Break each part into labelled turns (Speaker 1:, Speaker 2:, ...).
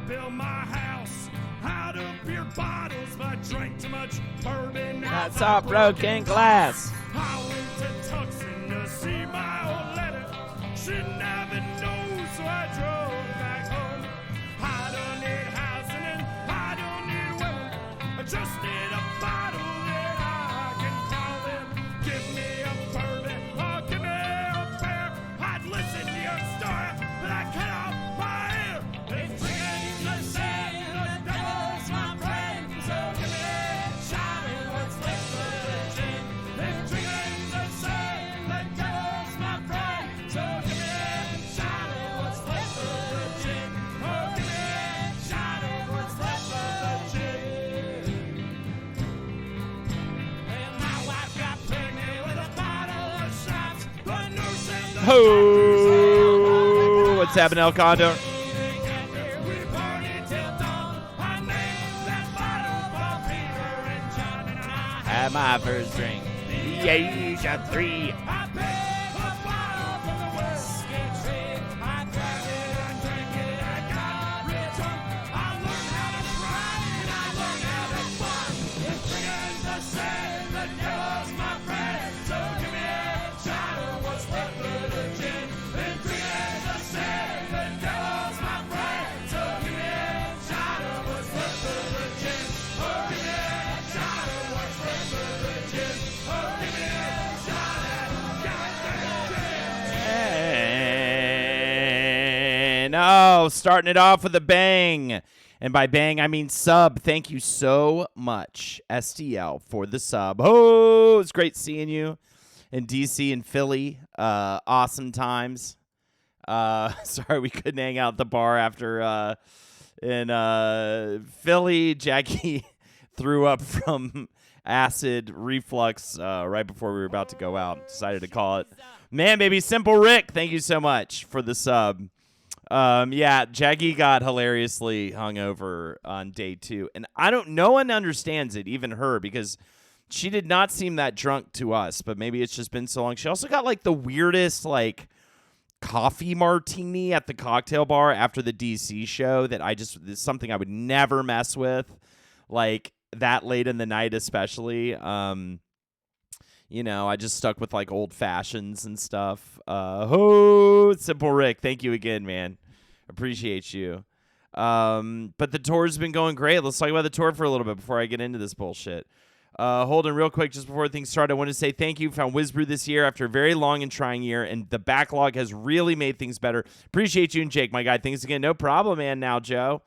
Speaker 1: built my house out of beer bottles, but I drank too much bourbon.
Speaker 2: That's all broken glass.
Speaker 1: I went to Tucson to see my old lady. She never knew, so I drove back home. I don't need housing and I don't need women. I just need a bottle that I can call them. Give me a bourbon or give me a beer. I'd listen to your story, but I cut off my ear. If drinking's the same, the devil's my friend. So give me a shot of what's left of the gin. If drinking's the same, the devil's my friend. So give me a shot of what's left of the gin. Oh, give me a shot of what's left of the gin. And my wife got pregnant with a bottle of shots. The nurse and the
Speaker 2: Ho! What's happening, El Condo?
Speaker 1: we partied till dawn. I named that bottle for Peter and John, and I
Speaker 2: Had my first drink. Yeah, shot 3.
Speaker 1: I picked a bottle from the whiskey tree. I drank it, I drank it, I got real drunk. I learned how to cry and I learned how to fun. If drinking's the same, the devil's my friend. So give me a shot of what's left of the gin. If drinking's the same, the devil's my friend. So give me a shot of what's left of the gin. Oh, give me a shot of what's left of the gin. Oh, give me a shot at goddamn gin.
Speaker 2: And oh, starting it off with a bang. And by bang, I mean sub. Thank you so much, STL, for the sub. Oh, it's great seeing you in DC and Philly. Awesome times. Sorry we couldn't hang out at the bar after in Philly. Jackie threw up from acid reflux right before we were about to go out. Decided to call it. Man, baby, Simple Rick, thank you so much for the sub. Yeah, Jackie got hilariously hungover on day 2. And no one understands it, even her, because she did not seem that drunk to us, but maybe it's just been so long. She also got like the weirdest like coffee martini at the cocktail bar after the DC show that it's something I would never mess with, like that late in the night especially. You know, I just stuck with like old fashions and stuff. Simple Rick, thank you again, man. Appreciate you. But the tour's been going great. Let's talk about the tour for a little bit before I get into this bullshit. Holden, real quick, just before things start, I want to say thank you. Found WizBrew this year after a very long and trying year, and the backlog has really made things better. Appreciate you and Jake, my guy. Thanks again. No problem, man. Now, Joe.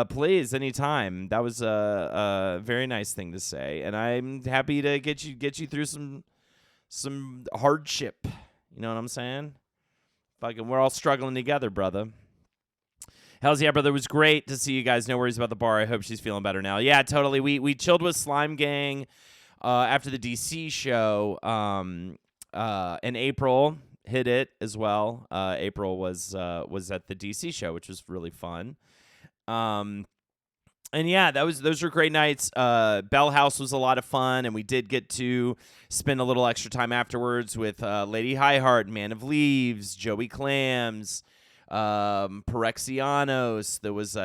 Speaker 2: Please, anytime. That was a very nice thing to say, and I'm happy to get you through some hardship. You know what I'm saying? Fucking, we're all struggling together, brother. Hells yeah, brother. It was great to see you guys. No worries about the bar. I hope she's feeling better now. Yeah, totally. We chilled with Slime Gang after the DC show. And April hit it as well. April was at the DC show, which was really fun. And yeah, those were great nights. Bell House was a lot of fun, and we did get to spend a little extra time afterwards with Lady Highheart, Man of Leaves, Joey Clams, Perexianos. There was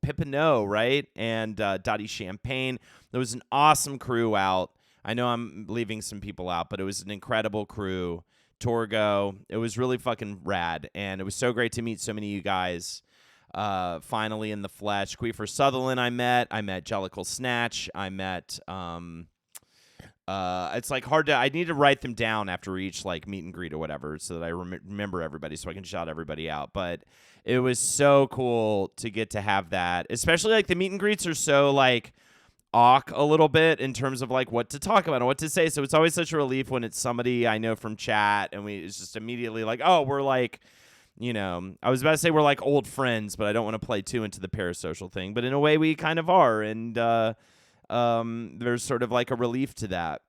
Speaker 2: Pippino, right? And Dottie Champagne. There was an awesome crew out. I know I'm leaving some people out, but it was an incredible crew. Torgo. It was really fucking rad, and it was so great to meet so many of you guys. Finally in the flesh. Queefer Sutherland I met Jellicle Snatch, I met it's like hard to, I need to write them down after each like meet and greet or whatever so that I remember everybody so I can shout everybody out, but it was so cool to get to have that, especially like the meet and greets are so like awk a little bit in terms of like what to talk about and what to say, so it's always such a relief when it's somebody I know from chat and it's just immediately like, oh, we're like, you know, I was about to say we're like old friends, but I don't want to play too into the parasocial thing. But in a way, we kind of are, and there's sort of like a relief to that.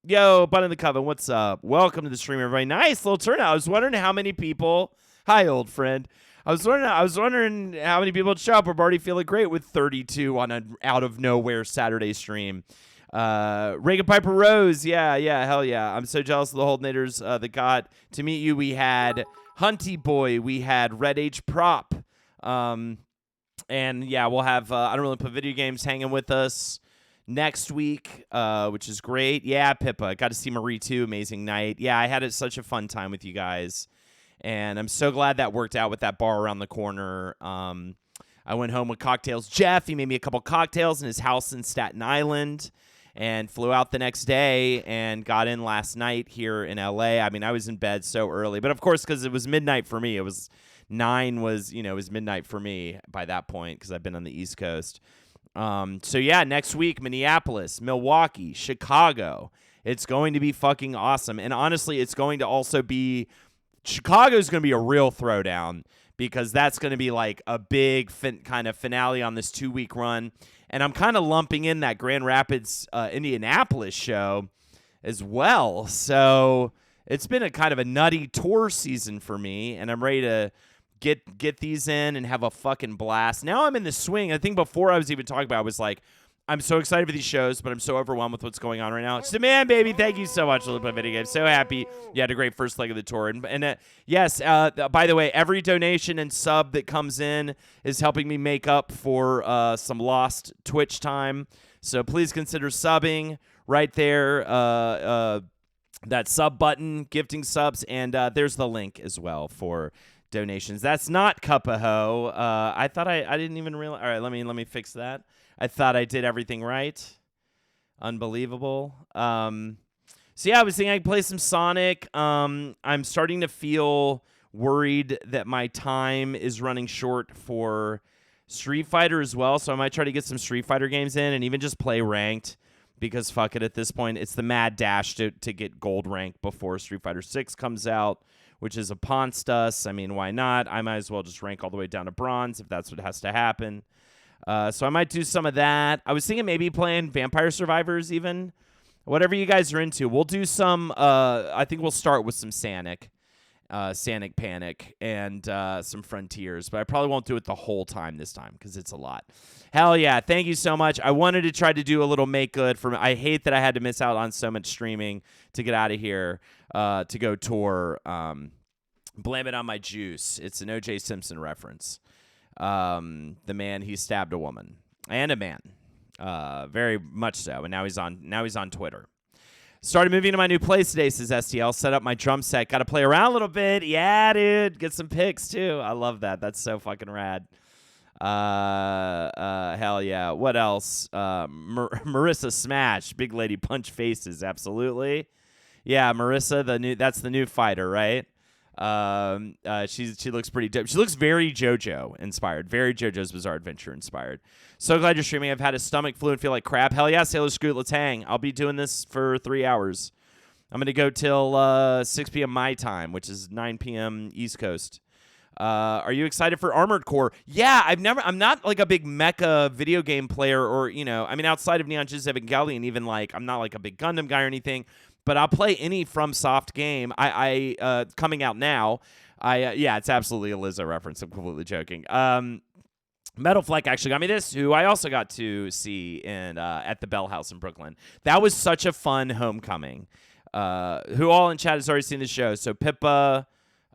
Speaker 2: Yo, Bun in the Coven, what's up? Welcome to the stream, everybody. Nice little turnout. I was wondering how many people. Hi, old friend. I was wondering how many people would show up. We're already feeling great with 32 on an out of nowhere Saturday stream. Reagan Piper Rose, yeah, hell yeah. I'm so jealous of the Holdenators that got to meet you. We had Hunty Boy, we had Red H Prop, And yeah, we'll have I don't really put video games hanging with us next week, which is great. Yeah, Pippa, got to see Marie too. Amazing night. Yeah, I had such a fun time with you guys, and I'm so glad that worked out with that bar around the corner. I went home with cocktails. Jeff, he made me a couple cocktails in his house in Staten Island, and flew out the next day and got in last night here in LA. I mean, I was in bed so early, but of course, because it was midnight for me, it was midnight for me by that point because I've been on the East Coast. So yeah, next week, Minneapolis, Milwaukee, Chicago. It's going to be fucking awesome. And honestly, it's going to also be, Chicago's going to be a real throwdown because that's going to be like a big kind of finale on this 2-week run. And I'm kind of lumping in that Grand Rapids, Indianapolis show as well. So it's been a kind of a nutty tour season for me, and I'm ready to get these in and have a fucking blast. Now I'm in the swing. I think before I was even talking about it, I was like, I'm so excited for these shows, but I'm so overwhelmed with what's going on right now. It's the man, baby. Thank you so much for the video game. So happy you had a great first leg of the tour. And yes, by the way, every donation and sub that comes in is helping me make up for some lost Twitch time. So please consider subbing right there. That sub button, gifting subs, and there's the link as well for donations. That's not Cupaho. I thought I didn't even realize. All right, let me fix that. I thought I did everything right. Unbelievable. So yeah, I was thinking I'd play some Sonic. I'm starting to feel worried that my time is running short for Street Fighter as well. So I might try to get some Street Fighter games in and even just play ranked. Because fuck it, at this point, it's the mad dash to get gold rank before Street Fighter 6 comes out, which is upon us. I mean, why not? I might as well just rank all the way down to bronze if that's what has to happen. So I might do some of that. I was thinking maybe playing Vampire Survivors even. Whatever you guys are into. We'll do some, I think we'll start with some Sanic Panic, and some Frontiers. But I probably won't do it the whole time this time because it's a lot. Hell yeah. Thank you so much. I wanted to try to do a little make good for me. I hate that I had to miss out on so much streaming to get out of here to go tour. Blame it on my juice. It's an O.J. Simpson reference. The man, he stabbed a woman and a man, very much so. And now he's on Twitter. Started moving to my new place today, says STL. Set up my drum set. Got to play around a little bit. Yeah, dude. Get some picks, too. I love that. That's so fucking rad. Hell yeah. What else? Marissa Smash. Big lady punch faces. Absolutely. Yeah, Marissa, that's the new fighter, right? She looks pretty dope. She looks very JoJo inspired, very JoJo's Bizarre Adventure inspired. So glad you're streaming. I've had a stomach flu and feel like crap. Hell yeah, Sailor Scoot, let's hang. I'll be doing this for 3 hours. I'm gonna go till 6 p.m. my time, which is 9 p.m. East Coast. Are you excited for Armored Core? Yeah, I'm not like a big mecha video game player, or I mean, outside of Neon Genesis Evangelion, even like I'm not like a big Gundam guy or anything. But I'll play any FromSoft game. I coming out now. Yeah, it's absolutely a Lizzo reference. I'm completely joking. Metal Fleck actually got me this, who I also got to see at the Bell House in Brooklyn. That was such a fun homecoming. Who all in chat has already seen the show? So Pippa.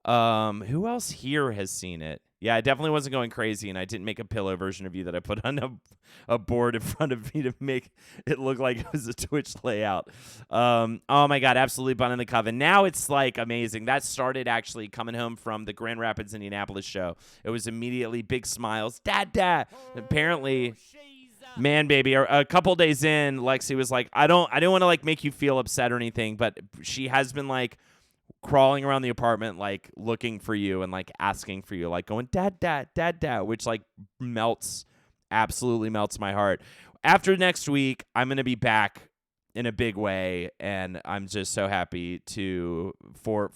Speaker 2: Who else here has seen it? Yeah, I definitely wasn't going crazy, and I didn't make a pillow version of you that I put on a board in front of me to make it look like it was a Twitch layout. Oh, my God, absolutely Bun in the Coven. Now it's, like, amazing. That started actually coming home from the Grand Rapids, Indianapolis show. It was immediately big smiles. Dad. Apparently, man, baby, a couple days in, Lexi was like, I don't want to, like, make you feel upset or anything, but she has been, like, crawling around the apartment, like looking for you and like asking for you, like going dad, which like absolutely melts my heart. After next week, I'm gonna be back in a big way, and I'm just so happy for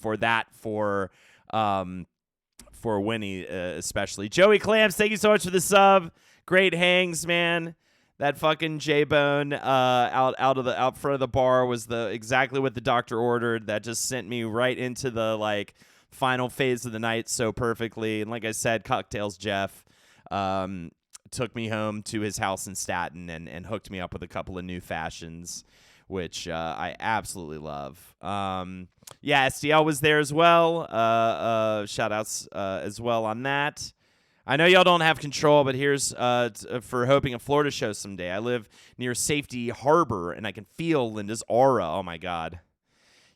Speaker 2: Winnie especially. Joey Clams, thank you so much for the sub. Great hangs, man. That fucking J-Bone out front of the bar was exactly what the doctor ordered. That just sent me right into the like final phase of the night so perfectly. And like I said, Cocktails Jeff took me home to his house in Staten and hooked me up with a couple of new fashions, which I absolutely love. Yeah, SDL was there as well. Shout outs as well on that. I know y'all don't have control, but here's for hoping a Florida show someday. I live near Safety Harbor, and I can feel Linda's aura. Oh, my God.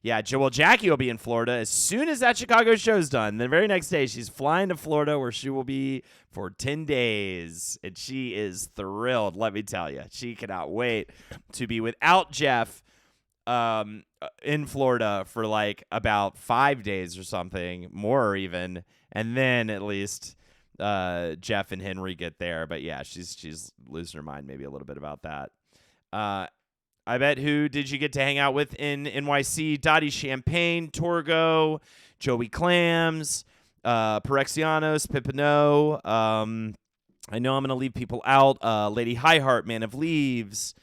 Speaker 2: Yeah, well, Jackie will be in Florida as soon as that Chicago show's done. The very next day, she's flying to Florida, where she will be for 10 days, and she is thrilled, let me tell you. She cannot wait to be without Jeff in Florida for, like, about 5 days or something, more even, and then at least Jeff and Henry get there. But yeah, she's losing her mind maybe a little bit about that. I bet who did you get to hang out with in NYC? Dottie Champagne, Torgo, Joey Clams, Perexianos, Pipino. I know I'm going to leave people out. Lady Highheart, Man of Leaves,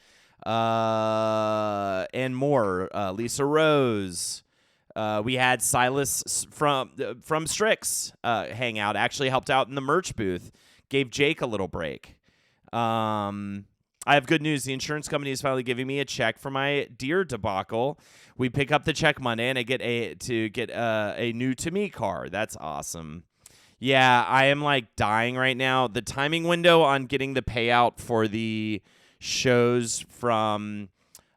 Speaker 2: and more. Lisa Rose. We had Silas from Strix hang out. Actually helped out in the merch booth. Gave Jake a little break. I have good news. The insurance company is finally giving me a check for my deer debacle. We pick up the check Monday, and I get a new to me car. That's awesome. Yeah, I am like dying right now. The timing window on getting the payout for the shows from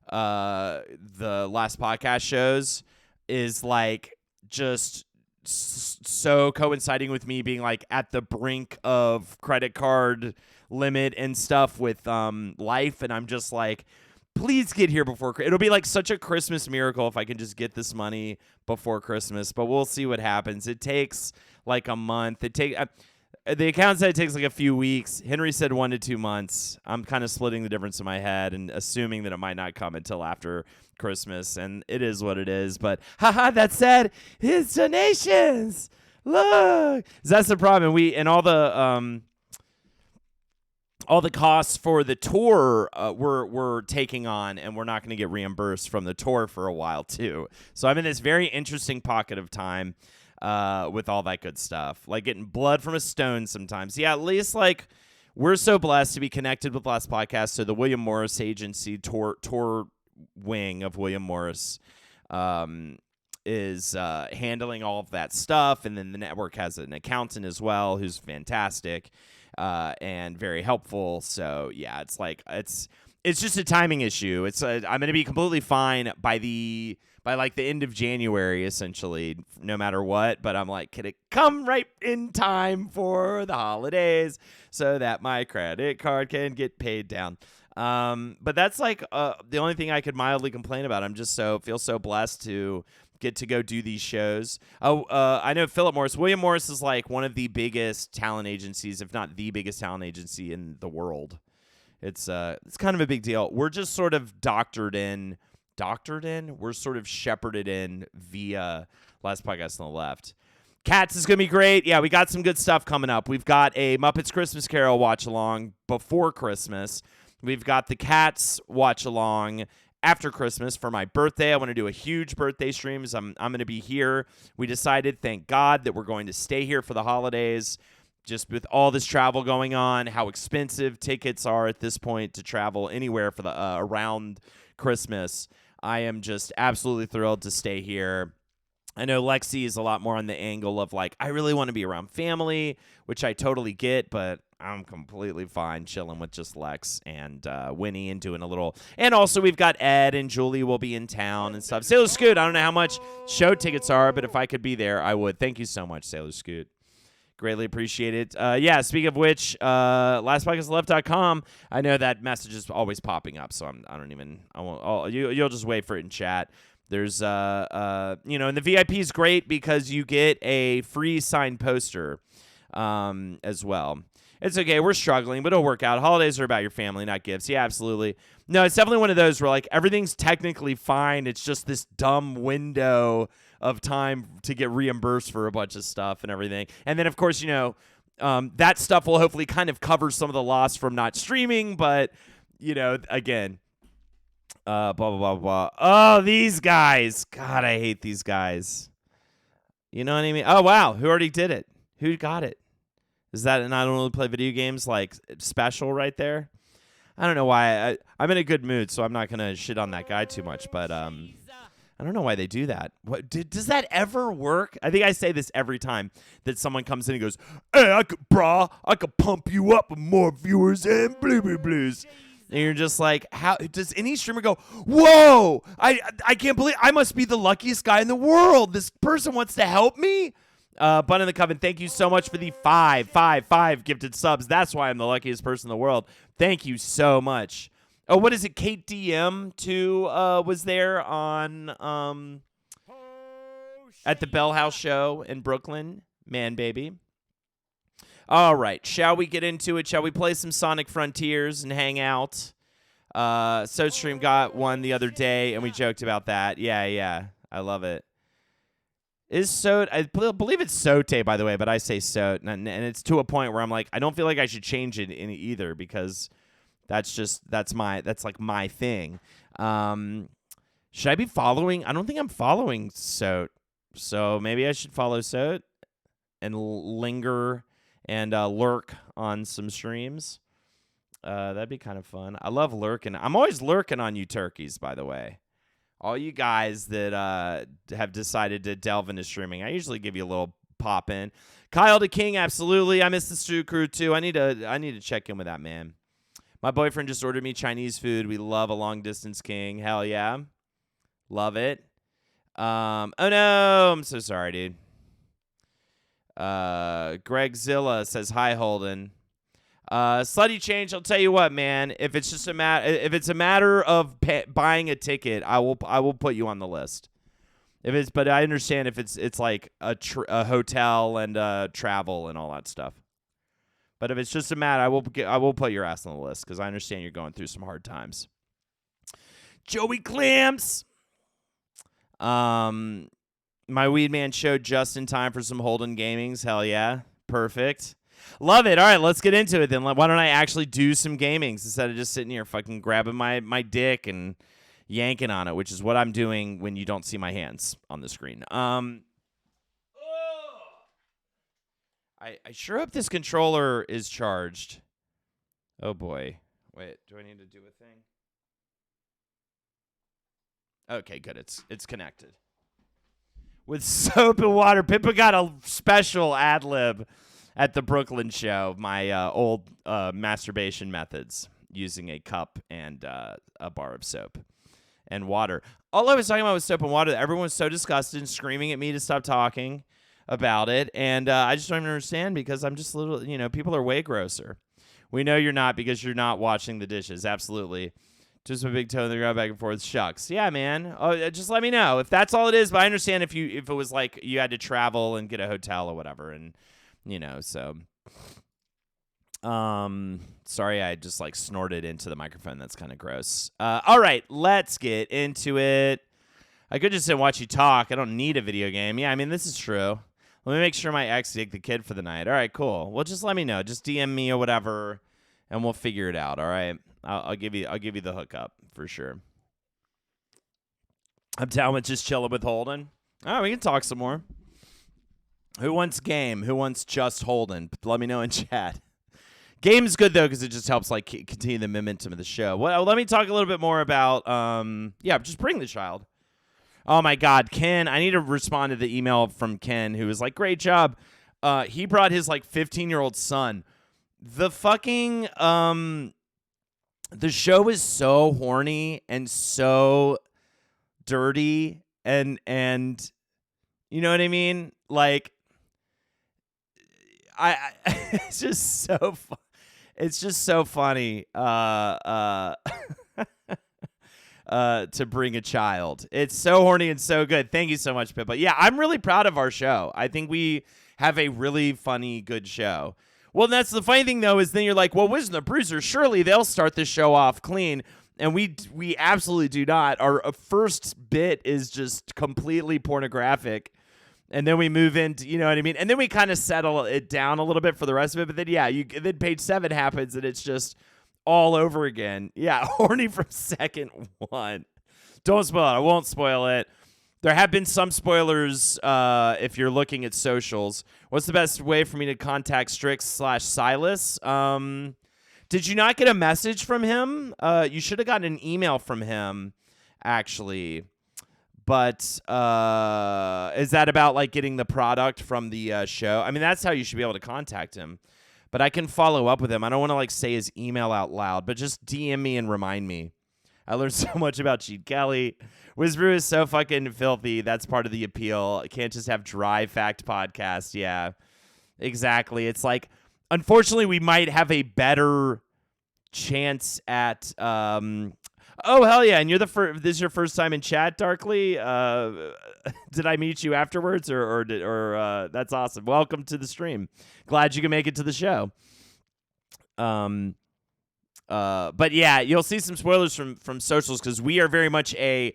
Speaker 2: the last podcast shows is like just so coinciding with me being like at the brink of credit card limit and stuff with life, and I'm just like, please get here before it'll be like such a Christmas miracle if I can just get this money before Christmas, but we'll see what happens. It takes like a month. The account said it takes like a few weeks. Henry said 1 to 2 months. I'm kind of splitting the difference in my head and assuming that it might not come until after Christmas, and it is what it is. But haha, that said, his donations, look, that's the problem. And all the costs for the tour we're taking on, and we're not going to get reimbursed from the tour for a while too. So I'm in this very interesting pocket of time with all that good stuff, like getting blood from a stone sometimes. Yeah, at least like we're so blessed to be connected with Last Podcast. So the William Morris agency tour wing of William Morris is handling all of that stuff, and then the network has an accountant as well who's fantastic. And very helpful. So yeah, it's just a timing issue. I'm going to be completely fine by like the end of January, essentially, no matter what. But I'm like, can it come right in time for the holidays so that my credit card can get paid down? But that's like the only thing I could mildly complain about. I'm just feel so blessed to get to go do these shows. I know Philip Morris. William Morris is like one of the biggest talent agencies, if not the biggest talent agency in the world. It's kind of a big deal. We're just sort of doctored in. We're sort of shepherded in via Last Podcast on the Left. Cats is going to be great. Yeah, we got some good stuff coming up. We've got a Muppets Christmas Carol watch-along before Christmas. We've got the Cats watch-along after Christmas for my birthday. I want to do a huge birthday stream. I'm going to be here. We decided, thank God, that we're going to stay here for the holidays. Just with all this travel going on, how expensive tickets are at this point to travel anywhere for the around Christmas. I am just absolutely thrilled to stay here. I know Lexi is a lot more on the angle of like, I really want to be around family, which I totally get, but I'm completely fine chilling with just Lex and Winnie and doing a little. And also we've got Ed and Julie will be in town and stuff. Sailor Scoot, I don't know how much show tickets are, but if I could be there, I would. Thank you so much, Sailor Scoot. Greatly appreciate it. Yeah, speaking of which, lastpodcastleft.com, I know that message is always popping up, so you'll just wait for it in chat. There's, and the VIP is great because you get a free signed poster as well. It's okay. We're struggling, but it'll work out. Holidays are about your family, not gifts. Yeah, absolutely. No, it's definitely one of those where like everything's technically fine. It's just this dumb window of time to get reimbursed for a bunch of stuff and everything. And then, of course, that stuff will hopefully kind of cover some of the loss from not streaming. But, again, blah, blah, blah, blah. Oh, these guys. God, I hate these guys. You know what I mean? Oh, wow. Who already did it? Who got it? Is that an I don't really play video games like special right there? I don't know why. I'm in a good mood, so I'm not going to shit on that guy too much. But I don't know why they do that. Does that ever work? I think I say this every time that someone comes in and goes, "Hey, I could pump you up with more viewers and blues." And you're just like, how does any streamer go, "Whoa, I can't believe I must be the luckiest guy in the world. This person wants to help me." Bun in the Coven, thank you so much for the 5 gifted subs. That's why I'm the luckiest person in the world. Thank you so much. Oh, what is it? Kate DM too was there on at the Bell House show in Brooklyn. Man, baby. All right, shall we get into it? Shall we play some Sonic Frontiers and hang out? SoStream got one the other day, and we joked about that. Yeah, I love it. I believe it's Sote, by the way, but I say Sote, and it's to a point where I'm like, I don't feel like I should change it in either because that's like my thing. Should I be following? I don't think I'm following Sote, so maybe I should follow Sote and linger and lurk on some streams. That'd be kind of fun. I love lurking. I'm always lurking on you turkeys, by the way. All you guys that have decided to delve into streaming, I usually give you a little pop in. Kyle the King, absolutely. I miss the Stew Crew too. I need to check in with that man. My boyfriend just ordered me Chinese food. We love a long distance king. Hell yeah, love it. Oh no, I'm so sorry, dude. Greg Zilla says hi, Holden. Slutty change. I'll tell you what, man. If it's just if it's a matter of buying a ticket, I will put you on the list. But I understand if it's like a hotel and travel and all that stuff. But if it's just a matter, I will put your ass on the list because I understand you're going through some hard times. Joey Clamps. My weed man showed just in time for some Holden gamings. Hell yeah, perfect. Love it. All right, let's get into it then. Why don't I actually do some gamings instead of just sitting here fucking grabbing my dick and yanking on it, which is what I'm doing when you don't see my hands on the screen. I sure hope this controller is charged. Oh boy. Wait, do I need to do a thing? Okay, good. It's connected. With soap and water. Pippa got a special ad lib at the Brooklyn show, my old masturbation methods using a cup and a bar of soap and water. All I was talking about was soap and water. Everyone was so disgusted and screaming at me to stop talking about it. And I just don't even understand because I'm just a little, people are way grosser. We know you're not because you're not washing the dishes. Absolutely. Just a big toe in the ground back and forth. Shucks. Yeah, man. Oh, just let me know if that's all it is. But I understand if it was like you had to travel and get a hotel or whatever. And, so. Sorry, I just like snorted into the microphone. That's kind of gross. All right, let's get into it. I could just sit and watch you talk. I don't need a video game. Yeah, I mean, this is true. Let me make sure my ex take the kid for the night. All right, cool. Well, just let me know. Just DM me or whatever, and we'll figure it out. All right. I'll give you the hookup for sure. I'm down with just chilling with Holden. All right, we can talk some more. Who wants game? Who wants just Holden? Let me know in chat. Game's good though because it just helps like continue the momentum of the show. Well, let me talk a little bit more about just bring the child. Oh my God, Ken! I need to respond to the email from Ken who was like, "Great job." He brought his like 15-year-old son. The fucking the show is so horny and so dirty and you know what I mean? Like I it's just so it's just so funny to bring a child. It's so horny and so good. Thank you so much, Pippa. Yeah, I'm really proud of our show. I think we have a really funny, good show. Well, that's the funny thing, though, is then you're like, well, Wisdom the Bruiser, surely they'll start this show off clean. And we absolutely do not. Our first bit is just completely pornographic. And then we move into, you know what I mean? And then we kind of settle it down a little bit for the rest of it. But then, yeah, then page 7 happens and it's just all over again. Yeah, horny from second one. Don't spoil it. I won't spoil it. There have been some spoilers if you're looking at socials. What's the best way for me to contact Strix/Silas? Did you not get a message from him? You should have gotten an email from him, actually. But is that about like getting the product from the show? I mean, that's how you should be able to contact him. But I can follow up with him. I don't want to like say his email out loud, but just DM me and remind me. I learned so much about Gene Kelly. Whisper is so fucking filthy. That's part of the appeal. I can't just have dry fact podcasts. Yeah, exactly. It's like, unfortunately, we might have a better chance at. Oh hell yeah! And you're the first. This is your first time in chat, Darkly. Did I meet you afterwards, or that's awesome. Welcome to the stream. Glad you can make it to the show. But yeah, you'll see some spoilers from socials because we are very much a.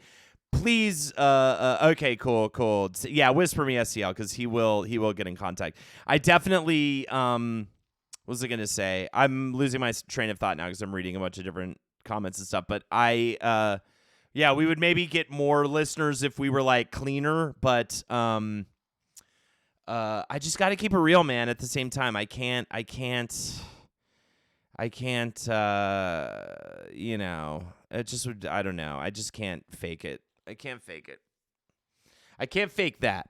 Speaker 2: Please, okay, cool. Yeah, whisper me SCL because he will get in contact. I definitely, what was I gonna say? I'm losing my train of thought now because I'm reading a bunch of different comments and stuff. But yeah, we would maybe get more listeners if we were like cleaner. But I just got to keep it real, man. At the same time, I can't. You know, it just would. I don't know. I just can't fake it. I can't fake it. I can't fake that.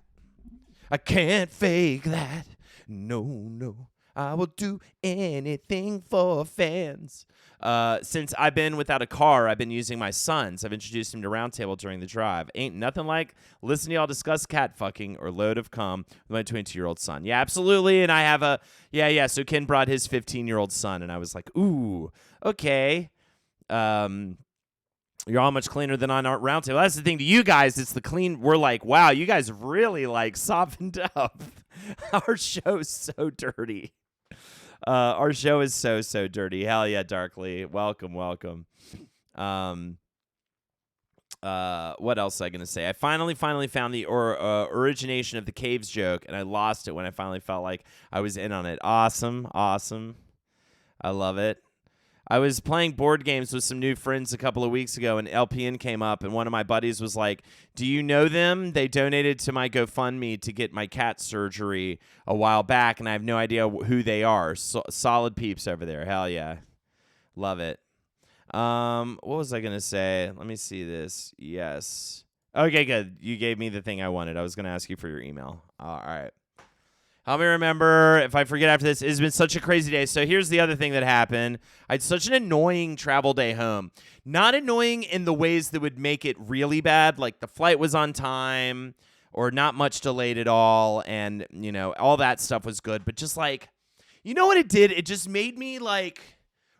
Speaker 2: I can't fake that. No. I will do anything for fans. Since I've been without a car, I've been using my son's. I've introduced him to Roundtable during the drive. Ain't nothing like listening to y'all discuss cat fucking or load of cum with my 22-year-old son. Yeah, absolutely. And I have a, yeah. So Ken brought his 15-year-old son, and I was like, ooh, okay. You're all much cleaner than on our Roundtable. That's the thing to you guys. It's the clean. We're like, wow, you guys really like softened up. Our show's so dirty. Our show is so dirty. Hell yeah, Darkly. Welcome. What else was I gonna say? I finally found the origination of the caves joke, and I lost it when I finally felt like I was in on it. Awesome. I love it. I was playing board games with some new friends a couple of weeks ago, and LPN came up, and one of my buddies was like, do you know them? They donated to my GoFundMe to get my cat surgery a while back, and I have no idea who they are. Solid peeps over there. Hell yeah. Love it. What was I going to say? Let me see this. Yes. Okay, good. You gave me the thing I wanted. I was going to ask you for your email. All right. Help me remember if I forget after this. It's been such a crazy day. So here's the other thing that happened. I had such an annoying travel day home. Not annoying in the ways that would make it really bad, like the flight was on time or not much delayed at all, and, you know, all that stuff was good. But just like, you know what it did? It just made me like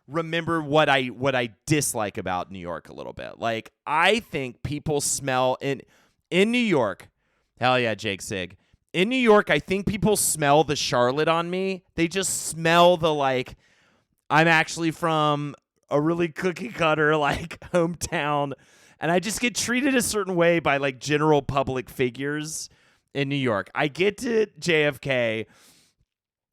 Speaker 2: remember what I dislike about New York a little bit. Like, I think people smell in New York. Hell yeah, Jake Sig. In New York, I think people smell the Charlotte on me. They just smell the, like, I'm actually from a really cookie cutter, like, hometown. And I just get treated a certain way by, like, general public figures in New York. I get to JFK.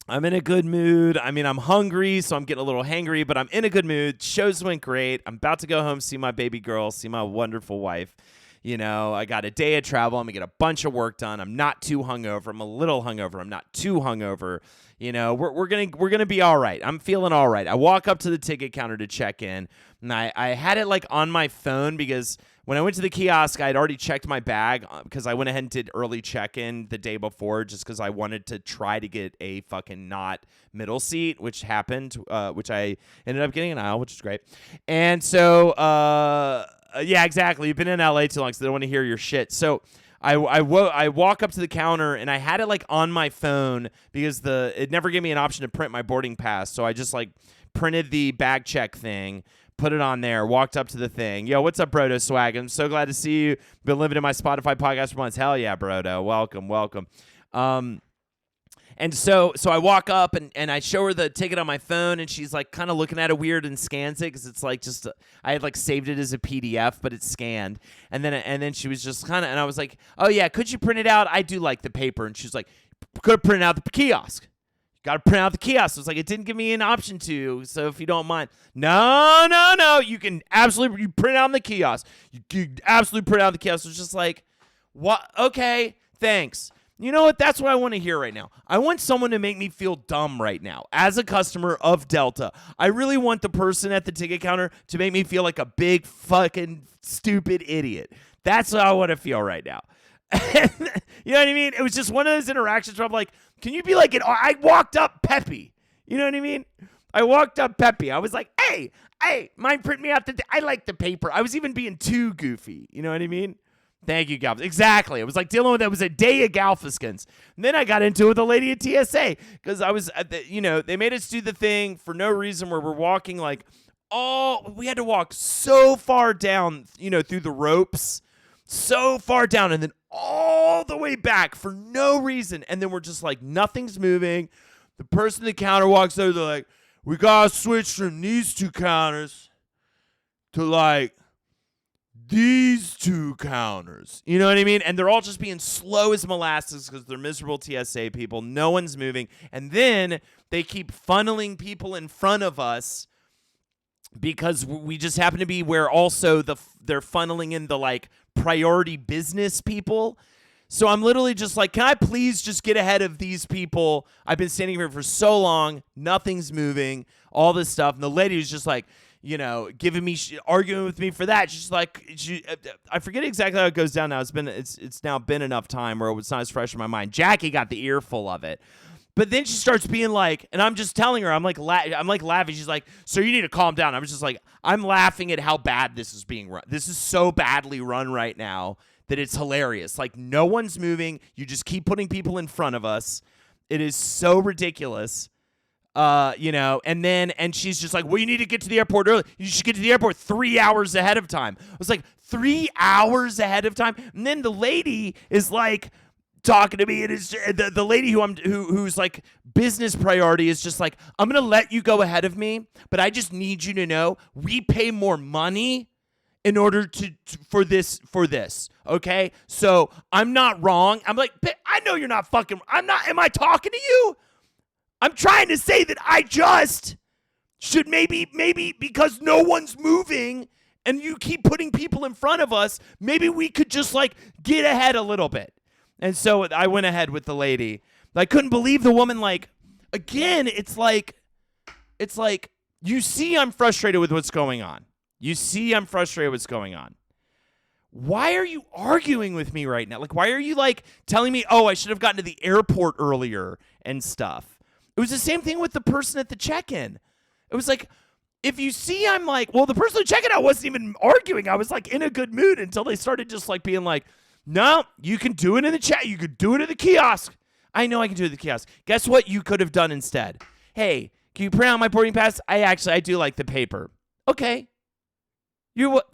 Speaker 2: I'm in a good mood. I mean, I'm hungry, so I'm getting a little hangry, but I'm in a good mood. Shows went great. I'm about to go home, see my baby girl, see my wonderful wife. You know, I got a day of travel. I'm going to get a bunch of work done. I'm not too hungover. I'm a little hungover. I'm not too hungover. You know, we're gonna be all right. I'm feeling all right. I walk up to the ticket counter to check in, and I had it like on my phone because when I went to the kiosk, I had already checked my bag because I went ahead and did early check-in the day before just because I wanted to try to get a fucking not middle seat, which happened, which I ended up getting an aisle, which is great. And so, yeah, exactly. You've been in LA too long, so they don't want to hear your shit. So I walk up to the counter, and I had it like on my phone because it never gave me an option to print my boarding pass. So I just like printed the bag check thing, put it on there, walked up to the thing. Yo, what's up, Brodo Swag? I'm so glad to see you. Been living in my Spotify podcast for months. Hell yeah, Brodo. Welcome. And so I walk up and I show her the ticket on my phone, and she's like kind of looking at it weird and scans it because it's like just I had like saved it as a PDF, but it's scanned. And then she was just kind of, and I was like, oh yeah, could you print it out? I do like the paper. And she's like, could have printed out the kiosk. Got to print out the kiosk. So it's like it didn't give me an option to. So if you don't mind, no, you can absolutely print out the kiosk. You absolutely print out the kiosk. It's just like, what? Okay, thanks. You know what? That's what I want to hear right now. I want someone to make me feel dumb right now. As a customer of Delta, I really want the person at the ticket counter to make me feel like a big fucking stupid idiot. That's how I want to feel right now. You know what I mean? It was just one of those interactions where I'm like, can you be like it? I walked up peppy. You know what I mean? I walked up peppy. I was like, hey, mind print me out I like the paper. I was even being too goofy. You know what I mean? Thank you, Galveston. Exactly. It was like dealing with it was a day of Galfiskins. And then I got into it with a lady at TSA because I was, they made us do the thing for no reason where we're walking like, we had to walk so far down, through the ropes, so far down, and then all the way back for no reason. And then we're just like, nothing's moving. The person at the counter walks over, they're like, we got to switch from these two counters to like these two counters. You know what I mean? And they're all just being slow as molasses because they're miserable TSA people. No one's moving. And then they keep funneling people in front of us because we just happen to be where also they're funneling in the like priority business people. So I'm literally just like, can I please just get ahead of these people? I've been standing here for so long. Nothing's moving. All this stuff. And the lady was just like, giving me, arguing with me for that. She's like, I forget exactly how it goes down now. It's now been enough time where it's not as fresh in my mind. Jackie got the earful of it. But then she starts being like, and I'm just telling her, I'm like laughing. She's like, so you need to calm down. I was just like, I'm laughing at how bad this is being run. This is so badly run right now that it's hilarious. Like, no one's moving. You just keep putting people in front of us. It is so ridiculous. And she's just like, well, you need to get to the airport early. You should get to the airport 3 hours ahead of time. I was like, 3 hours ahead of time? And then the lady is like talking to me, and it's the lady who's like business priority is just like, I'm going to let you go ahead of me, but I just need you to know we pay more money in order for this, okay? So I'm not wrong. I'm like, I know you're not fucking, am I talking to you? I'm trying to say that I just should maybe because no one's moving and you keep putting people in front of us, maybe we could just like get ahead a little bit. And so I went ahead with the lady. I couldn't believe the woman, like, again, it's like, you see I'm frustrated with what's going on. Why are you arguing with me right now? Like, why are you, like, telling me, I should have gotten to the airport earlier and stuff? It was the same thing with the person at the check-in. It was like, if you see I'm like, well, the person checking out wasn't even arguing. I was, like, in a good mood until they started just, like, being like, no, you can do it in the chat. You could do it at the kiosk. I know I can do it at the kiosk. Guess what you could have done instead? Hey, can you print out my boarding pass? I do like the paper. Okay.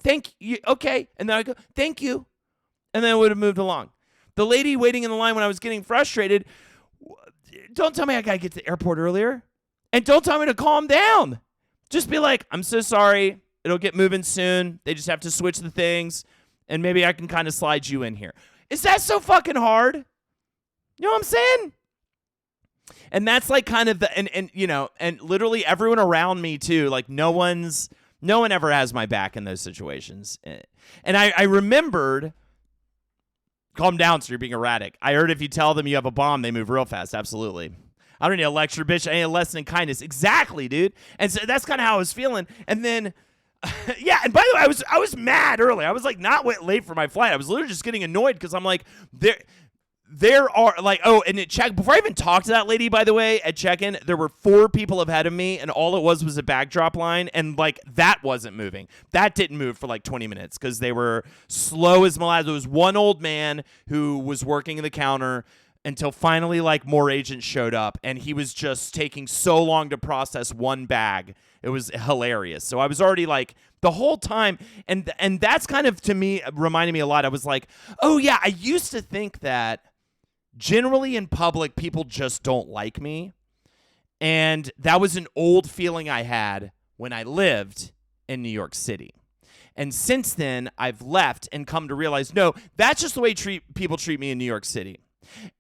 Speaker 2: Thank you. Okay. And then I go, thank you. And then I would have moved along. The lady waiting in the line when I was getting frustrated, don't tell me I got to get to the airport earlier. And don't tell me to calm down. Just be like, I'm so sorry. It'll get moving soon. They just have to switch the things. And maybe I can kind of slide you in here. Is that so fucking hard? You know what I'm saying? And that's like kind of and literally everyone around me too. Like no one ever has my back in those situations. And I remembered, calm down, sir, you're being erratic. I heard if you tell them you have a bomb, they move real fast. Absolutely. I don't need a lecture, bitch. I need a lesson in kindness. Exactly, dude. And so that's kind of how I was feeling. And then yeah, and by the way, I was mad early. I was like not late for my flight. I was literally just getting annoyed because I'm like, there are like, and it before I even talked to that lady, by the way, at check-in, there were 4 people ahead of me, and all it was a backdrop line, and like that wasn't moving. That didn't move for like 20 minutes because they were slow as molasses. There was one old man who was working the counter until finally like more agents showed up, and he was just taking so long to process one bag. It was hilarious. So I was already like the whole time, and that's kind of to me reminded me a lot. I was like, oh yeah, I used to think that generally in public people just don't like me, and that was an old feeling I had when I lived in New York City. And since then, I've left and come to realize, no, that's just the way people treat me in New York City.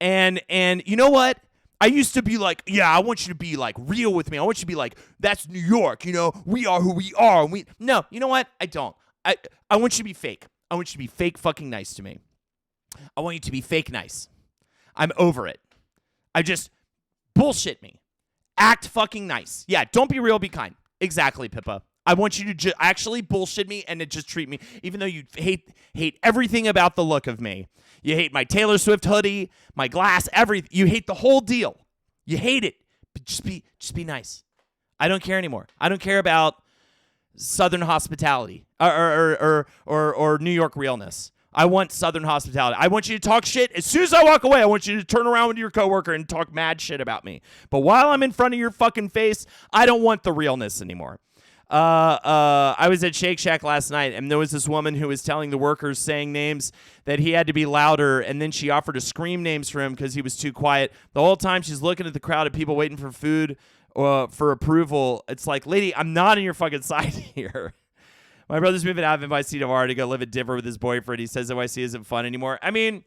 Speaker 2: And you know what? I used to be like, yeah, I want you to be like real with me. I want you to be like, that's New York, we are who we are. No, you know what? I don't. I want you to be fake. I want you to be fake fucking nice to me. I want you to be fake nice. I'm over it. Bullshit me. Act fucking nice. Yeah, don't be real, be kind. Exactly, Pippa. I want you to actually bullshit me and to just treat me, even though you hate everything about the look of me. You hate my Taylor Swift hoodie, my glass, everything. You hate the whole deal. You hate it, but just be nice. I don't care anymore. I don't care about Southern hospitality or New York realness. I want Southern hospitality. I want you to talk shit. As soon as I walk away, I want you to turn around with your coworker and talk mad shit about me. But while I'm in front of your fucking face, I don't want the realness anymore. I was at Shake Shack last night, and there was this woman who was telling the workers, saying names, that he had to be louder, and then she offered to scream names for him because he was too quiet. The whole time she's looking at the crowd of people waiting for food for approval. It's like, lady, I'm not on your fucking side here. My brother's moving out of NYC tomorrow to go live in Denver with his boyfriend. He says NYC isn't fun anymore. I mean,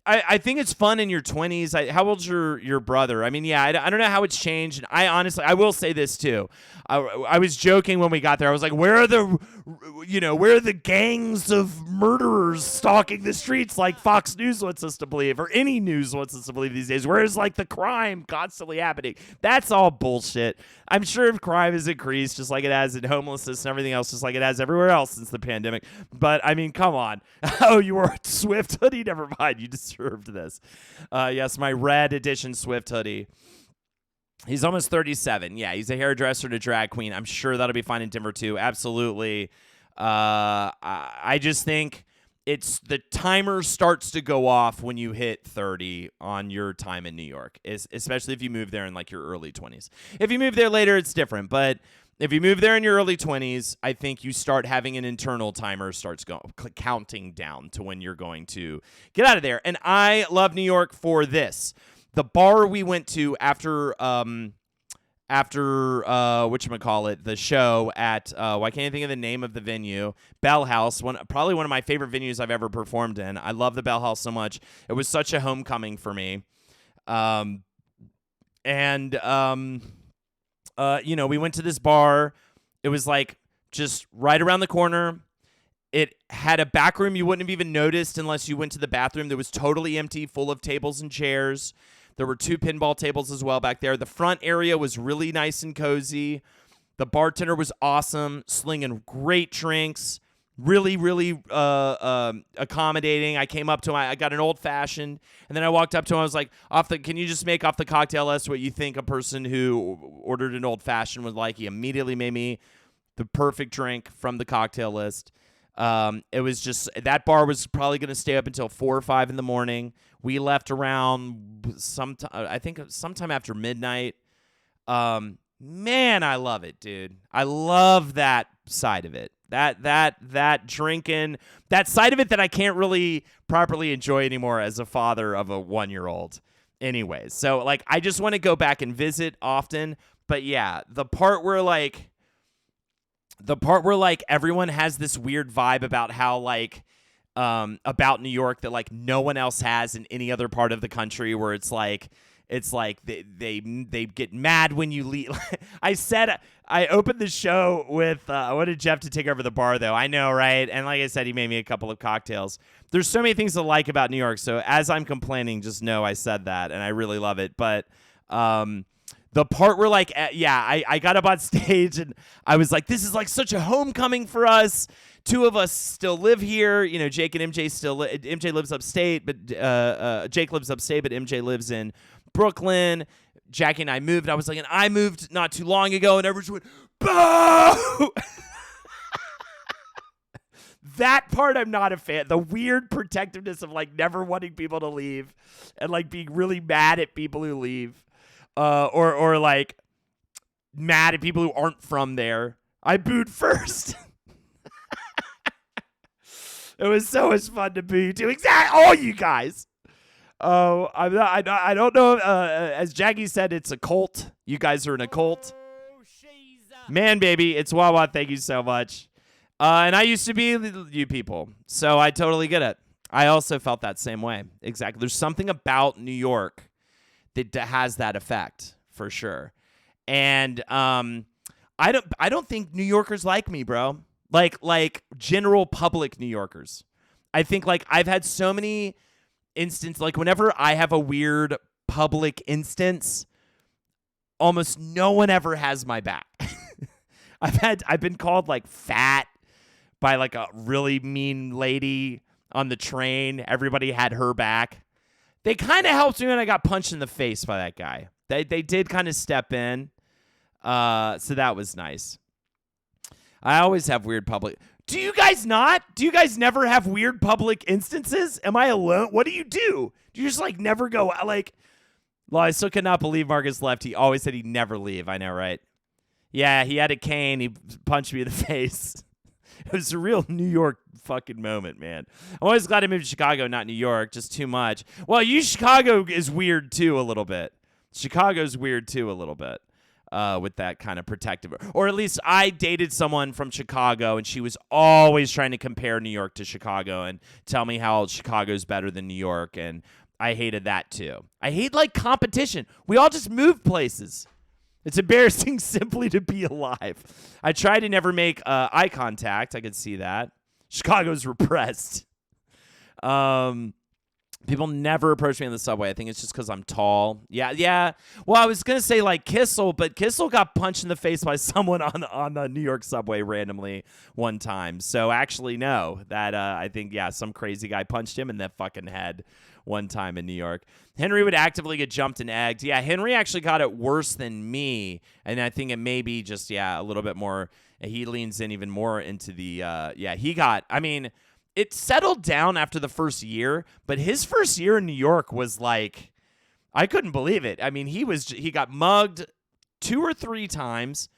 Speaker 2: I think it's fun in your 20s. How old's your brother? I mean, yeah, I don't know how it's changed. And I will say this too. I was joking when we got there. I was like, where are the gangs of murderers stalking the streets like Fox News wants us to believe, or any news wants us to believe these days? Where is like the crime constantly happening? That's all bullshit. I'm sure if crime has increased just like it has in homelessness and everything else, just like it has everywhere else since the pandemic. But I mean, come on. Oh, you wore a Swift hoodie? Never mind. You deserved this. Yes, my red edition Swift hoodie. He's almost 37. Yeah, he's a hairdresser and a drag queen. I'm sure that'll be fine in Denver too. Absolutely. I just think it's the timer starts to go off when you hit 30 on your time in New York, especially if you move there in like your early 20s. If you move there later, it's different. But if you move there in your early 20s, I think you start having an internal timer starts counting down to when you're going to get out of there. And I love New York for this. The bar we went to after whatchamacallit, the show at why can't I think of the name of the venue? Bell House, probably one of my favorite venues I've ever performed in. I love the Bell House so much. It was such a homecoming for me. We went to this bar. It was like just right around the corner. It had a back room you wouldn't have even noticed unless you went to the bathroom. That was totally empty, full of tables and chairs. There were 2 pinball tables as well back there. The front area was really nice and cozy. The bartender was awesome, slinging great drinks, really, really accommodating. I came up to him. I got an old-fashioned, and then I walked up to him. I was like, can you just make off the cocktail list what you think a person who ordered an old-fashioned would like? He immediately made me the perfect drink from the cocktail list. It was just, that bar was probably going to stay up until 4 or 5 in the morning. We left around sometime after midnight. Man, I love it, dude. I love that side of it. That drinking, that side of it that I can't really properly enjoy anymore as a father of a 1-year-old. Anyways, so like I just want to go back and visit often. But yeah, the part where everyone has this weird vibe about how about New York that like no one else has in any other part of the country, where it's like they get mad when you leave. I opened the show with I wanted Jeff to take over the bar though. I know, right? And like I said, he made me a couple of cocktails. There's so many things to like about New York. So as I'm complaining, just know I said that and I really love it. But the part where I got up on stage and I was like, this is like such a homecoming for us. 2 of us still live here. You know, Jake and MJ MJ lives upstate, but Jake lives upstate, but MJ lives in Brooklyn. Jackie and I moved. I was like, and I moved not too long ago, and everyone went, boo! That part I'm not a fan. The weird protectiveness of like never wanting people to leave and like being really mad at people who leave. Or like mad at people who aren't from there. I booed first. It was so much fun to boo to all you guys. Oh, I don't know. As Jackie said, it's a cult. You guys are in a cult. Man, baby, it's Wawa. Thank you so much. And I used to be you people, so I totally get it. I also felt that same way. Exactly. There's something about New York that has that effect for sure. And I don't think New Yorkers like me, bro. Like general public New Yorkers. I think like I've had so many instances, like whenever I have a weird public instance, almost no one ever has my back. I've been called like fat by like a really mean lady on the train. Everybody had her back. They kind of helped me when I got punched in the face by that guy. They did kind of step in. So that was nice. I always have weird public. Do you guys not? Do you guys never have weird public instances? Am I alone? What do? Do you just like never go like? Well, I still cannot believe Marcus left. He always said he'd never leave. I know, right? Yeah, he had a cane. He punched me in the face. It was a real New York fucking moment, man. I'm always glad I moved to Chicago, not New York. Just too much. Well, Chicago is weird too a little bit. Chicago's weird too a little bit. With that kind of protective, or at least I dated someone from Chicago, and she was always trying to compare New York to Chicago and tell me how Chicago's better than New York, and I hated that too. I hate like competition. We all just move places. It's embarrassing simply to be alive. I try to never make eye contact. I could see that. Chicago's repressed. People never approach me on the subway. I think it's just because I'm tall. Yeah. Well, I was going to say like Kissel, but Kissel got punched in the face by someone on the New York subway randomly one time. So actually, no. That I think, yeah, some crazy guy punched him in the fucking head one time in New York. Henry would actively get jumped and egged. Yeah, Henry actually got it worse than me. And I think it may be just, a little bit more. He leans in even more into the, he got, I mean, it settled down after the first year, but his first year in New York was like, I couldn't believe it. I mean, he got mugged 2 or 3 times,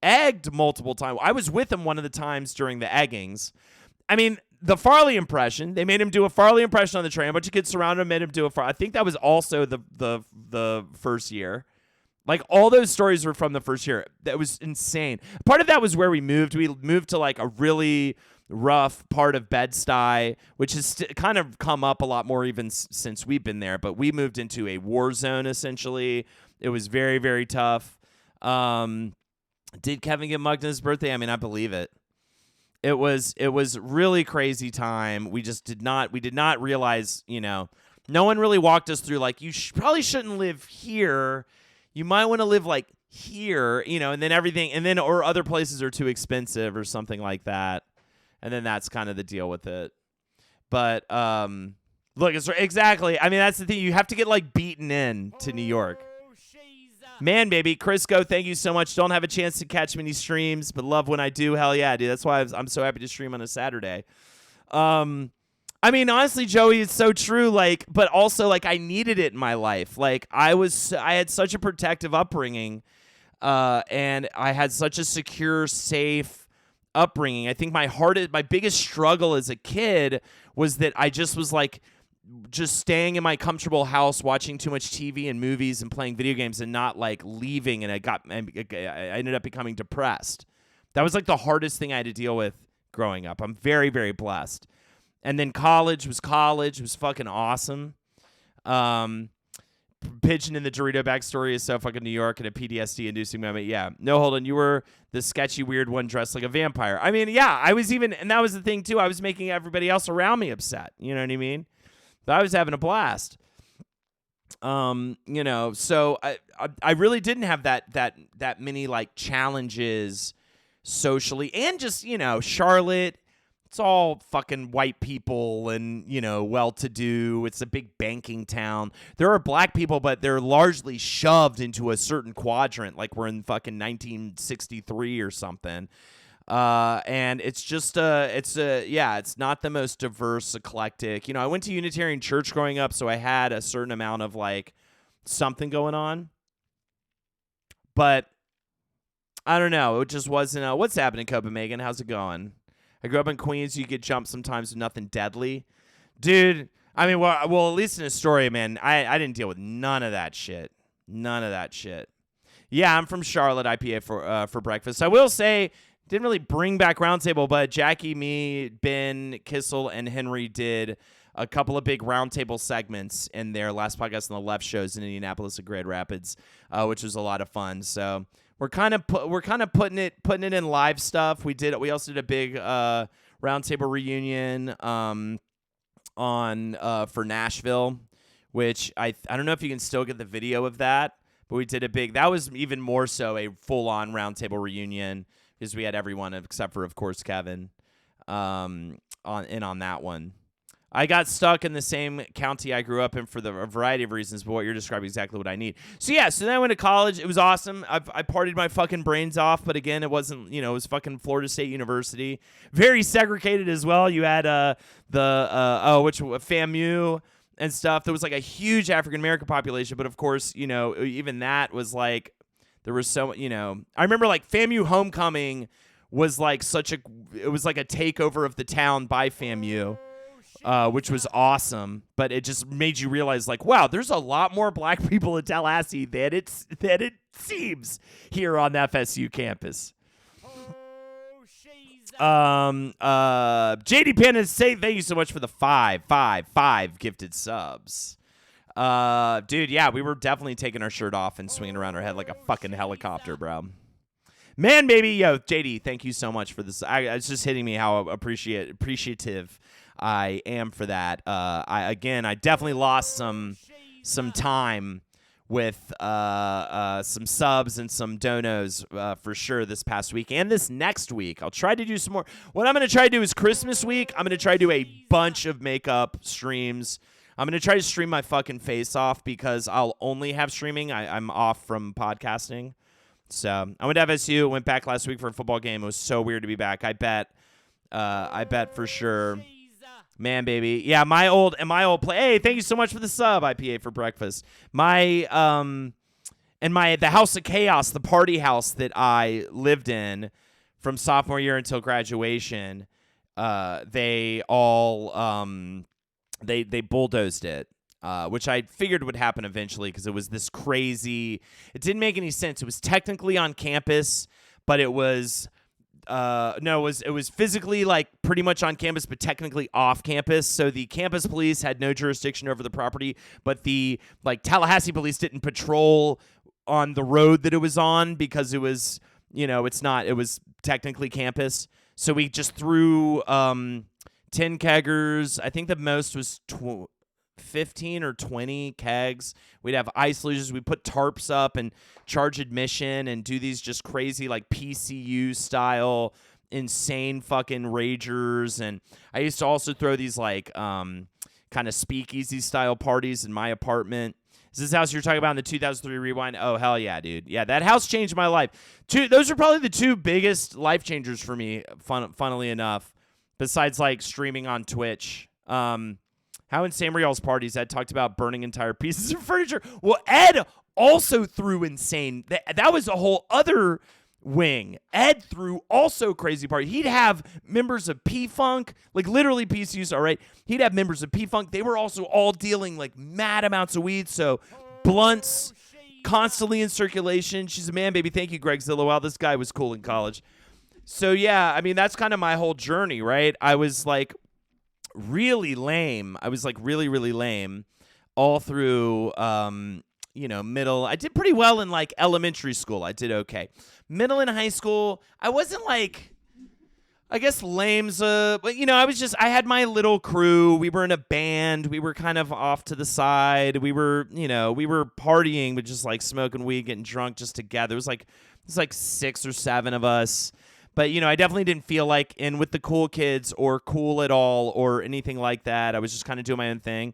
Speaker 2: egged multiple times. I was with him one of the times during the eggings. I mean, the Farley impression, they made him do a Farley impression on the train. A bunch of kids surrounded him, made him do a Farley. I think that was also the first year. Like, all those stories were from the first year. That was insane. Part of that was where we moved. We moved to like a really rough part of Bed-Stuy, which has kind of come up a lot more even since we've been there, but we moved into a war zone essentially. It was very, very tough. Did Kevin get mugged on his birthday? I mean, I believe it. It was really crazy time. We did not realize, no one really walked us through like, you probably shouldn't live here. You might want to live like here, and then everything, or other places are too expensive or something like that. And then that's kind of the deal with it. But look, it's exactly. I mean, that's the thing. You have to get like beaten in to New York. Man, baby, Crisco, thank you so much. Don't have a chance to catch many streams, but love when I do. Hell yeah, dude. That's why I'm so happy to stream on a Saturday. I mean, honestly, Joey, it's so true. Like, but also like I needed it in my life. Like I had such a protective upbringing, and I had such a secure, safe upbringing. I think my biggest struggle as a kid was that I just was like just staying in my comfortable house, watching too much TV and movies and playing video games and not like leaving. And I ended up becoming depressed. That was like the hardest thing I had to deal with growing up. I'm very, very blessed. And then college was fucking awesome. Pigeon in the Dorito backstory is so fucking New York and a PTSD-inducing moment. Yeah. No, hold on. You were the sketchy, weird one dressed like a vampire. I mean, yeah, I was even, and that was the thing, too. I was making everybody else around me upset. You know what I mean? But I was having a blast. So I really didn't have that many, like, challenges socially. And just, Charlotte, it's all fucking white people and, well-to-do. It's a big banking town. There are black people, but they're largely shoved into a certain quadrant, like we're in fucking 1963 or something. And it's just, it's not the most diverse, eclectic. I went to Unitarian Church growing up, so I had a certain amount of, like, something going on. But I don't know. It just wasn't, what's happening, Copenhagen? How's it going? I grew up in Queens. You get jumped sometimes with nothing deadly. Dude, I mean, well, at least in Astoria, man, I didn't deal with none of that shit. None of that shit. Yeah, I'm from Charlotte, IPA for breakfast. I will say, didn't really bring back Roundtable, but Jackie, me, Ben, Kissel, and Henry did a couple of big Roundtable segments in their last podcast on the left shows in Indianapolis and Grand Rapids, which was a lot of fun. So we're kind of putting it in live stuff. We also did a big Roundtable reunion for Nashville, which I don't know if you can still get the video of that, but we did that was even more so a full-on Roundtable reunion because we had everyone except for, of course, Kevin on that one. I got stuck in the same county I grew up in for a variety of reasons, but what you're describing is exactly what I need. So then I went to college. It was awesome. I partied my fucking brains off, but again, it wasn't, it was fucking Florida State University. Very segregated as well. You had FAMU and stuff. There was like a huge African American population, but of course, even that was like, there was so, I remember like FAMU homecoming was like it was like a takeover of the town by FAMU. Which was awesome, but it just made you realize, like, wow, there's a lot more black people in Tallahassee than it seems here on the FSU campus. JD Penn say thank you so much for the five gifted subs. Dude, yeah, we were definitely taking our shirt off and swinging around our head like a fucking helicopter, bro. Man, baby, yo, JD, thank you so much for this. It's just hitting me how appreciative I am for that. I definitely lost some time with some subs and some donos for sure this past week and this next week. I'll try to do some more. What I'm going to try to do is Christmas week. I'm going to try to do a bunch of makeup streams. I'm going to try to stream my fucking face off because I'll only have streaming. I'm off from podcasting. So I went to FSU, went back last week for a football game. It was so weird to be back. I bet for sure. Man, baby. Yeah, my old play. Hey, thank you so much for the sub, IPA for breakfast. The House of Chaos, the party house that I lived in from sophomore year until graduation, they all they bulldozed it. Which I figured would happen eventually because it was this crazy. It didn't make any sense. It was technically on campus, but it was it was physically like pretty much on campus, but technically off campus. So the campus police had no jurisdiction over the property, but the Tallahassee police didn't patrol on the road that it was on because it was it was technically campus. So we just threw 10 keggers. I think the most was 15 or 20 kegs. We'd have ice luges. We put tarps up and charge admission and do these just crazy like PCU style insane fucking ragers. And I used to also throw these like kind of speakeasy style parties in my apartment. Is this house you're talking about in the 2003 Rewind? Oh, hell yeah, dude. Yeah, that house changed my life. Those are probably the two biggest life changers for me, funnily enough, besides like streaming on Twitch. How insane were y'all's parties? Ed talked about burning entire pieces of furniture. Well, Ed also threw insane. That was a whole other wing. Ed threw also crazy parties. He'd have members of P-Funk, like literally PCUs, all right? He'd have members of P-Funk. They were also all dealing like mad amounts of weed, so blunts constantly in circulation. She's a man, baby. Thank you, Greg Zillowell. This guy was cool in college. So, yeah, I mean, that's kind of my whole journey, right? I was like really lame. I was like really, really lame all through, middle. I did pretty well in like elementary school. I did okay. Middle and high school, I wasn't like, I guess lame's but I had my little crew. We were in a band. We were kind of off to the side. We were partying, but just like smoking weed, getting drunk just together. It was like 6 or 7 of us. But, I definitely didn't feel like in with the cool kids or cool at all or anything like that. I was just kind of doing my own thing.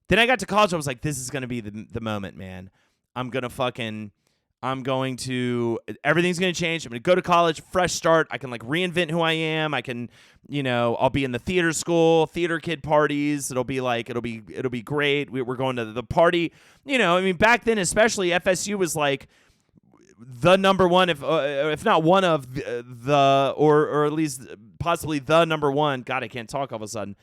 Speaker 2: Then I got to college. I was like, this is going to be the moment, man. Everything's going to change. I'm going to go to college, fresh start. I can like reinvent who I am. I can, I'll be in the theater kid parties. It'll be great. We're going to the party. Back then, especially FSU was like the number one, if not one of the, or at least possibly the number one. God, I can't talk all of a sudden.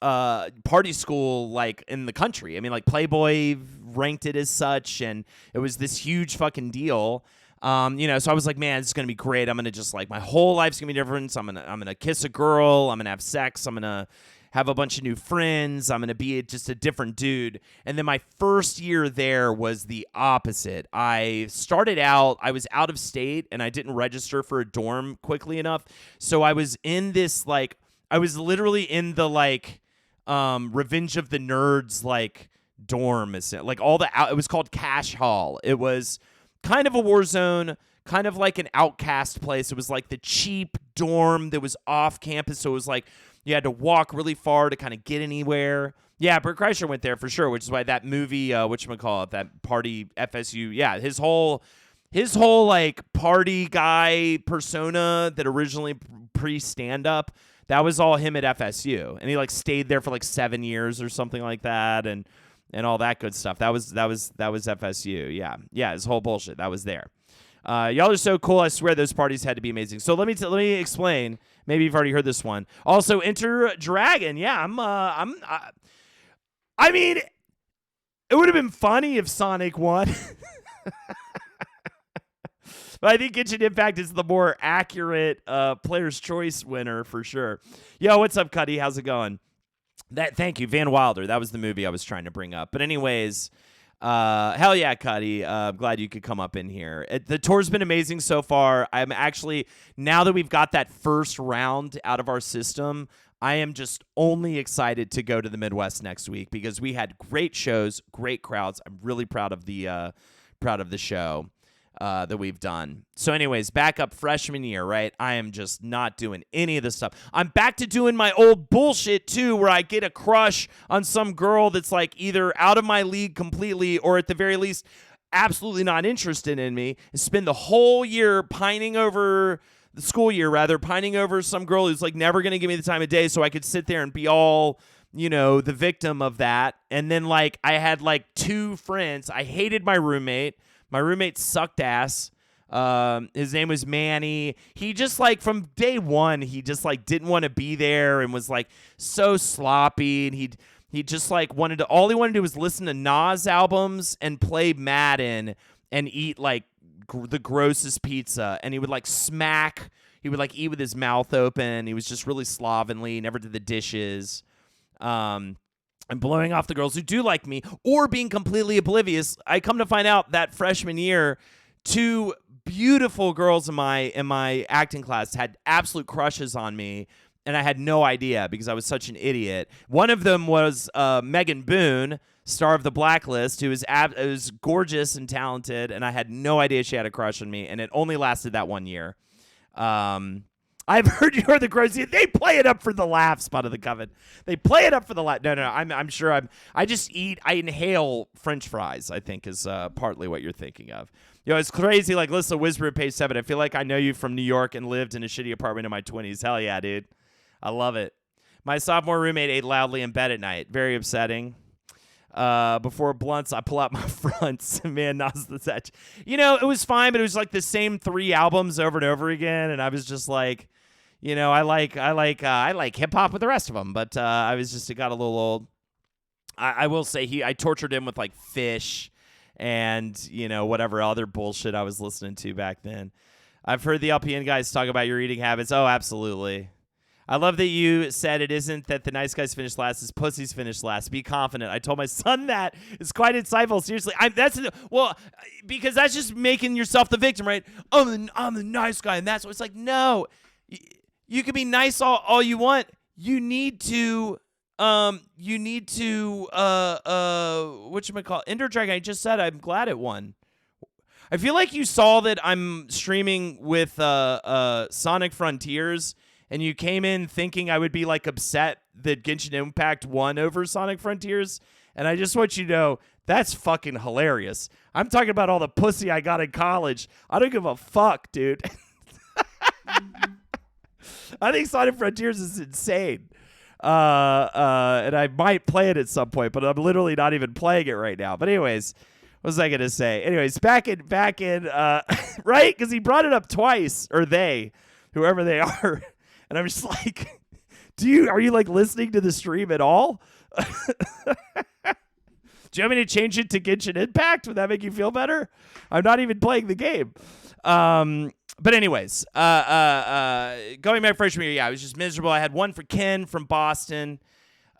Speaker 2: Party school like in the country. I mean, like Playboy ranked it as such, and it was this huge fucking deal. So I was like, man, this is gonna be great. I'm gonna just like my whole life's gonna be different. So I'm gonna kiss a girl. I'm gonna have sex. I'm gonna have a bunch of new friends. I'm going to be just a different dude. And then my first year there was the opposite. I started out, I was out of state, and I didn't register for a dorm quickly enough. So I was in this, like, I was literally in the, like, Revenge of the Nerds, like, dorm. Like, it was called Cash Hall. It was kind of a war zone, kind of like an outcast place. It was like the cheap dorm that was off campus, so it was like you had to walk really far to kind of get anywhere. Yeah, Bert Kreischer went there for sure, which is why that movie, whatchamacallit, that party FSU, yeah, his whole like party guy persona that originally pre-stand-up, that was all him at FSU. And he like stayed there for like 7 years or something like that and all that good stuff. That was FSU. Yeah, his whole bullshit. That was there. Y'all are so cool. I swear those parties had to be amazing. So let me explain. Maybe you've already heard this one. Also, Enter Dragon. Yeah, I mean, it would have been funny if Sonic won. But I think Genshin Impact is the more accurate Player's Choice winner for sure. Yo, what's up, Cuddy? How's it going? Thank you, Van Wilder. That was the movie I was trying to bring up. But anyways, hell yeah, Cuddy. I'm glad you could come up in here. The tour's been amazing so far. I'm actually, now that we've got that first round out of our system, I am just only excited to go to the Midwest next week because we had great shows, great crowds. I'm really proud of the show that we've done. So anyways, back up freshman year, right? I am just not doing any of this stuff. I'm back to doing my old bullshit too, where I get a crush on some girl that's like either out of my league completely or at the very least absolutely not interested in me, and spend the whole year pining over the school year, pining over some girl who's like never going to give me the time of day so I could sit there and be all, the victim of that. And then like I had like 2 friends. I hated my roommate. My roommate sucked ass. His name was Manny. He just like from day one, he just like didn't want to be there and was like so sloppy. And he just like all he wanted to do was listen to Nas albums and play Madden and eat like the grossest pizza. And he would like smack. He would like eat with his mouth open. He was just really slovenly. Never did the dishes. And blowing off the girls who do like me or being completely oblivious. I come to find out that freshman year, 2 beautiful girls in my acting class had absolute crushes on me, and I had no idea because I was such an idiot. One of them was Megan Boone, star of The Blacklist, who was gorgeous and talented, and I had no idea she had a crush on me, and it only lasted that 1 year. I've heard you're the gross. They play it up for the laugh, Spot of the Coven. They play it up for the laugh. No. I'm sure I inhale French fries, I think is partly what you're thinking of. It's crazy. Like, listen, Whisper at page 7. I feel like I know you from New York and lived in a shitty apartment in my 20s. Hell yeah, dude. I love it. My sophomore roommate ate loudly in bed at night. Very upsetting. Before blunts, I pull out my fronts. Man, Nas the Setch. It was fine, but it was like the same 3 albums over and over again, and I was just like, I like hip hop with the rest of them, but it got a little old. I will say I tortured him with like Fish and whatever other bullshit I was listening to back then. I've heard the LPN guys talk about your eating habits. Oh, absolutely. I love that you said it isn't that the nice guys finish last, it's pussies finish last. Be confident. I told my son that. It's quite insightful. Seriously, because that's just making yourself the victim, right? I'm the nice guy, and that's what it's like. No, you can be nice all you want. You need to whatchamacallit? Ender Dragon. I just said I'm glad it won. I feel like you saw that I'm streaming with Sonic Frontiers. And you came in thinking I would be like upset that Genshin Impact won over Sonic Frontiers. And I just want you to know that's fucking hilarious. I'm talking about all the pussy I got in college. I don't give a fuck, dude. I think Sonic Frontiers is insane. And I might play it at some point, but I'm literally not even playing it right now. But anyways, what was I going to say? Anyways, back in, right? Because he brought it up twice, or they, whoever they are. And I'm just like, are you like listening to the stream at all? Do you want me to change it to Genshin Impact? Would that make you feel better? I'm not even playing the game. But anyways, going back freshman year, I was just miserable. I had one for Ken from Boston.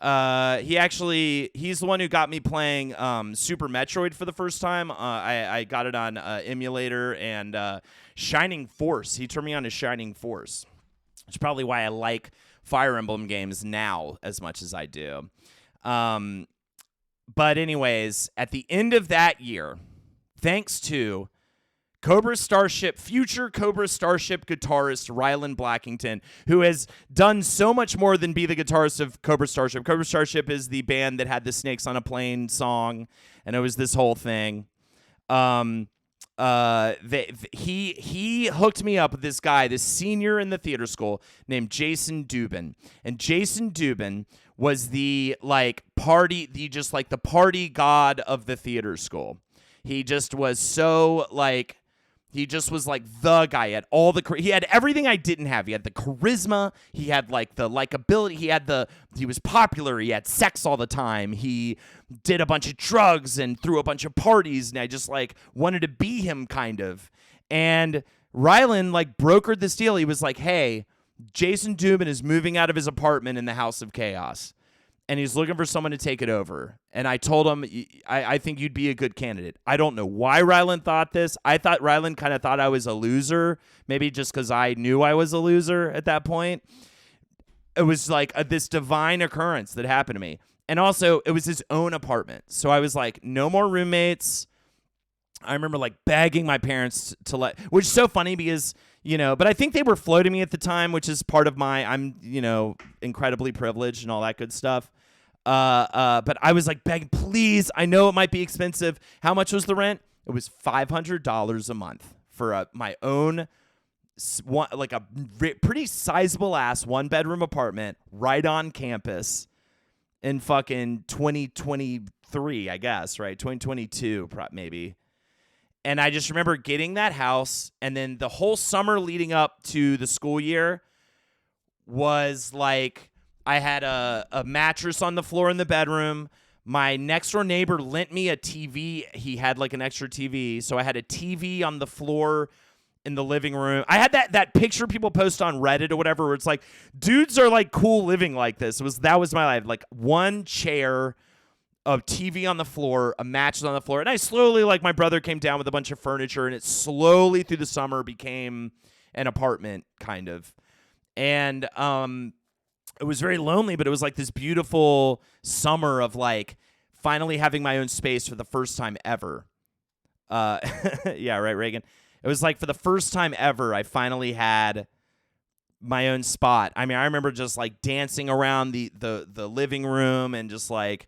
Speaker 2: He's the one who got me playing Super Metroid for the first time. I got it on emulator and Shining Force. He turned me on to Shining Force. Which is probably why I like Fire Emblem games now as much as I do. But anyways, at the end of that year, thanks to future Cobra Starship guitarist Rylan Blackington, who has done so much more than be the guitarist of Cobra Starship. Cobra Starship is the band that had the Snakes on a Plane song, and it was this whole thing. He hooked me up with this guy, this senior in the theater school named Jason Dubin, and Jason Dubin was the party god of the theater school. He just was so he just was the guy. He had he had everything I didn't have. He had the charisma. He had the likability. He was popular. He had sex all the time. He did a bunch of drugs and threw a bunch of parties. And I just wanted to be him kind of. And Rylan brokered this deal. He was like, hey, Jason Dubin is moving out of his apartment in the House of Chaos, and he's looking for someone to take it over. And I told him, I think you'd be a good candidate. I don't know why Rylan thought this. I thought Rylan kind of thought I was a loser, maybe just because I knew I was a loser at that point. It was this divine occurrence that happened to me. And also, it was his own apartment. So I was like, no more roommates. I remember begging my parents to which is so funny because, but I think they were floating me at the time, which is part of I'm incredibly privileged and all that good stuff. But I was begging, please, I know it might be expensive. How much was the rent? It was $500 a month for my own, a pretty sizable ass 1-bedroom apartment right on campus in fucking 2023, I guess, right? 2022, maybe. And I just remember getting that house, and then the whole summer leading up to the school year was I had a mattress on the floor in the bedroom. My next door neighbor lent me a TV. He had an extra TV, so I had a TV on the floor in the living room. I had that picture people post on Reddit or whatever, where it's dudes are cool living like this. That was my life. One chair, a TV on the floor, a mattress on the floor. And I slowly, my brother came down with a bunch of furniture, and it slowly through the summer became an apartment kind of. And it was very lonely, but it was this beautiful summer of finally having my own space for the first time ever. Yeah, right, Reagan. It was for the first time ever, I finally had my own spot. I mean, I remember just dancing around the living room and just I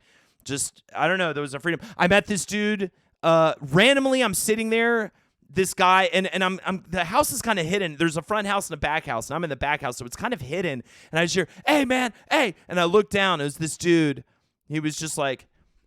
Speaker 2: don't know, there was a freedom. I met this dude randomly. I'm sitting there, this guy, and I'm the house is kind of hidden. There's a front house and a back house, and I'm in the back house, so it's kind of hidden. And I just hear, "Hey, man, hey!" And I look down. It was this dude. He was just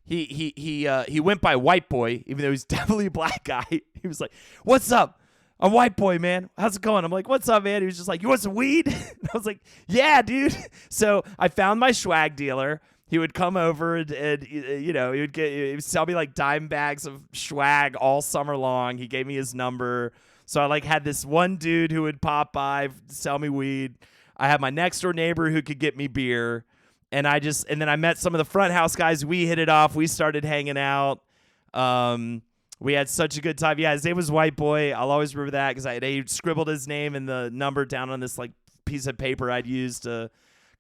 Speaker 2: he went by white boy, even though he's definitely a black guy. He was like, "What's up? I'm white boy, man. How's it going?" I'm like, "What's up, man?" He was just like, "You want some weed?" And I was like, "Yeah, dude." So I found my swag dealer. He would come over and he would sell me dime bags of swag all summer long. He gave me his number. So I had this one dude who would pop by, sell me weed. I had my next door neighbor who could get me beer. And then I met some of the front house guys. We hit it off. We started hanging out. We had such a good time. Yeah, his name was White Boy. I'll always remember that because he scribbled his name and the number down on this piece of paper I'd used to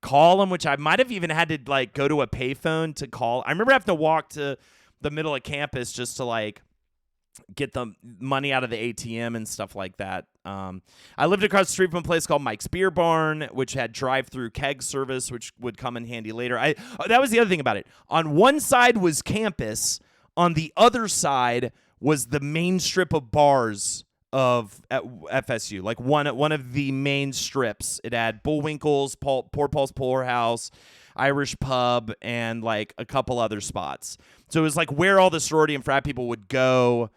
Speaker 2: call him, which I might have even had to go to a payphone to call. I remember having to walk to the middle of campus just to get the money out of the ATM and stuff like that. I lived across the street from a place called Mike's Beer Barn, which had drive-through keg service, which would come in handy later. That was the other thing about it. On one side was campus. On the other side was the main strip of bars of at FSU, one of the main strips. It had Bullwinkle's, Poor Paul's Poorhouse, Irish Pub, and a couple other spots. So it was where all the sorority and frat people would go,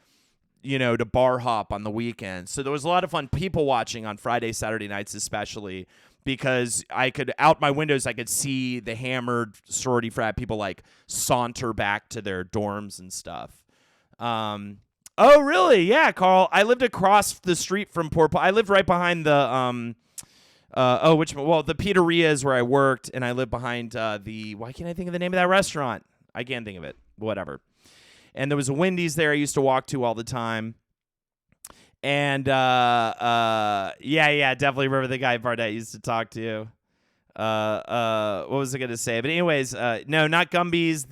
Speaker 2: to bar hop on the weekends. So there was a lot of fun people watching on Friday, Saturday nights, especially because I could out my windows, I could see the hammered sorority frat people saunter back to their dorms and stuff. Oh, really? Yeah, Carl. I lived across the street from Poor Paul. I lived right behind the the pizzeria is where I worked, and I lived behind why can't I think of the name of that restaurant? I can't think of it. Whatever. And there was a Wendy's there I used to walk to all the time. And definitely remember the guy Barnett used to talk to. What was I gonna say? But anyways, no, not Gumby's.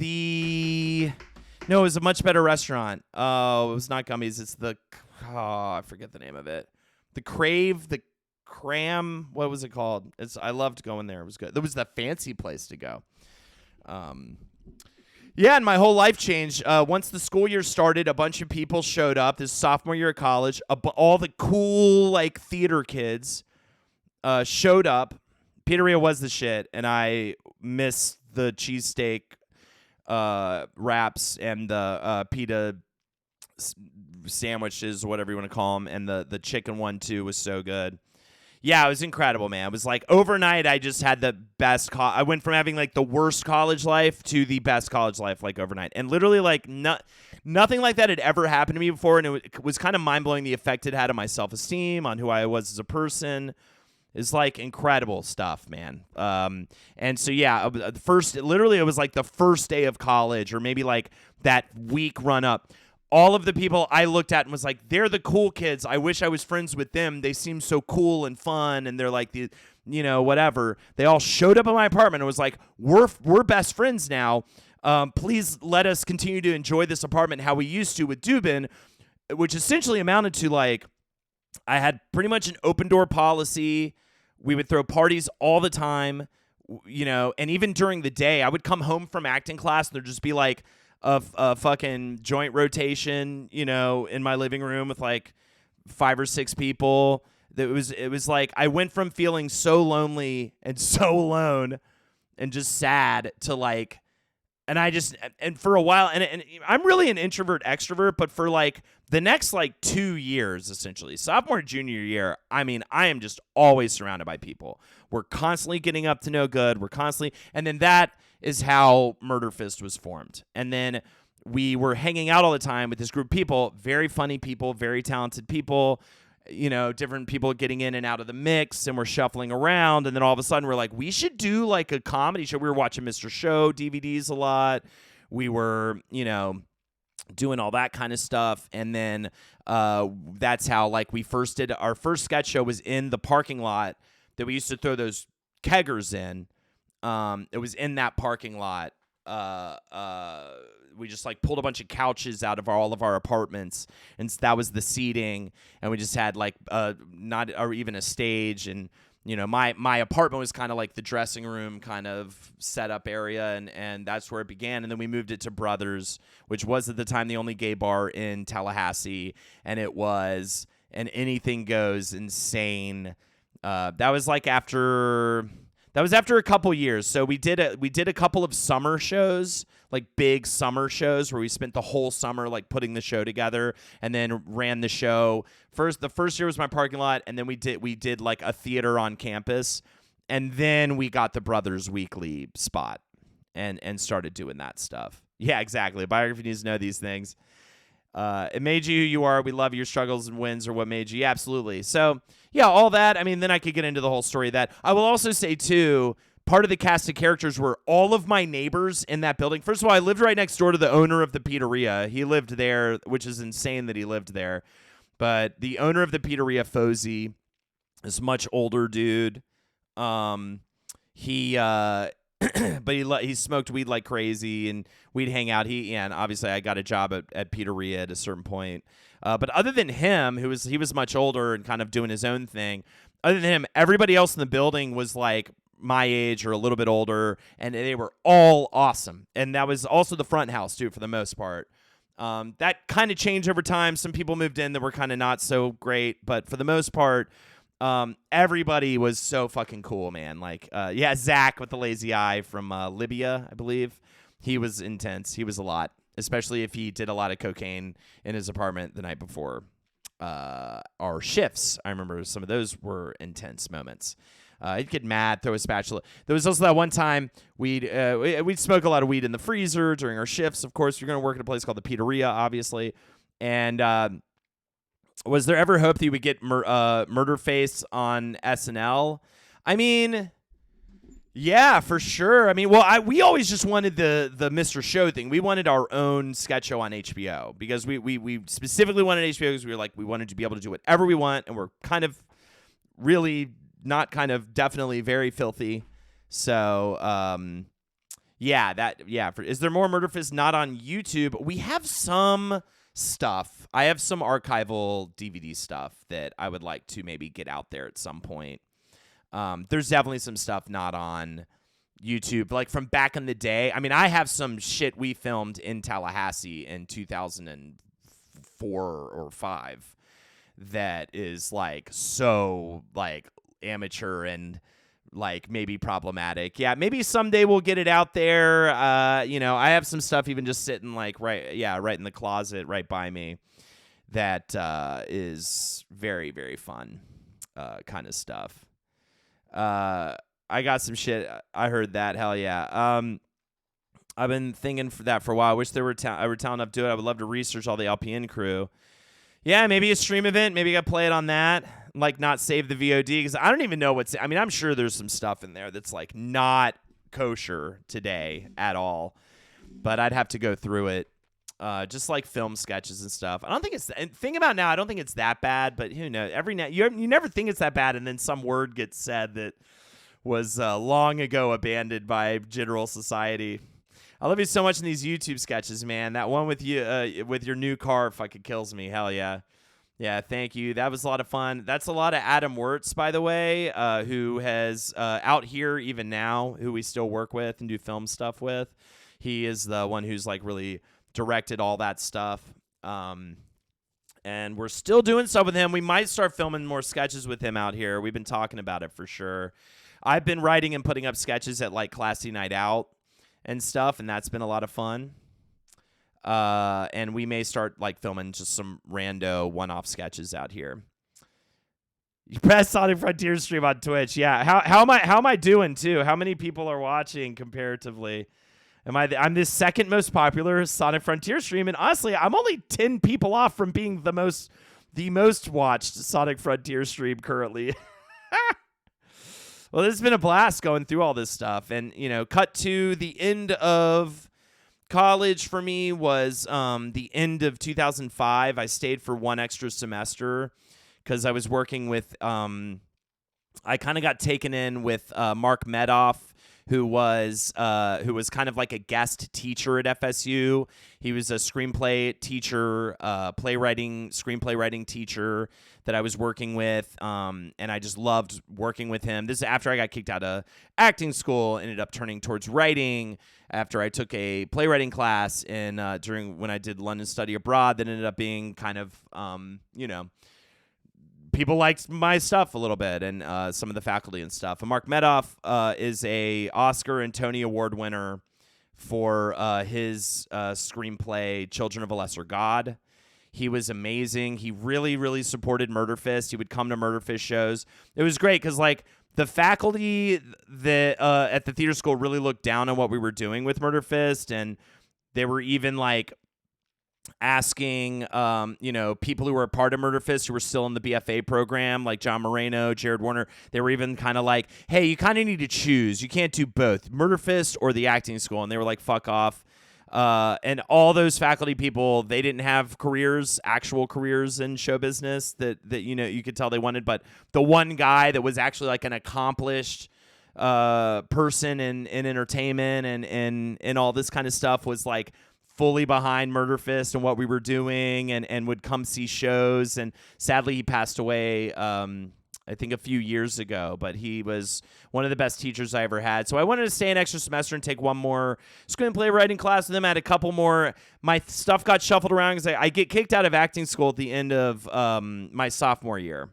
Speaker 2: No, it was a much better restaurant. Oh, it was not Gumby's. It's the I forget the name of it. The Crave, the Cram. What was it called? I loved going there. It was good. It was the fancy place to go. Yeah, and my whole life changed. Once the school year started, a bunch of people showed up. This sophomore year of college, all the cool like theater kids showed up. Pizzeria was the shit, and I missed the cheesesteak wraps and the pita sandwiches, whatever you want to call them, and the chicken one too was so good. Yeah, it was incredible, man. It was like overnight I just had the best I went from having like the worst college life to the best college life like overnight. And literally like nothing like that had ever happened to me before, and it was kind of mind-blowing the effect it had on my self-esteem, on who I was as a person. It's like incredible stuff, man. And so yeah, literally it was like the first day of college, or maybe like that week run up. All of the people I looked at and was like, they're the cool kids. I wish I was friends with them. They seem so cool and fun, and they're like the, whatever. They all showed up at my apartment and was like, we're best friends now. Please let us continue to enjoy this apartment how we used to with Dubin, which essentially amounted to like, I had pretty much an open door policy. We would throw parties all the time, and even during the day, I would come home from acting class and there'd just be like a fucking joint rotation, in my living room with like 5 or 6 people. It was like I went from feeling so lonely and so alone and just sad to like, and for a while, and I'm really an introvert extrovert, but for like the next like 2 years, essentially, sophomore, junior year, I am just always surrounded by people. We're constantly getting up to no good. And then that is how Murder Fist was formed. And then we were hanging out all the time with this group of people, very funny people, very talented people, different people getting in and out of the mix, and we're shuffling around. And then all of a sudden we're like, we should do like a comedy show. We were watching Mr. Show DVDs a lot. We were, doing all that kind of stuff. And then that's how like we first did our first sketch show was in the parking lot that we used to throw those keggers in. It was in that parking lot. We just like pulled a bunch of couches out of all of our apartments, and that was the seating. And we just had like not or even a stage. And my apartment was kind of like the dressing room kind of setup area, and that's where it began. And then we moved it to Brothers, which was at the time the only gay bar in Tallahassee, and it was an anything goes insane. That was after a couple years. So we did a couple of summer shows, like big summer shows where we spent the whole summer like putting the show together, and then ran the show. The first year was my parking lot, and then we did like a theater on campus, and then we got the Brothers Weekly spot and started doing that stuff. Yeah, exactly. A biography needs to know these things. It made you who you are. We love your struggles and wins are what made you. Yeah, absolutely. So, yeah, all that. Then I could get into the whole story of that. I will also say, too, part of the cast of characters were all of my neighbors in that building. First of all, I lived right next door to the owner of the pizzeria. He lived there, which is insane that he lived there. But the owner of the pizzeria, Fozy, is a much older dude. He smoked weed like crazy, and we'd hang out. And obviously I got a job at Pizzeria at a certain point. But other than him, he was much older and kind of doing his own thing. Other than him, everybody else in the building was like my age or a little bit older, and they were all awesome. And that was also the front house too, for the most part. That kind of changed over time. Some people moved in that were kind of not so great, but for the most part, everybody was so fucking cool, man. Like, Zach with the lazy eye from Libya, I believe. He was intense. He was a lot, especially if he did a lot of cocaine in his apartment the night before our shifts. I remember some of those were intense moments. He'd get mad, throw a spatula. There was also that one time we'd smoke a lot of weed in the freezer during our shifts. Of course, you're going to work at a place called the Pizzeria, obviously. And was there ever hope that you would get Murder Face on SNL? Yeah, for sure. We always just wanted the Mr. Show thing. We wanted our own sketch show on HBO because we specifically wanted HBO because we were like, we wanted to be able to do whatever we want, and we're kind of really not kind of definitely very filthy. So, is there more Murder Fist not on YouTube? We have some stuff. I have some archival DVD stuff that I would like to maybe get out there at some point. There's definitely some stuff not on YouTube, like from back in the day. I mean, I have some shit we filmed in Tallahassee in 2004 or 5 that is like so like amateur and like maybe problematic. Yeah, maybe someday we'll get it out there. You know, I have some stuff even just sitting like right in the closet right by me that is very, very fun kind of stuff. I got some shit. I heard that. Hell yeah. I've been thinking for that for a while. I wish there were I were talent enough to do it. I would love to research all the LPN crew. Yeah, maybe a stream event. Maybe I play it on that. Like, not save the VOD, because I don't even know what's. I mean, I'm sure there's some stuff in there that's like not kosher today at all. But I'd have to go through it, just like film sketches and stuff. I don't think it's. And think about now, I don't think it's that bad. But who knows? Every now you never think it's that bad, and then some word gets said that was long ago abandoned by general society. I love you so much in these YouTube sketches, man. That one with you, with your new car, fucking kills me. Hell yeah. Yeah, thank you. That was a lot of fun. That's a lot of Adam Wirtz, by the way, who has out here even now, who we still work with and do film stuff with. He is the one who's like really directed all that stuff. And we're still doing stuff with him. We might start filming more sketches with him out here. We've been talking about it for sure. I've been writing and putting up sketches at like Classy Night Out and stuff, and that's been a lot of fun. And we may start like filming just some rando one-off sketches out here. You press Sonic Frontier stream on Twitch. Yeah. How am I doing too? How many people are watching comparatively? I'm the second most popular Sonic Frontier stream, and honestly, I'm only 10 people off from being the most watched Sonic Frontier stream currently. Well, this has been a blast going through all this stuff. And, you know, cut to the end of college for me was the end of 2005. I stayed for one extra semester because I was working with, I kind of got taken in with Mark Medoff, who was kind of like a guest teacher at FSU. He was a screenplay teacher, screenplay writing teacher that I was working with, and I just loved working with him. This is after I got kicked out of acting school, ended up turning towards writing after I took a playwriting class during when I did London Study Abroad. That ended up being kind of, you know, people liked my stuff a little bit, and some of the faculty and stuff. And Mark Medoff is a Oscar and Tony Award winner for his screenplay Children of a Lesser God. He was amazing. He really, really supported Murder Fist. He would come to Murder Fist shows. It was great because, like, the faculty that at the theater school really looked down on what we were doing with Murder Fist, and they were even, like, asking, you know, people who were a part of Murder Fist who were still in the BFA program, like John Moreno, Jared Warner. They were even kind of like, hey, you kind of need to choose. You can't do both, Murder Fist or the acting school. And they were like, fuck off. And all those faculty people, they didn't have actual careers in show business that you know, you could tell they wanted. But the one guy that was actually like an accomplished person in entertainment and all this kind of stuff was like fully behind Murder Fist and what we were doing and would come see shows. And sadly, he passed away, I think a few years ago, but he was one of the best teachers I ever had. So I wanted to stay an extra semester and take one more screenplay writing class with him. I had a couple more. My stuff got shuffled around because I get kicked out of acting school at the end of my sophomore year.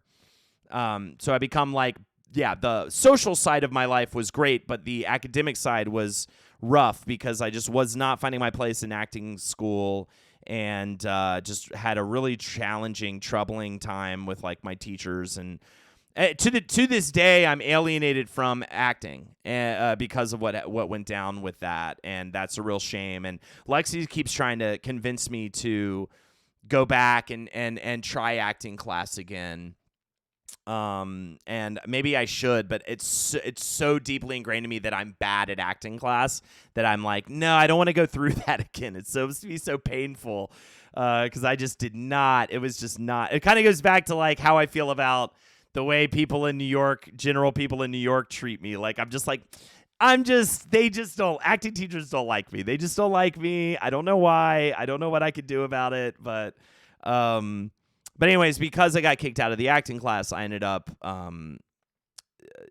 Speaker 2: So I become like, yeah, the social side of my life was great, but the academic side was rough because I just was not finding my place in acting school and just had a really challenging, troubling time with like my teachers. And to this day, I'm alienated from acting because of what went down with that, and that's a real shame. And Lexi keeps trying to convince me to go back and try acting class again. And maybe I should, but it's so deeply ingrained in me that I'm bad at acting class that I'm like, no, I don't want to go through that again. It's supposed to be so painful, because I just did not. It was just not. It kind of goes back to like how I feel about the way people in New York, general people in New York treat me. Like, I'm just like, they just don't, acting teachers don't like me. They just don't like me. I don't know why. I don't know what I could do about it. But anyways, because I got kicked out of the acting class, I ended up turning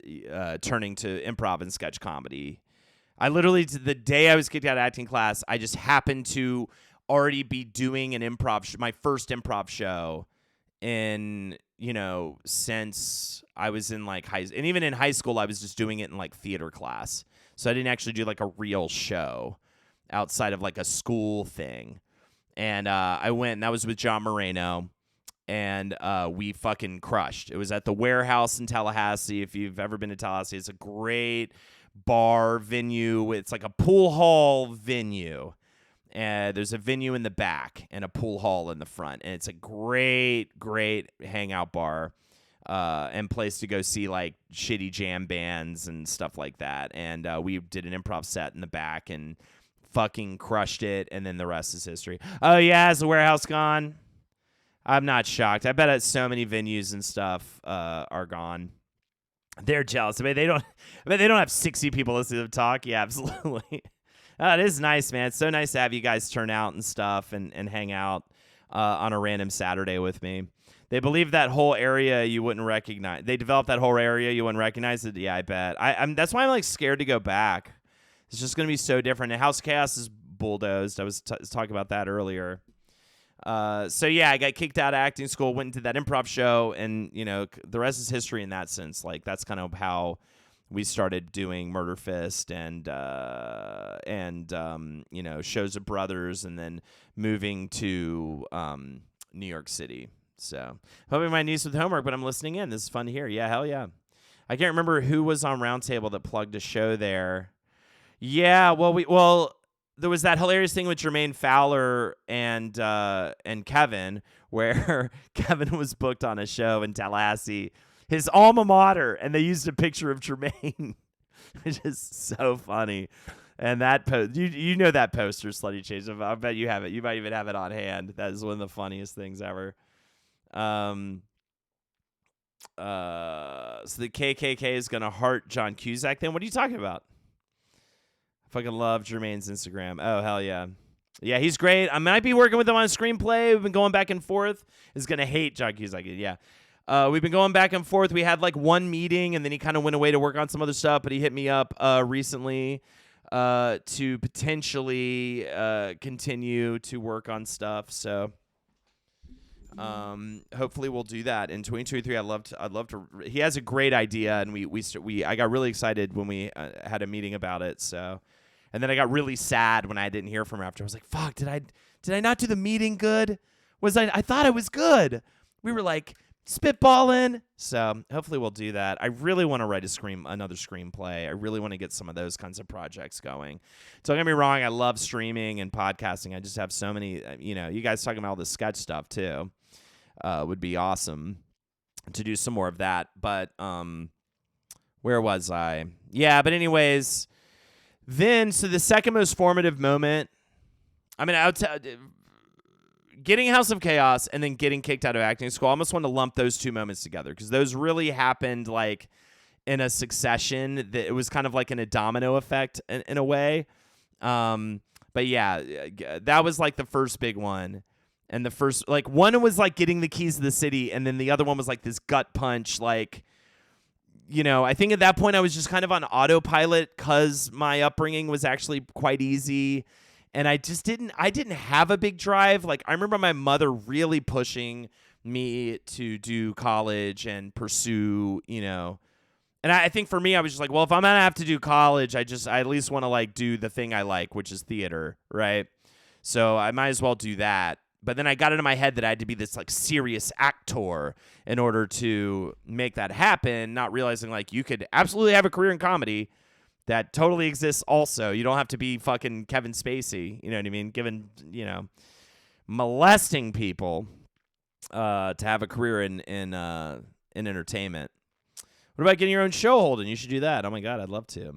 Speaker 2: to improv and sketch comedy. I literally, the day I was kicked out of acting class, I just happened to already be doing an improv, my first improv show in, since I was in like and even in high school, I was just doing it in like theater class. So I didn't actually do like a real show outside of like a school thing. And I went, and that was with John Moreno. And we fucking crushed. It was at the Warehouse in Tallahassee. If you've ever been to Tallahassee, it's a great bar venue. It's like a pool hall venue. And there's a venue in the back and a pool hall in the front. And it's a great, great hangout bar and place to go see like shitty jam bands and stuff like that. And we did an improv set in the back and fucking crushed it. And then the rest is history. Oh, yeah, is the Warehouse gone? I'm not shocked. I bet so many venues and stuff are gone. They're jealous. I mean, they don't have 60 people listening to them talk. Yeah, absolutely. It is nice, man. It's so nice to have you guys turn out and stuff and hang out on a random Saturday with me. They believe that whole area you wouldn't recognize. They developed that whole area you wouldn't recognize it. Yeah, I bet. I'm that's why I'm like scared to go back. It's just gonna be so different. And House of Chaos is bulldozed. I was talking about that earlier. So yeah, I got kicked out of acting school, went into that improv show, and the rest is history in that sense. Like that's kind of how we started doing Murder Fist and Shows of Brothers, and then moving to New York City. So hoping my niece with homework, but I'm listening in. This is fun to hear. Yeah, hell yeah. I can't remember who was on Roundtable that plugged a show there. Yeah, well. There was that hilarious thing with Jermaine Fowler and Kevin, where Kevin was booked on a show in Tallahassee, his alma mater, and they used a picture of Jermaine, which is so funny. And that you know that poster, Slutty Chase. I bet you have it. You might even have it on hand. That is one of the funniest things ever. So the KKK is gonna heart John Cusack. Then what are you talking about? Fucking love Jermaine's Instagram. Oh, hell yeah. Yeah, he's great. I might be working with him on a screenplay. We've been going back and forth. He's going to hate John Cusack. Yeah. We've been going back and forth. We had like one meeting, and then he kind of went away to work on some other stuff, but he hit me up recently to potentially continue to work on stuff. So hopefully we'll do that in 2023. I'd love to. He has a great idea, and I got really excited when we had a meeting about it. So. And then I got really sad when I didn't hear from her after. I was like, fuck, did I not do the meeting good? I thought I was good. We were like spitballing. So hopefully we'll do that. I really want to write another screenplay. I really want to get some of those kinds of projects going. Don't get me wrong, I love streaming and podcasting. I just have so many, you guys talking about all the sketch stuff too. Would be awesome to do some more of that. But where was I? Yeah, but anyways, then, so the second most formative moment, getting House of Chaos and then getting kicked out of acting school, I almost want to lump those two moments together because those really happened like in a succession. That it was kind of like in a domino effect in a way. But yeah, that was like the first big one. And the first, like, one was like getting the keys to the city, and then the other one was like this gut punch, like, I think at that point I was just kind of on autopilot because my upbringing was actually quite easy. And I didn't have a big drive. Like, I remember my mother really pushing me to do college and pursue, And I think for me, I was just like, well, if I'm going to have to do college, I at least want to like do the thing I like, which is theater. Right. So I might as well do that. But then I got into my head that I had to be this like serious actor in order to make that happen, not realizing like you could absolutely have a career in comedy that totally exists also. You don't have to be fucking Kevin Spacey, you know what I mean? Given, molesting people to have a career in entertainment. What about getting your own show, Holden? You should do that. Oh my God, I'd love to.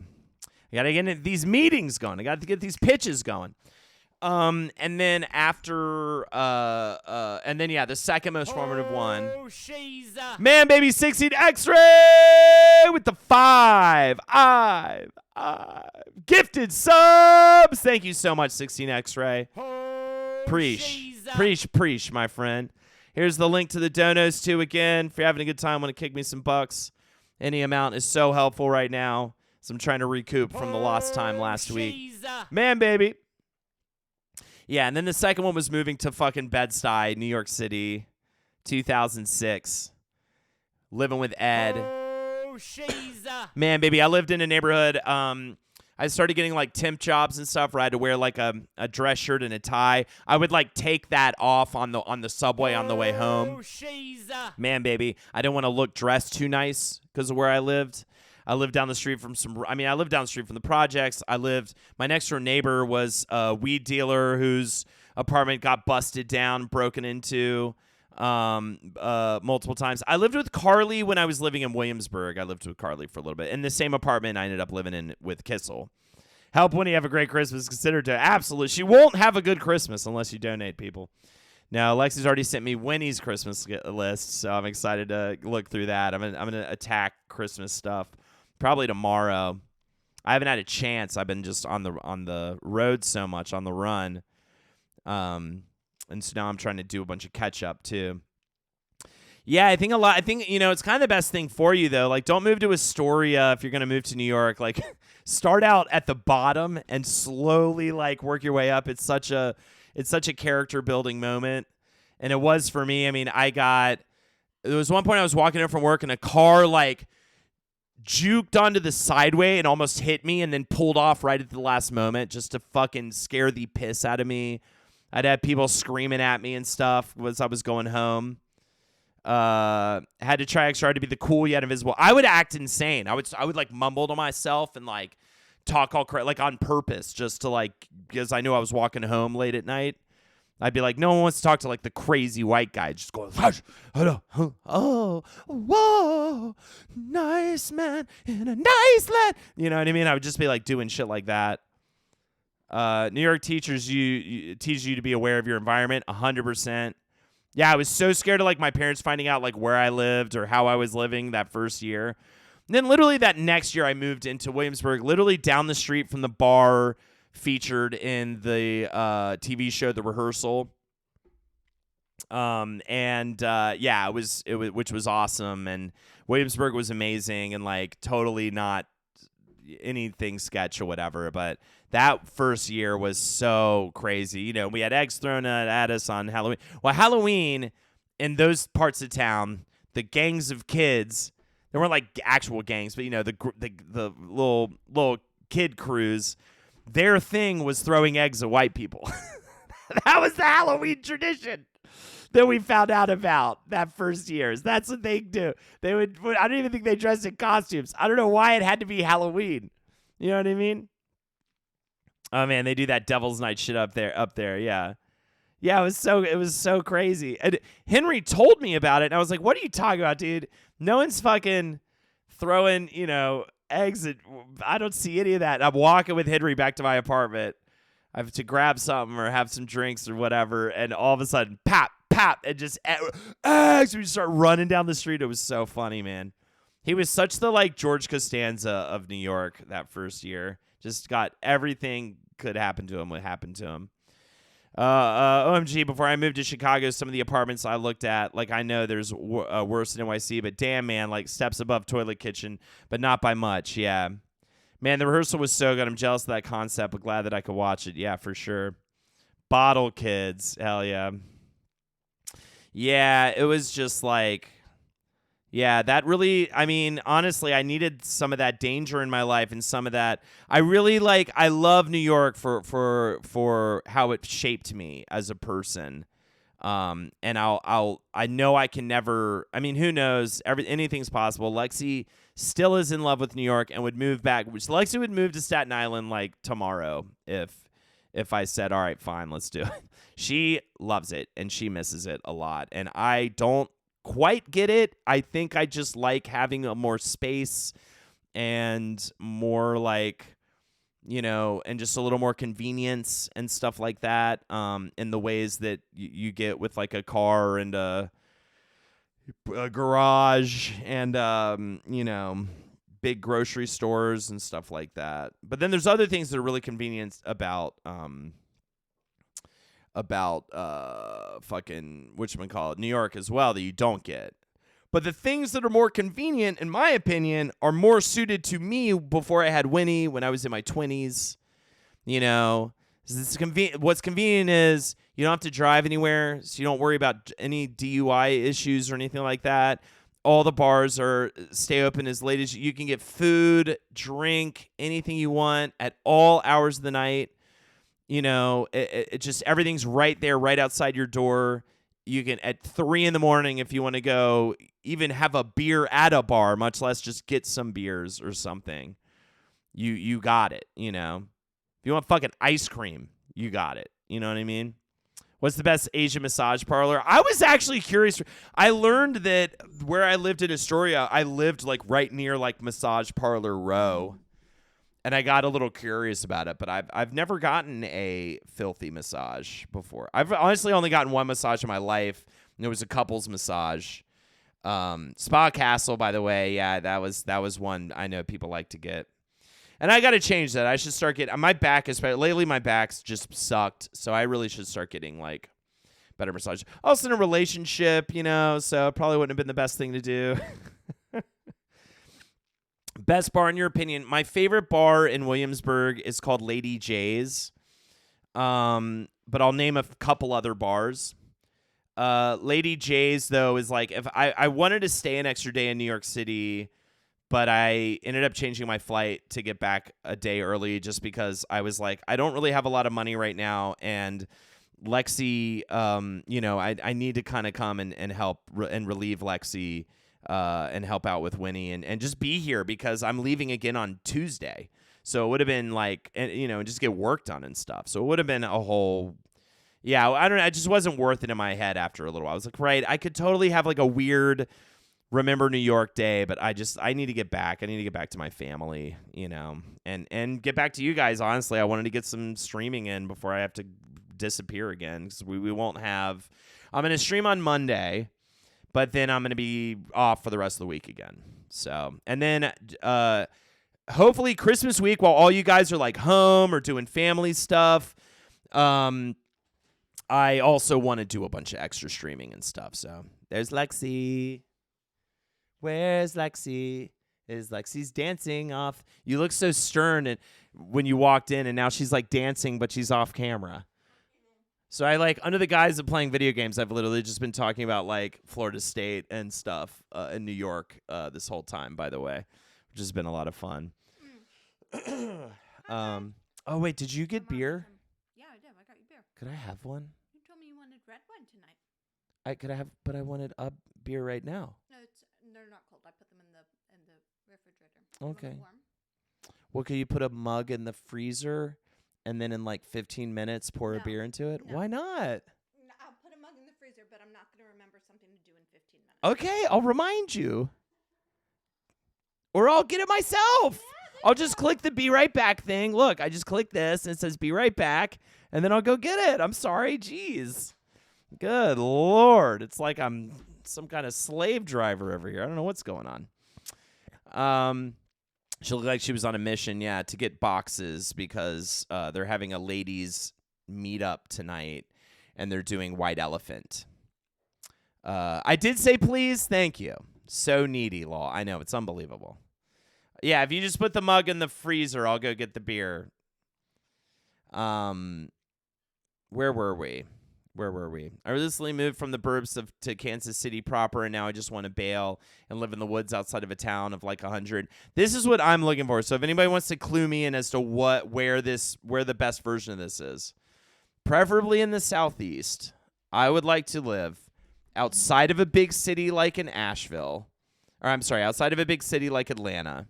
Speaker 2: I got to get these meetings going. I got to get these pitches going. And then after, the second most formative one. Man, baby, 16 X-ray with the 5. Gifted subs. Thank you so much, 16 X-Ray.
Speaker 1: Oh,
Speaker 2: Preach, my friend. Here's the link to the donos too again. If you're having a good time, want to kick me some bucks, any amount is so helpful right now. So I'm trying to recoup from the lost time last week. Man, baby. Yeah, and then the second one was moving to fucking Bed-Stuy, New York City, 2006. Living with Ed.
Speaker 1: Oh,
Speaker 2: Man, baby, I lived in a neighborhood. I started getting like temp jobs and stuff where I had to wear like a dress shirt and a tie. I would like take that off on the subway on the way home. Man, baby, I didn't want to look dressed too nice because of where I lived. I lived down the street from I lived down the street from the projects. My next door neighbor was a weed dealer whose apartment got busted down, broken into multiple times. I lived with Carly when I was living in Williamsburg. I lived with Carly for a little bit. In the same apartment I ended up living in with Kissel. Help Winnie have a great Christmas. Considered to absolutely. She won't have a good Christmas unless you donate, people. Now, Lexi's already sent me Winnie's Christmas list, so I'm excited to look through that. I'm gonna attack Christmas stuff probably tomorrow. I haven't had a chance. I've been just on the road so much, on the run. And so now I'm trying to do a bunch of catch up too. Yeah, I think it's kind of the best thing for you though. Like, don't move to Astoria if you're going to move to New York. Like, start out at the bottom and slowly like work your way up. It's such a character building moment. And it was for me. I mean, there was one point I was walking in from work and a car like juked onto the sideway and almost hit me and then pulled off right at the last moment just to fucking scare the piss out of me. I'd have people screaming at me and stuff as I was going home. Had to try extra hard to be the cool yet invisible. I would act insane. I would like mumble to myself and like talk all like on purpose just to like, because I knew I was walking home late at night. I'd be like, no one wants to talk to like the crazy white guy. Just going, oh, whoa, nice man in a nice land. You know what I mean? I would just be like doing shit like that. New York teaches you to be aware of your environment 100%. Yeah, I was so scared of like my parents finding out like where I lived or how I was living that first year. And then literally that next year I moved into Williamsburg, literally down the street from the bar featured in the TV show The Rehearsal. Yeah, it was which was awesome, and Williamsburg was amazing and like totally not anything sketch or whatever, but that first year was so crazy. You know, we had eggs thrown at us on Halloween. Well, Halloween in those parts of town, the gangs of kids, they weren't like actual gangs, but you know, the little kid crews, their thing was throwing eggs at white people. That was the Halloween tradition that we found out about that first year. That's what they do. They would. I don't even think they dressed in costumes. I don't know why it had to be Halloween. You know what I mean? Oh man, they do that Devil's Night shit up there. Yeah. Yeah, it was so crazy. And Henry told me about it, and I was like, "What are you talking about, dude? No one's fucking throwing, eggs at, I don't see any of that." And I'm walking with Henry back to my apartment. I have to grab something or have some drinks or whatever, and all of a sudden, pop, and just eggs. We start running down the street. It was so funny, man. He was such the like George Costanza of New York that first year. Just got everything could happen to him. What happened to him? OMG, before I moved to Chicago, some of the apartments I looked at, like I know there's worse than NYC, but damn, man, like steps above toilet kitchen, but not by much. Yeah. Man, The Rehearsal was so good. I'm jealous of that concept, but glad that I could watch it. Yeah, for sure. Bottle Kids. Hell yeah. Yeah, it was just like, yeah, that really, I mean, honestly, I needed some of that danger in my life and some of that. I love New York for how it shaped me as a person. And I know I can never, I mean, who knows? Anything's possible. Lexi still is in love with New York and would move back, which Lexi would move to Staten Island like tomorrow if I said, all right, fine, let's do it. She loves it and she misses it a lot. And I don't quite get it. I think I just like having a more space and more like, and just a little more convenience and stuff like that, in the ways that you get with like a car and a garage and, big grocery stores and stuff like that. But then there's other things that are really convenient about fucking whatchamacallit, New York as well, that you don't get. But the things that are more convenient, in my opinion, are more suited to me before I had Winnie when I was in my 20s. You know, what's convenient is you don't have to drive anywhere, so you don't worry about any DUI issues or anything like that. All the bars stay open as late as you can get food, drink, anything you want at all hours of the night. You know, it just everything's right there, right outside your door. You can at 3 a.m. if you want to go, even have a beer at a bar, much less just get some beers or something. You got it. You know, if you want fucking ice cream, you got it. You know what I mean? What's the best Asian massage parlor? I was actually curious. I learned that where I lived in Astoria, I lived like right near like Massage Parlor Row. And I got a little curious about it, but I've never gotten a filthy massage before. I've honestly only gotten one massage in my life, and it was a couples massage. Spa Castle, by the way, yeah, that was one I know people like to get. And I got to change that. I should start getting my back is lately. My back's just sucked, so I really should start getting like better massage. Also in a relationship, you know, so it probably wouldn't have been the best thing to do. Best bar in your opinion? My favorite bar in Williamsburg is called Lady J's. But I'll name a couple other bars. Lady J's though is like if I wanted to stay an extra day in New York City, but I ended up changing my flight to get back a day early just because I was like, I don't really have a lot of money right now, and Lexi, you know, I need to kind of come and help and relieve Lexi. And help out with Winnie and just be here because I'm leaving again on Tuesday. So it would have been like, you know, just get work done and stuff. So it would have been a whole, yeah, I don't know. It just wasn't worth it in my head after a little while. I was like, right, I could totally have like a weird remember New York day, but I need to get back. I need to get back to my family, you know, and get back to you guys. Honestly, I wanted to get some streaming in before I have to disappear again because we won't have, I'm going to stream on Monday. But then I'm going to be off for the rest of the week again. So, and then hopefully Christmas week, while all you guys are like home or doing family stuff, I also want to do a bunch of extra streaming and stuff. So there's Lexi. Where's Lexi? Lexi's dancing off. You look so stern and when you walked in, and now she's like dancing, but she's off camera. So I like, under the guise of playing video games, I've literally just been talking about like Florida State and stuff in New York this whole time, by the way, which has been a lot of fun. Oh, wait, did you get beer?
Speaker 3: Yeah, I did. I got you beer.
Speaker 2: Could I have one?
Speaker 3: You told me you wanted red wine tonight.
Speaker 2: But I wanted a beer right now.
Speaker 3: No, they're not cold. I put them in the refrigerator.
Speaker 2: Okay. Well, could you put a mug in the freezer? And then in like 15 minutes, pour a beer into it?
Speaker 3: No.
Speaker 2: Why not?
Speaker 3: I'll put a mug in the freezer, but I'm not going to remember something to do in 15 minutes.
Speaker 2: Okay, I'll remind you. Or I'll get it myself. I'll just click the be right back thing. Look, I just click this and it says be right back. And then I'll go get it. I'm sorry. Jeez. Good Lord. It's like I'm some kind of slave driver over here. I don't know what's going on. She looked like she was on a mission, yeah, to get boxes because they're having a ladies' meetup tonight, and they're doing White Elephant. I did say please, thank you. So needy, Law. I know, it's unbelievable. Yeah, if you just put the mug in the freezer, I'll go get the beer. Where were we? I recently moved from the burbs to Kansas City proper, and now I just want to bail and live in the woods outside of a town of like 100. This is what I'm looking for. So if anybody wants to clue me in as to where the best version of this is, preferably in the Southeast, I would like to live outside of a big city like in Asheville, outside of a big city like Atlanta.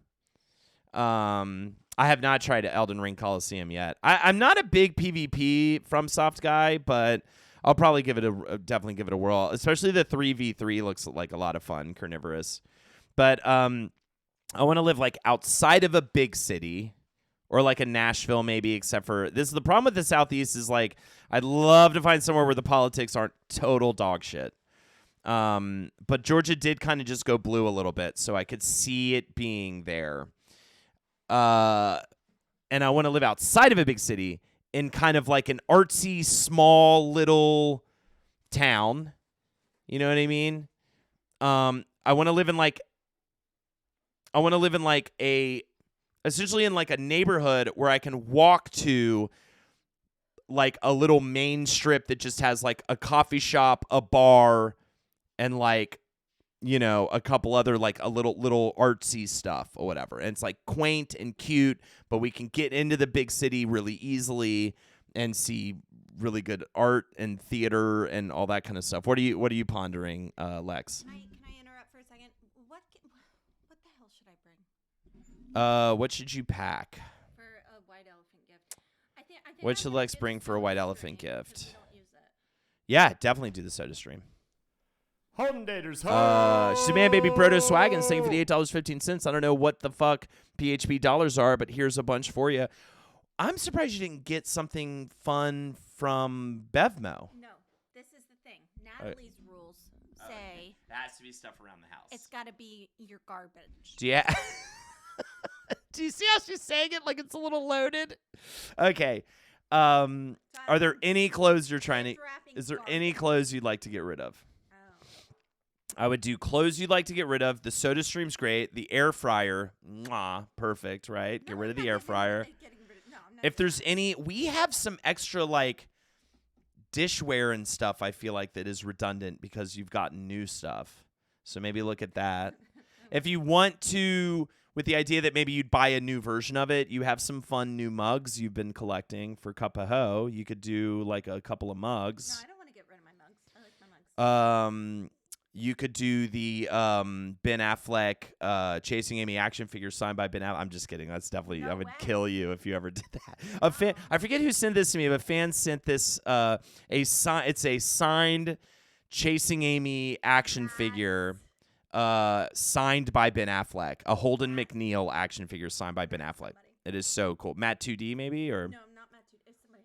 Speaker 2: I have not tried Elden Ring Coliseum yet. I'm not a big PvP FromSoft guy, but I'll probably definitely give it a whirl. Especially the 3v3 looks like a lot of fun, carnivorous. But I want to live like outside of a big city or like a Nashville maybe, except for this. The problem with the Southeast is like I'd love to find somewhere where the politics aren't total dog shit. But Georgia did kind of just go blue a little bit, so I could see it being there. And I want to live outside of a big city in kind of like an artsy, small little town. You know what I mean? I want to live in like essentially in like a neighborhood where I can walk to like a little main strip that just has like a coffee shop, a bar, and like, you know, a couple other like a little artsy stuff or whatever. And it's like quaint and cute, but we can get into the big city really easily and see really good art and theater and all that kind of stuff. What are you pondering, Lex?
Speaker 3: Can I interrupt for a second? What the hell should I bring
Speaker 2: What should you pack?
Speaker 3: for a white elephant gift? I think
Speaker 2: What
Speaker 3: I'm
Speaker 2: should
Speaker 3: gonna
Speaker 2: Lex
Speaker 3: get
Speaker 2: bring
Speaker 3: the
Speaker 2: for a white
Speaker 3: soda
Speaker 2: elephant
Speaker 3: stream, 'cause
Speaker 2: gift?
Speaker 3: we don't use it.
Speaker 2: Yeah, definitely do the soda stream.
Speaker 1: Home daters.
Speaker 2: She's a man, baby, proto swag, and saying for the $8.15. I don't know what the fuck PHP dollars are, but here's a bunch for you. I'm surprised you didn't get something fun from Bevmo.
Speaker 3: No, this is the thing. Natalie's rules say
Speaker 2: It has to be stuff around the house.
Speaker 3: it's got to be your garbage.
Speaker 2: Do you do you see how she's saying it like it's a little loaded? Okay. Are there any clothes you're trying to? Is there any clothes you'd like to get rid of? I would do clothes you'd like to get rid of. The soda stream's great. The air fryer, mwah, perfect, right? Get rid of the air fryer. If there's any, we have some extra like dishware and stuff, I feel like that is redundant because you've gotten new stuff. So maybe look at that. If you want to, with the idea that maybe you'd buy a new version of it, you have some fun new mugs you've been collecting for Cup of Ho. You could do like a couple of mugs.
Speaker 3: No, I don't want to get rid of my mugs. I like my mugs.
Speaker 2: You could do the Ben Affleck Chasing Amy action figure signed by Ben Affleck. I'm just kidding. That's definitely
Speaker 3: No
Speaker 2: I would
Speaker 3: way.
Speaker 2: kill you if you ever did that. A fan, I forget who sent this to me, but a fan sent this it's a signed Chasing Amy action figure signed by Ben Affleck. A Holden McNeil action figure signed by Ben Affleck. It is so cool. Matt 2D maybe or
Speaker 3: No, not Matt. It's somebody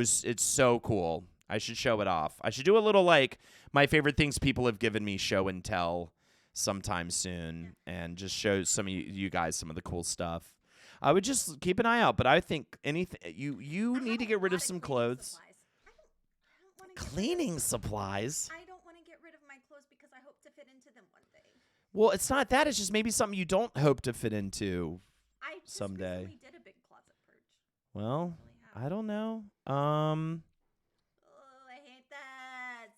Speaker 3: else.
Speaker 2: it's so cool. I should show it off. I should do a little like my favorite things people have given me show and tell sometime soon and just show some of you guys some of the cool stuff. I would just keep an eye out, but I think anything you need to get rid of some clothes. Cleaning supplies.
Speaker 3: I don't want to get rid of my clothes because I hope to fit into them one day.
Speaker 2: Well, it's not that. It's just maybe something you don't hope to fit into
Speaker 3: I just
Speaker 2: someday.
Speaker 3: recently did a big closet purge.
Speaker 2: Well,
Speaker 3: I really have.
Speaker 2: I don't know.
Speaker 3: Oh, I hate that.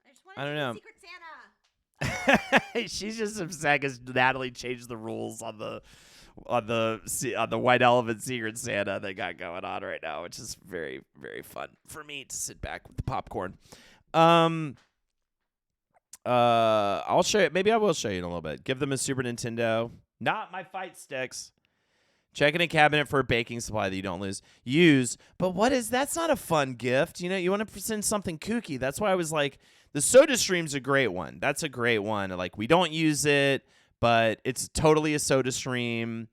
Speaker 3: I just want
Speaker 2: I
Speaker 3: to
Speaker 2: don't
Speaker 3: do
Speaker 2: know.
Speaker 3: Secret Santa.
Speaker 2: She's just upset because Natalie changed the rules on the White Elephant Secret Santa they got going on right now, which is very, very fun for me to sit back with the popcorn. I'll show you. Maybe I will show you in a little bit. Give them a Super Nintendo. Not my fight sticks. Check in a cabinet for a baking supply that you don't use. But what is that's not a fun gift. You know, you want to send something kooky. That's why I was like, the Soda Stream's a great one. That's a great one. Like, we don't use it, but it's totally a Soda Stream.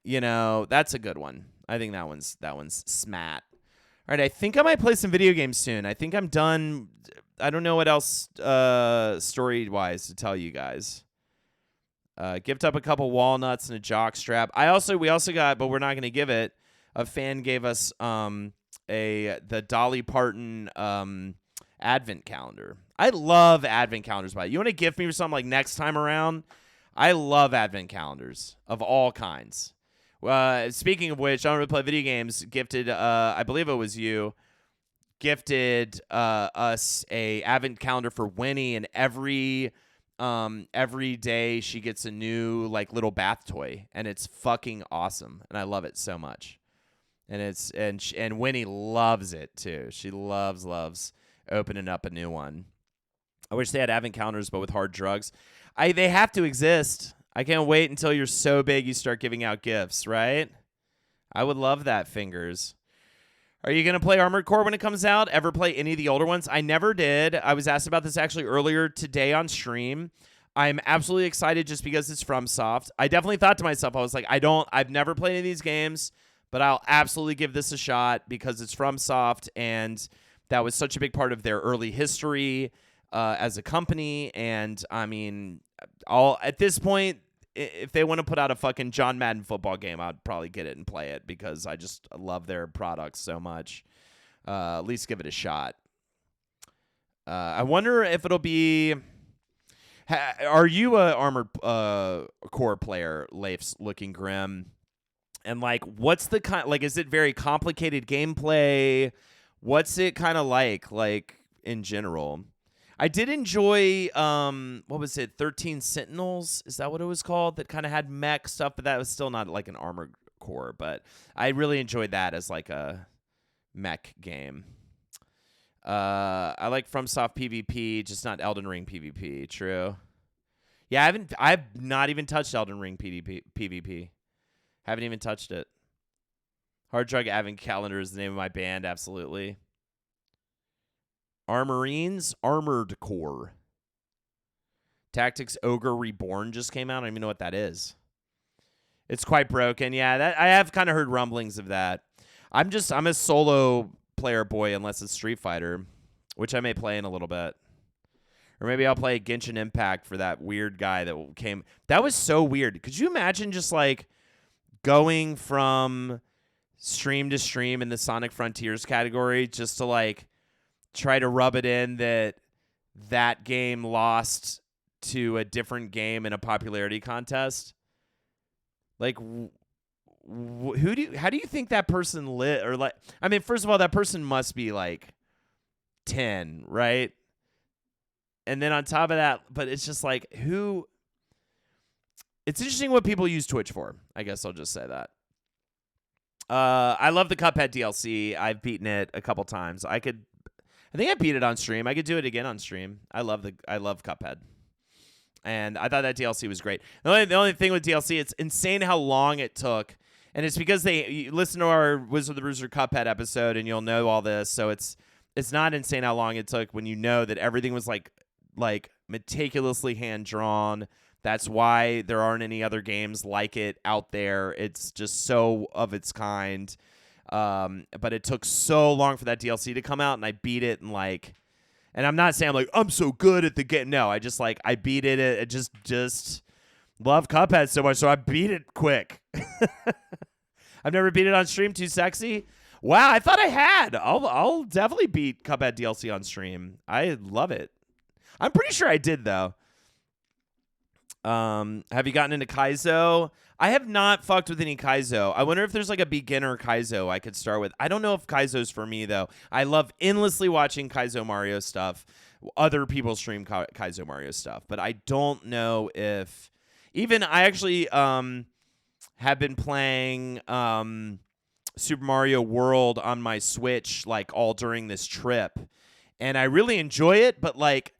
Speaker 2: You know, that's a good one. I think that one's smat. All right, I think I might play some video games soon. I think I'm done. I don't know what else story-wise to tell you guys. Gift up a couple walnuts and a jock strap. We also got, but we're not going to give it. A fan gave us the Dolly Parton advent calendar. I love advent calendars. By you want to gift me something like next time around? I love advent calendars of all kinds. Speaking of which, I don't really play video games. Gifted, I believe it was you. Gifted us a advent calendar for Winnie, and every day she gets a new like little bath toy, and it's fucking awesome, and I love it so much. And Winnie loves it too. She loves opening up a new one. I wish they had advent calendars, but with hard drugs. They have to exist. I can't wait until you're so big you start giving out gifts, right? I would love that, Fingers. Are you going to play Armored Core when it comes out? Ever play any of the older ones? I never did. I was asked about this actually earlier today on stream. I'm absolutely excited just because it's FromSoft. I definitely thought to myself, I was like, I've never played any of these games, but I'll absolutely give this a shot because it's FromSoft, and that was such a big part of their early history. as a company. And I mean, all at this point, if they want to put out a fucking John Madden football game, I'd probably get it and play it because I just love their products so much. At least give it a shot. I wonder if it'll be. Are you a Armored Core player, Leif's looking grim? And like, what's the kind? Like, is it very complicated gameplay? What's it kind of like in general? I did enjoy what was it? 13 Sentinels? Is that what it was called? That kind of had mech stuff, but that was still not like an Armored Core. But I really enjoyed that as like a mech game. I like FromSoft PvP, just not Elden Ring PvP. True. Yeah, I've not even touched Elden Ring PvP. Haven't even touched it. Hard Drug Advent Calendar is the name of my band, absolutely. Armorines, Armored Core. Tactics Ogre Reborn just came out. I don't even know what that is. It's quite broken. Yeah, I have kind of heard rumblings of that. I'm a solo player boy unless it's Street Fighter, which I may play in a little bit. Or maybe I'll play Genshin Impact for that weird guy that came. That was so weird. Could you imagine just like going from stream to stream in the Sonic Frontiers category just to like try to rub it in that game lost to a different game in a popularity contest? Like, how do you think that person lit? Or like, I mean, first of all, that person must be like 10, right? And then on top of that, but it's just like, who? It's interesting what people use Twitch for. I guess I'll just say that. I love the Cuphead DLC. I've beaten it a couple times. I think I beat it on stream. I could do it again on stream. I love Cuphead. And I thought that DLC was great. The only thing with DLC, it's insane how long it took. And it's because you listen to our Wizard of the Bruiser Cuphead episode and you'll know all this. So it's not insane how long it took when you know that everything was like meticulously hand-drawn. That's why there aren't any other games like it out there. It's just so of its kind. But it took so long for that DLC to come out, and I beat it and like. And I'm not saying I'm so good at the game. No, I just I beat it. I just love Cuphead so much, so I beat it quick. I've never beat it on stream. Too sexy. Wow, I thought I had. I'll definitely beat Cuphead DLC on stream. I love it. I'm pretty sure I did though. Have you gotten into Kaizo? I have not fucked with any Kaizo. I wonder if there's like a beginner Kaizo I could start with. I don't know if Kaizo's for me though. I love endlessly watching Kaizo Mario stuff. Other people stream Kaizo Mario stuff, but I don't know if even I actually have been playing Super Mario World on my Switch like all during this trip, and I really enjoy it, but like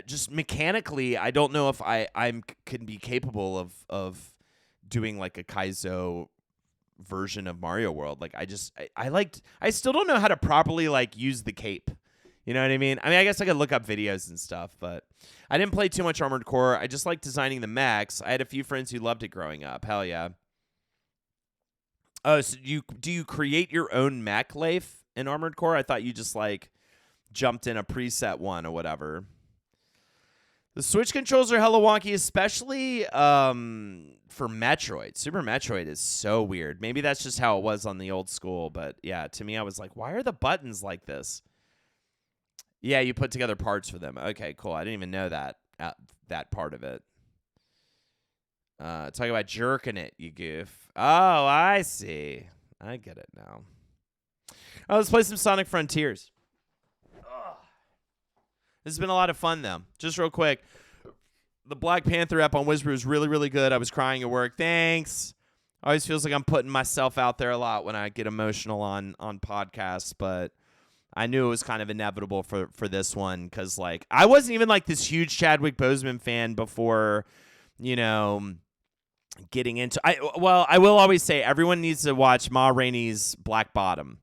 Speaker 2: just mechanically, I don't know if I can be capable of doing like a Kaizo version of Mario World. Like I still don't know how to properly like use the cape. You know what I mean? I guess I could look up videos and stuff, but I didn't play too much Armored Core. I just like designing the mechs. I had a few friends who loved it growing up. Hell yeah. Oh, so do you create your own mech, Leif, in Armored Core? I thought you just like jumped in a preset one or whatever. The Switch controls are hella wonky, especially for Metroid. Super Metroid is so weird. Maybe that's just how it was on the old school, but yeah, to me I was like, why are the buttons like this? Yeah, you put together parts for them. Okay, cool. I didn't even know that part of it. Talk about jerking it, you goof. Oh, I see. I get it now. Oh, let's play some Sonic Frontiers. This has been a lot of fun, though. Just real quick, the Black Panther app on Whisper is really, really good. I was crying at work. Thanks. Always feels like I'm putting myself out there a lot when I get emotional on podcasts, but I knew it was kind of inevitable for this one because, like, I wasn't even, like, this huge Chadwick Boseman fan before, getting into... I will always say everyone needs to watch Ma Rainey's Black Bottom.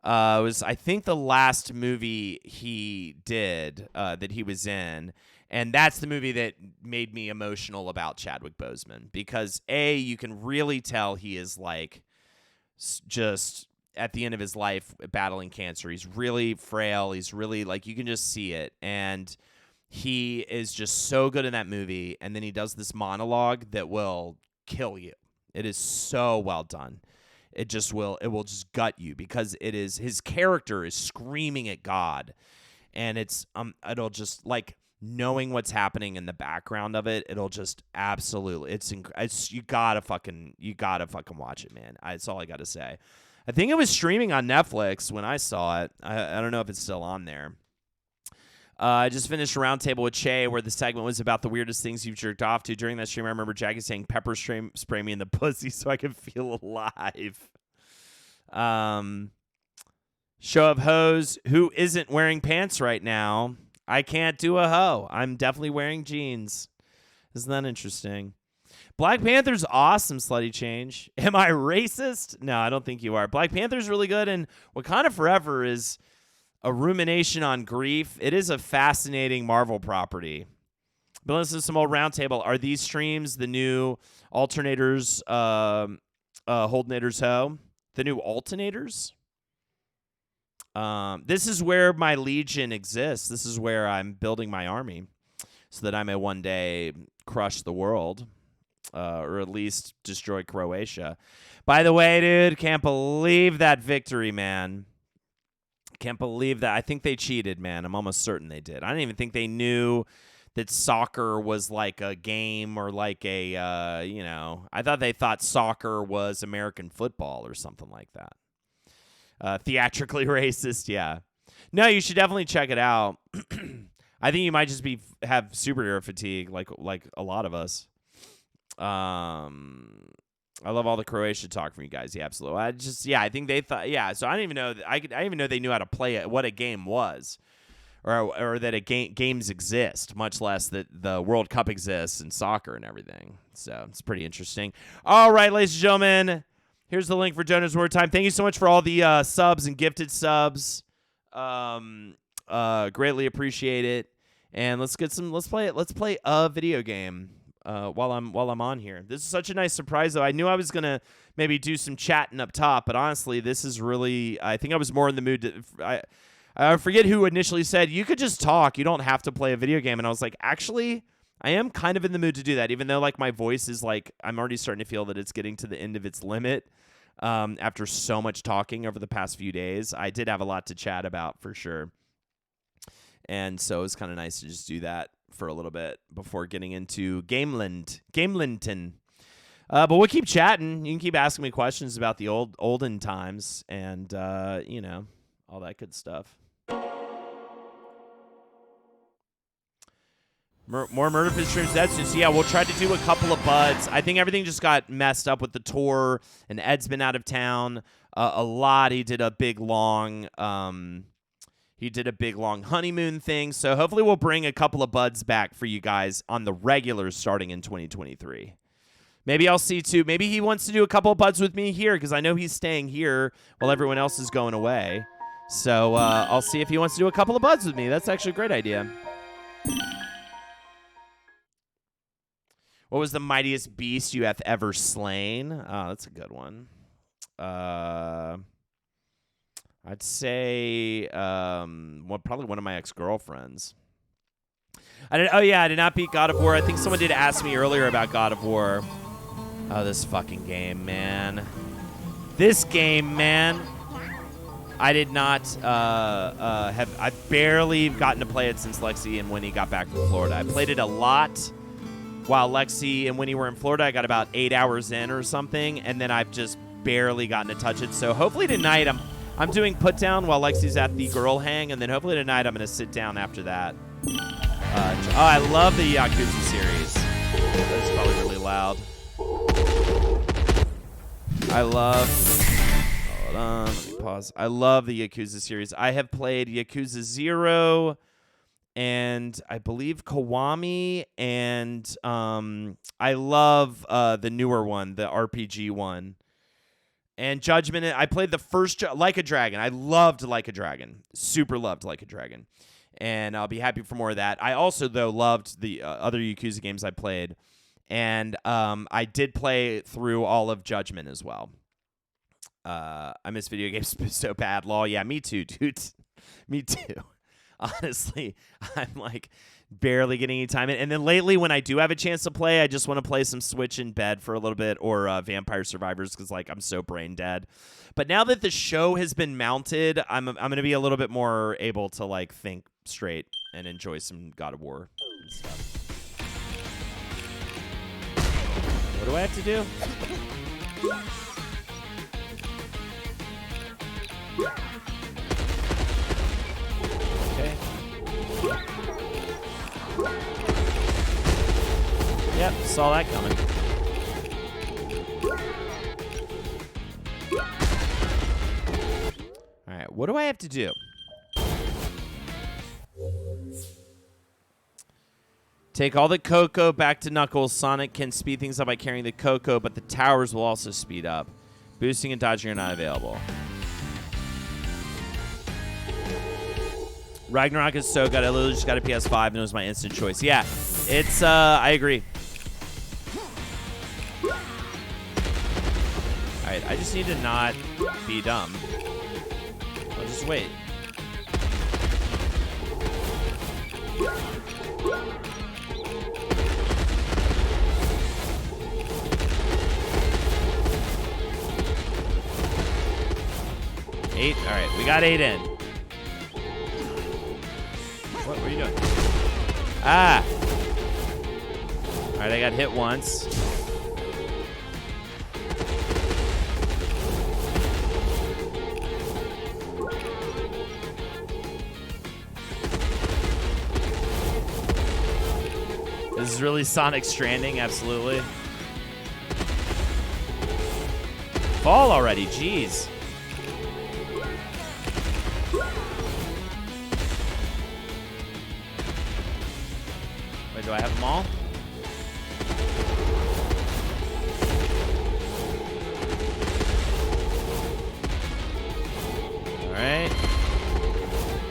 Speaker 2: It was, I think, the last movie he did that he was in, and that's the movie that made me emotional about Chadwick Boseman because, A, you can really tell he is, like, just at the end of his life battling cancer. He's really frail. He's really, like, you can just see it. And he is just so good in that movie, and then he does this monologue that will kill you. It is so well done. It will just gut you because his character is screaming at God, and it'll just like knowing what's happening in the background of it. It'll just absolutely it's you gotta fucking watch it, man. That's all I gotta say. I think it was streaming on Netflix when I saw it. I don't know if it's still on there. I just finished a roundtable with Che where the segment was about the weirdest things you've jerked off to. During that stream, I remember Jackie saying, "Pepper spray me in the pussy so I can feel alive." Show of hoes. Who isn't wearing pants right now? I can't do a hoe. I'm definitely wearing jeans. Isn't that interesting? Black Panther's awesome, Slutty Change. Am I racist? No, I don't think you are. Black Panther's really good, and Wakanda Forever is a rumination on grief. It is a fascinating Marvel property. But listen to some old roundtable. Are these streams the new alternators, Holdnators Ho? The new alternators? This is where my legion exists. This is where I'm building my army so that I may one day crush the world, or at least destroy Croatia. By the way, dude, can't believe that victory, man. Can't believe that. I think they cheated, man. I'm almost certain they did. I don't even think they knew that soccer was like a game or like a, I thought they thought soccer was American football or something like that. Theatrically racist, yeah. No, you should definitely check it out. I think you might just have superhero fatigue like a lot of us. I love all the Croatia talk from you guys. Yeah, absolutely. I think they thought, yeah. So I didn't even know I didn't even know they knew how to play it, what a game was, or that games exist, much less that the World Cup exists and soccer and everything. So it's pretty interesting. All right, ladies and gentlemen, here's the link for Donors Word Time. Thank you so much for all the subs and gifted subs. Greatly appreciate it. And let's play a video game. While I'm on here. This is such a nice surprise, though. I knew I was going to maybe do some chatting up top, but honestly, this is really, I think I was more in the mood to, I forget who initially said, you could just talk, you don't have to play a video game, and I was like, actually, I am kind of in the mood to do that, even though, like, my voice is, like, I'm already starting to feel that it's getting to the end of its limit, after so much talking over the past few days. I did have a lot to chat about, for sure, and so it was kind of nice to just do that for a little bit before getting into Gamelinton. But we'll keep chatting. You can keep asking me questions about the olden times and, all that good stuff. More Murder Fist streams. That's just, yeah, we'll try to do a couple of buds. I think everything just got messed up with the tour, and Ed's been out of town a lot. He did a big, long... He did a big, long honeymoon thing, so hopefully we'll bring a couple of buds back for you guys on the regulars starting in 2023. Maybe I'll see, too. Maybe he wants to do a couple of buds with me here, because I know he's staying here while everyone else is going away. So I'll see if he wants to do a couple of buds with me. That's actually a great idea. What was the mightiest beast you have ever slain? Oh, that's a good one. I'd say probably one of my ex-girlfriends. I did not beat God of War. I think someone did ask me earlier about God of War. Oh, this fucking game, man. This game, man. I did not I've barely gotten to play it since Lexi and Winnie got back from Florida. I played it a lot while Lexi and Winnie were in Florida. I got about 8 hours in or something, and then I've just barely gotten to touch it. So hopefully tonight I'm doing put down while Lexi's at the girl hang, and then hopefully tonight I'm going to sit down after that. I love the Yakuza series. That's probably really loud. Hold on, let me pause. I love the Yakuza series. I have played Yakuza 0 and I believe Kiwami, and I love the newer one, the RPG one. And Judgment, I played the first Like a Dragon. I loved Like a Dragon. Super loved Like a Dragon. And I'll be happy for more of that. I also, though, loved the other Yakuza games I played. And I did play through all of Judgment as well. I miss video games so bad. Lol, yeah, me too, dude. Me too. Honestly, I'm like, barely getting any time in. And then lately, when I do have a chance to play, I just want to play some Switch in bed for a little bit, or Vampire Survivors, because like I'm so brain dead. But now that the show has been mounted, I'm gonna be a little bit more able to like think straight and enjoy some God of War and stuff. What do I have to do? Okay. Yep, saw that coming. All right, what do I have to do? Take all the cocoa back to Knuckles. Sonic can speed things up by carrying the cocoa, but the towers will also speed up. Boosting and dodging are not available. Ragnarok is so good. I literally just got a PS5 and it was my instant choice. Yeah, it's, I agree. Alright, I just need to not be dumb. I'll just wait. Eight. All right, we got 8 in. What are you doing? Ah. All right, I got hit once. This is really Sonic Stranding, absolutely. Fall already, jeez. Wait, do I have them all? All right.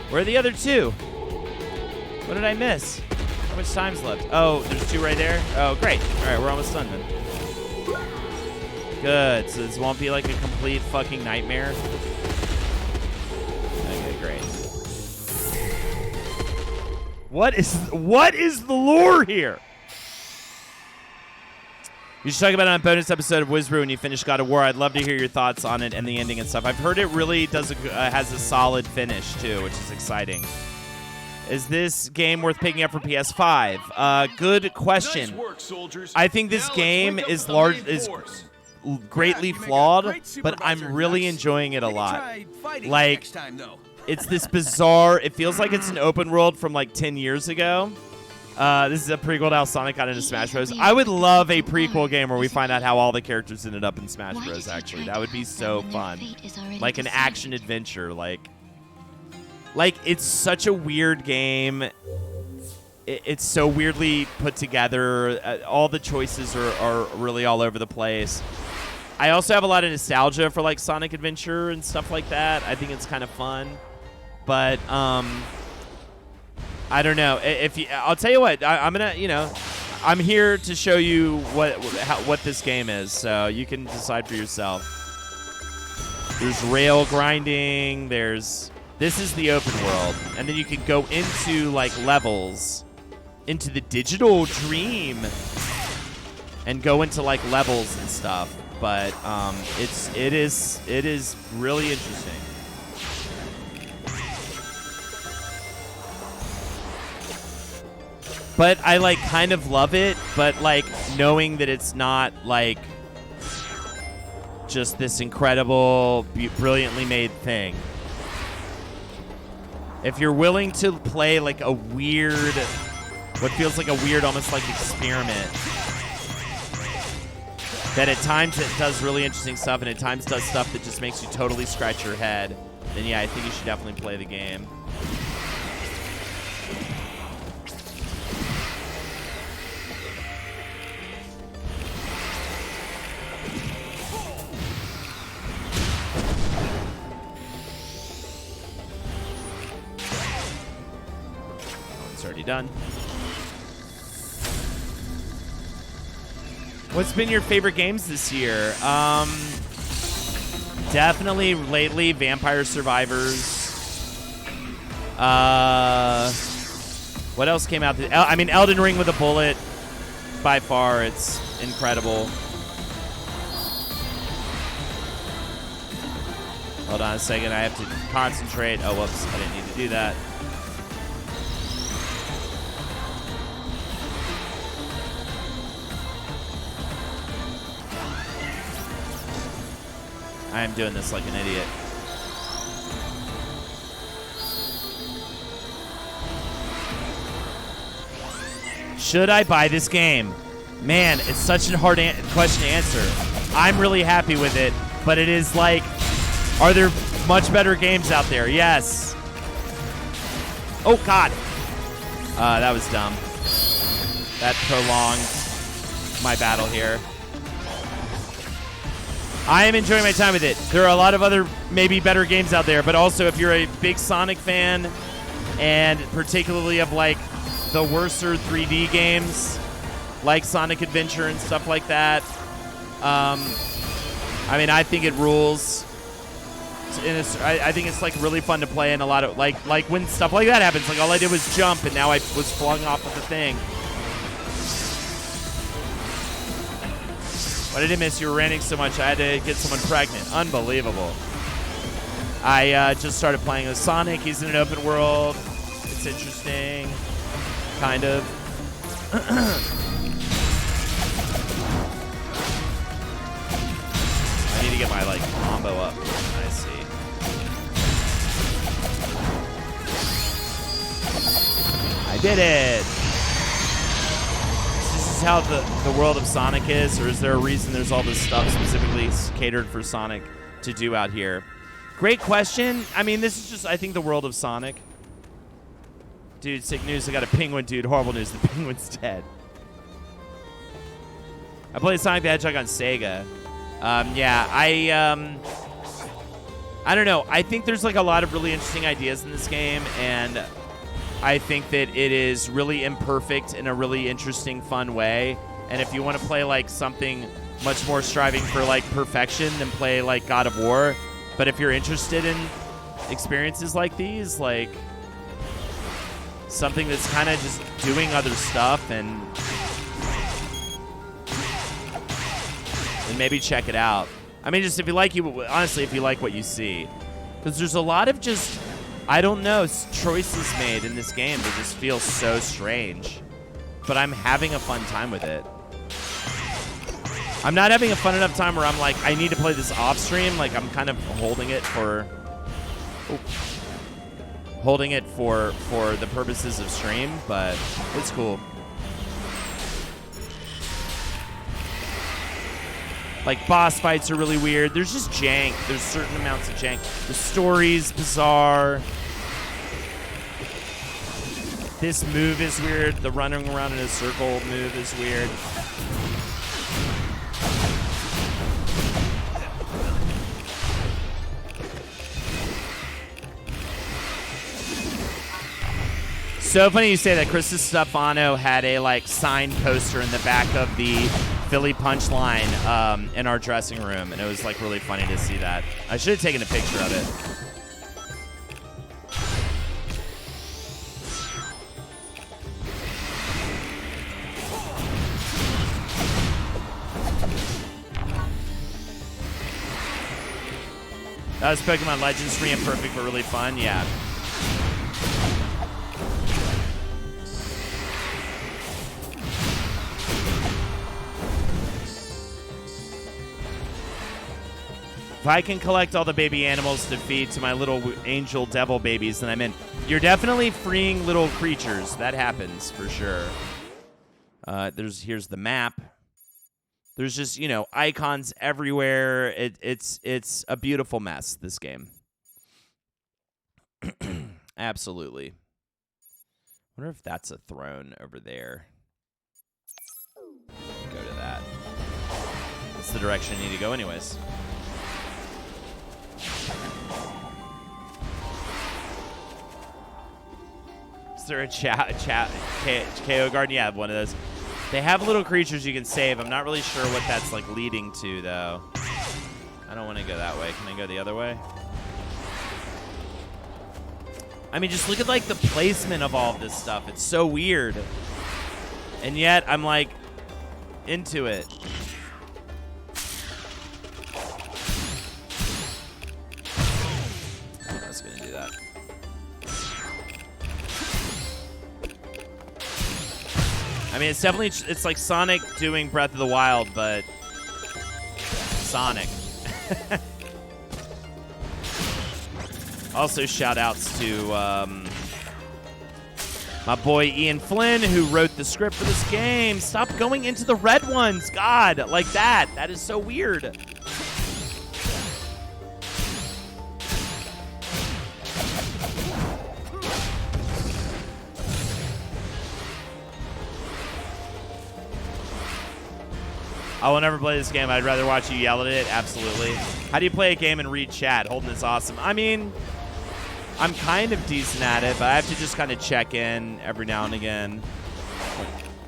Speaker 2: Where are the other two? What did I miss? How much time's left? Oh, there's 2 right there? Oh, great. All right, we're almost done then. Good. So this won't be like a complete fucking nightmare. Okay, great. What is the lore here? You should talk about it on a bonus episode of Wizbrew when you finish God of War. I'd love to hear your thoughts on it and the ending and stuff. I've heard it really does has a solid finish too, which is exciting. Is this game worth picking up for PS5? Good question.
Speaker 4: Nice work, soldiers.
Speaker 2: I think this game is greatly flawed, but I'm really enjoying it a lot. Like, it's this bizarre. It feels like it's an open world from like 10 years ago. This is a prequel to how Sonic got into Smash Bros. I would love a prequel game where we find out how all the characters ended up in Smash Bros. Actually, that would be so fun. Like an action adventure, like it's such a weird game. It's so weirdly put together. All the choices are really all over the place. I also have a lot of nostalgia for like Sonic Adventure and stuff like that. I think it's kind of fun, but I don't know. I'll tell you what, I'm gonna, I'm here to show you what this game is, so you can decide for yourself. There's rail grinding. This is the open world, and then you can go into like levels, into the digital dream, and go into like levels and stuff. But it is really interesting. But I like kind of love it, but like knowing that it's not like just this incredible, brilliantly made thing. If you're willing to play like a weird, what feels like a weird, almost like experiment, that at times it does really interesting stuff and at times does stuff that just makes you totally scratch your head, then yeah, I think you should definitely play the game. Already done. What's been your favorite games this year? Definitely lately Vampire Survivors. What else came out? I mean, Elden Ring with a bullet. By far, it's incredible. Hold on a second. I have to concentrate. Oh, whoops. I didn't need to do that. I am doing this like an idiot. Should I buy this game? Man, it's such a hard question to answer. I'm really happy with it, but it is like, are there much better games out there? Yes. Oh, God. That was dumb. That prolonged my battle here. I am enjoying my time with it. There are a lot of other maybe better games out there, but also if you're a big Sonic fan, and particularly of like the worser 3D games, like Sonic Adventure and stuff like that, I mean, I think it rules. I think it's like really fun to play, and a lot of like when stuff like that happens, like all I did was jump, and now I was flung off of the thing. Why did I miss you? Were ranting so much I had to get someone pregnant. Unbelievable. I just started playing with Sonic. He's in an open world. It's interesting. Kind of. I need to get my like combo up. I see. I did it. This is how the world of Sonic is, or is there a reason there's all this stuff specifically catered for Sonic to do out here? Great question. I mean, this is just, I think, the world of Sonic. Dude, sick news. I got a penguin, dude. Horrible news. The penguin's dead. I played Sonic the Hedgehog on Sega. Yeah, I don't know. I think there's like a lot of really interesting ideas in this game, and I think that it is really imperfect in a really interesting, fun way. And if you want to play like something much more striving for like perfection, then play like God of War. But if you're interested in experiences like these, like something that's kind of just doing other stuff, and maybe check it out. I mean, just if you like honestly, if you like what you see, because there's a lot of just, I don't know, choices made in this game that just feel so strange. But I'm having a fun time with it. I'm not having a fun enough time where I'm like, I need to play this off stream. Like, I'm kind of holding it for the purposes of stream, but it's cool. Like, boss fights are really weird. There's just jank. There's certain amounts of jank. The story's bizarre. This move is weird. The running around in a circle move is weird. So funny you say that. Chris Stefano had a like signed poster in the back of the Philly Punchline in our dressing room, and it was like really funny to see that. I should have taken a picture of it. That was Pokemon Legends, free and perfect, but really fun. Yeah. If I can collect all the baby animals to feed to my little angel devil babies, then I'm in. You're definitely freeing little creatures. That happens for sure. Here's the map. There's just, you know, icons everywhere. It's a beautiful mess, this game. Absolutely. Wonder if that's a throne over there. Go to that. That's the direction I need to go anyways. Is there a KO garden? Yeah, one of those. They have little creatures you can save. I'm not really sure what that's like leading to, though. I don't want to go that way. Can I go the other way? I mean, just look at like the placement of all of this stuff. It's so weird. And yet I'm like into it. I was gonna do that. I mean, it's definitely, it's like Sonic doing Breath of the Wild, but Sonic. Also, shout outs to my boy Ian Flynn, who wrote the script for this game. Stop going into the red ones. God, like that. That is so weird. I will never play this game. I'd rather watch you yell at it. Absolutely. How do you play a game and read chat? Holden is awesome. I mean, I'm kind of decent at it, but I have to just kind of check in every now and again.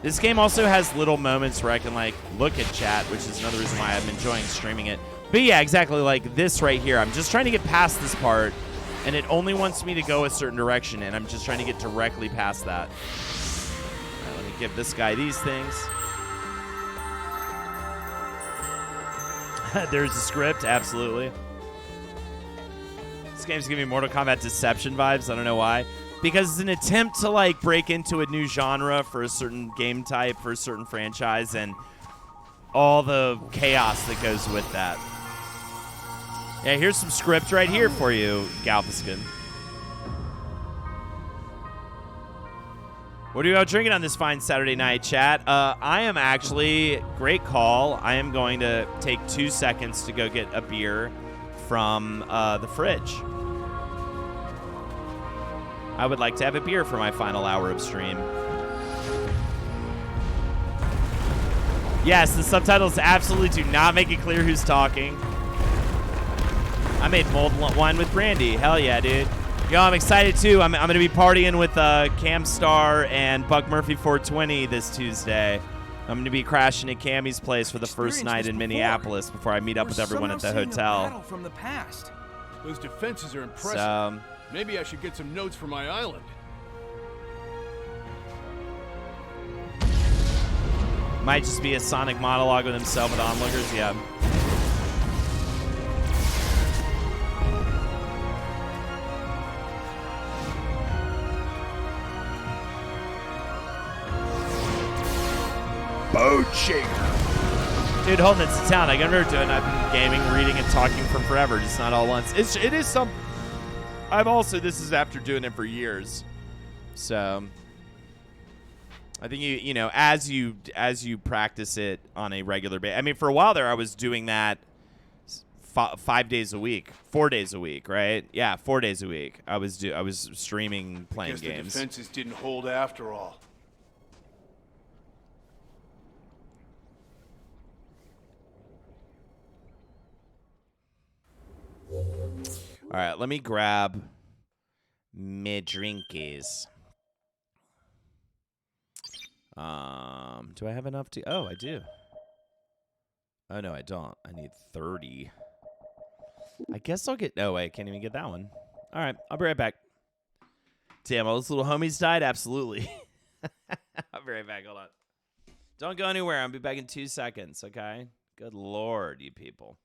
Speaker 2: This game also has little moments where I can like look at chat, which is another reason why I'm enjoying streaming it. But yeah, exactly like this right here. I'm just trying to get past this part, and it only wants me to go a certain direction, and I'm just trying to get directly past that. All right, let me give this guy these things. There's a script, absolutely. This game's giving me Mortal Kombat Deception vibes. I don't know why. Because it's an attempt to like break into a new genre for a certain game type, for a certain franchise, and all the chaos that goes with that. Yeah, here's some script right here for you, Galveston. What are you out drinking on this fine Saturday night, chat? I am actually, great call. I am going to take 2 seconds to go get a beer from the fridge. I would like to have a beer for my final hour of stream. Yes, the subtitles absolutely do not make it clear who's talking. I made mulled wine with brandy. Hell yeah, dude. Yo, I'm excited too. I'm going to be partying with Cam Star and Buck Murphy 420 this Tuesday. I'm going to be crashing at Cammy's place for the first night in Minneapolis before I meet up with everyone at the hotel.
Speaker 4: From the past.
Speaker 5: Those defenses are impressive.
Speaker 2: So,
Speaker 5: maybe I should get some notes for my island.
Speaker 2: might just be a Sonic monologue with himself with onlookers. Yeah.
Speaker 5: Boat shaker.
Speaker 2: Dude, Holden, it's a town. I can never do it. I've been gaming, reading, and talking for forever, just not all once. It is some. I've also, this is after doing it for years, so I think you know as you practice it on a regular basis. I mean, for a while there, I was doing that 5 days a week, 4 days a week, right? Yeah, 4 days a week. I was streaming, playing games.
Speaker 5: The defenses didn't hold after all.
Speaker 2: All right, let me grab me drinkies. Do I have enough to? Oh, I do. Oh no, I don't. I need 30. I guess I'll get. No, I can't even get that one. All right, I'll be right back. Damn, all those little homies died. Absolutely. I'll be right back. Hold on. Don't go anywhere. I'll be back in 2 seconds. Okay. Good Lord, you people.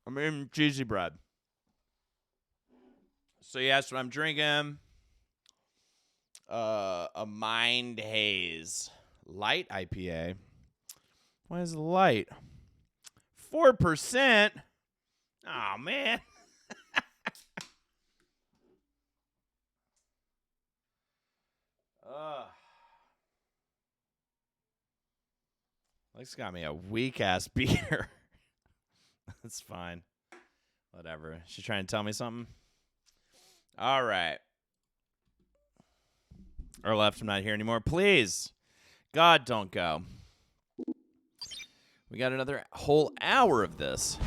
Speaker 2: I'm eating cheesy bread. So you asked what I'm drinking. A Mind Haze light IPA. Why is it light? 4%. Oh man. Alex got me a weak ass beer. That's fine. Whatever. She trying to tell me something? All right. Or left, I'm not here anymore. Please. God, don't go. We got another whole hour of this.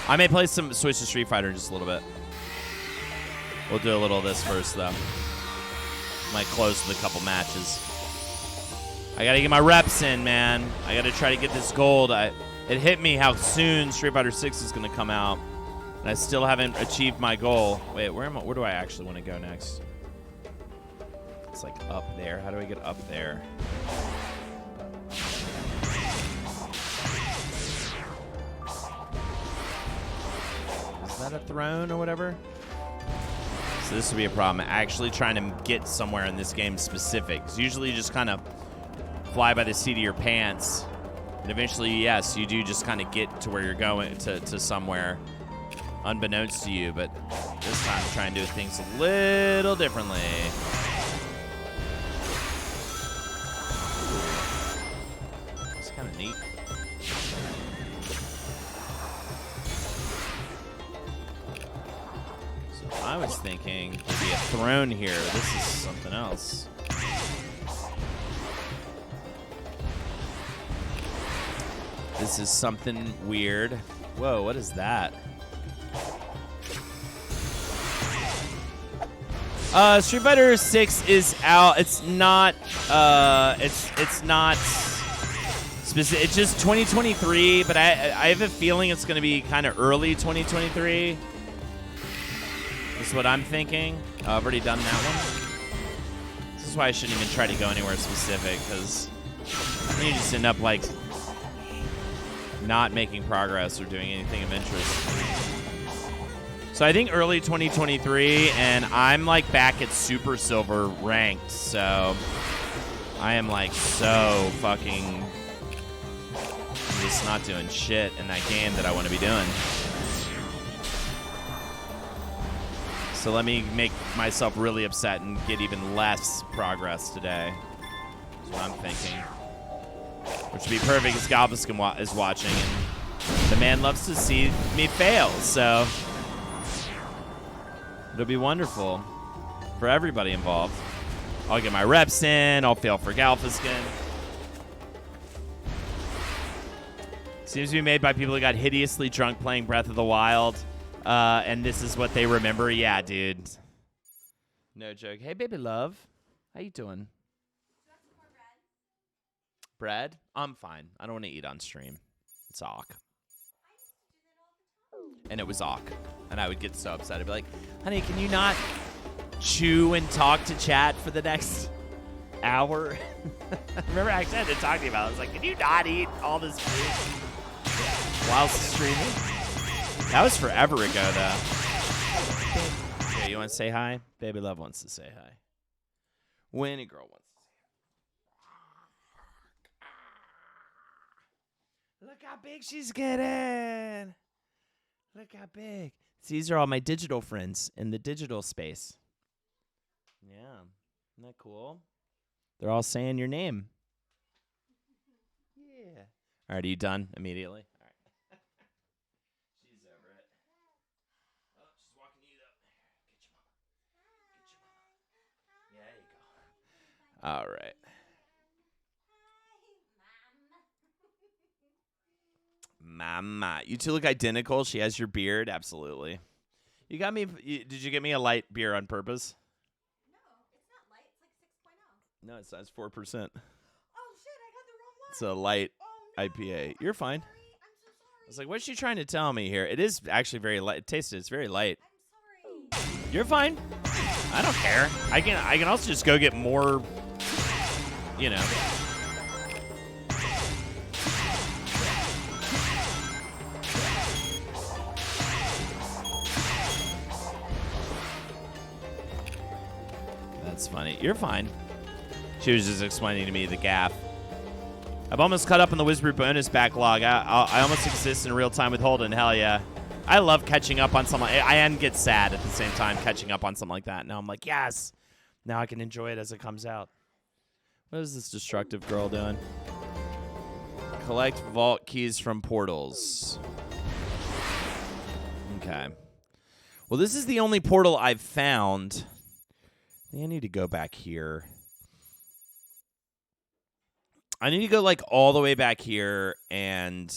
Speaker 2: I may play some Switch to Street Fighter in just a little bit. We'll do a little of this first, though. Might close with a couple matches. I got to get my reps in, man. I got to try to get this gold. It hit me how soon Street Fighter 6 is going to come out. And I still haven't achieved my goal. Wait, where do I actually want to go next? It's like up there. How do I get up there? Is that a throne or whatever? So this would be a problem. Actually trying to get somewhere in this game specific. Because usually you just kind of fly by the seat of your pants. And eventually, yes, you do just kind of get to where you're going, to somewhere unbeknownst to you. But this time I'm trying to do things a little differently. It's kind of neat. So I was thinking there'd be a throne here. This is something else. This is something weird. Whoa, what is that? Street Fighter 6 is out. It's not it's not specific. It's just 2023, but I have a feeling it's going to be kind of early 2023. That's what I'm thinking. I've already done that one. This is why I shouldn't even try to go anywhere specific, because you just end up like not making progress or doing anything of interest. So I think early 2023, and I'm like back at Super Silver ranked, so I am like so fucking just not doing shit in that game that I want to be doing. So let me make myself really upset and get even less progress today. That's what I'm thinking. Which would be perfect as Galveston is watching, and the man loves to see me fail, so it'll be wonderful for everybody involved. I'll get my reps in, I'll fail for Galveston. Seems to be made by people who got hideously drunk playing Breath of the Wild, and this is what they remember. Yeah, dude. No joke. Hey, baby love. How you doing? Bread? I'm fine. I don't want to eat on stream. It's awk. And it was awk. And I would get so upset. I'd be like, honey, can you not chew and talk to chat for the next hour? Remember, I had to talk to you about it. I was like, can you not eat all this food while streaming? That was forever ago, though. Okay, you want to say hi? Baby love wants to say hi. Winnie girl wants. Look how big she's getting. Look how big. These are all my digital friends in the digital space. Yeah. Isn't that cool? They're all saying your name. Yeah. All right, are you done immediately? All right. She's over it. Oh, she's walking you up. Get your mama. Get your mama. Yeah, there you go. All right. Mama. You two look identical. She has your beard. Absolutely. You got me. Did you get me a light beer on purpose?
Speaker 3: No, it's not light. It's like 6.0.
Speaker 2: No, it says 4%.
Speaker 3: Oh, shit. I got the wrong one.
Speaker 2: It's a light
Speaker 3: no.
Speaker 2: IPA. You're fine.
Speaker 3: I'm so sorry.
Speaker 2: I was like, what's she trying to tell me here? It is actually very light. It tasted. It's very light.
Speaker 3: I'm sorry.
Speaker 2: You're fine. I don't care. I can also just go get more, you know. That's funny. You're fine. She was just explaining to me the gaff. I've almost caught up on the Whisper bonus backlog. I almost exist in real time with Holden. Hell yeah. I love catching up on something. And get sad at the same time catching up on something like that. Now I'm like, yes. Now I can enjoy it as it comes out. What is this destructive girl doing? Collect vault keys from portals. Okay. Well, this is the only portal I've found. I need to go back here. I need to go like all the way back here and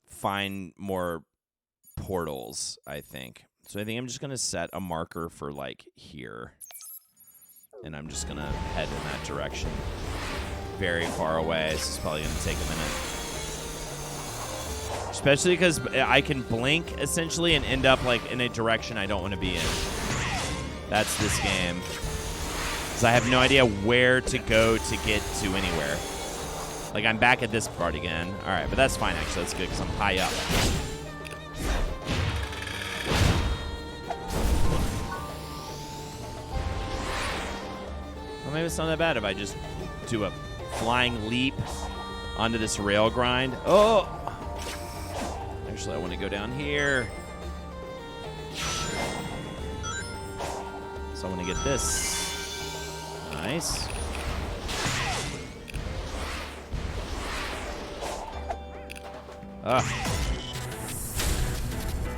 Speaker 2: find more portals, I think. So I think I'm just going to set a marker for like here. And I'm just going to head in that direction. Very far away. This is probably going to take a minute. Especially because I can blink essentially and end up like in a direction I don't want to be in. That's this game. Because I have no idea where to go to get to anywhere. Like, I'm back at this part again. All right, but that's fine, actually. That's good because I'm high up. Well, maybe it's not that bad if I just do a flying leap onto this rail grind. Oh! Actually, I want to go down here. So I want to get this. Nice.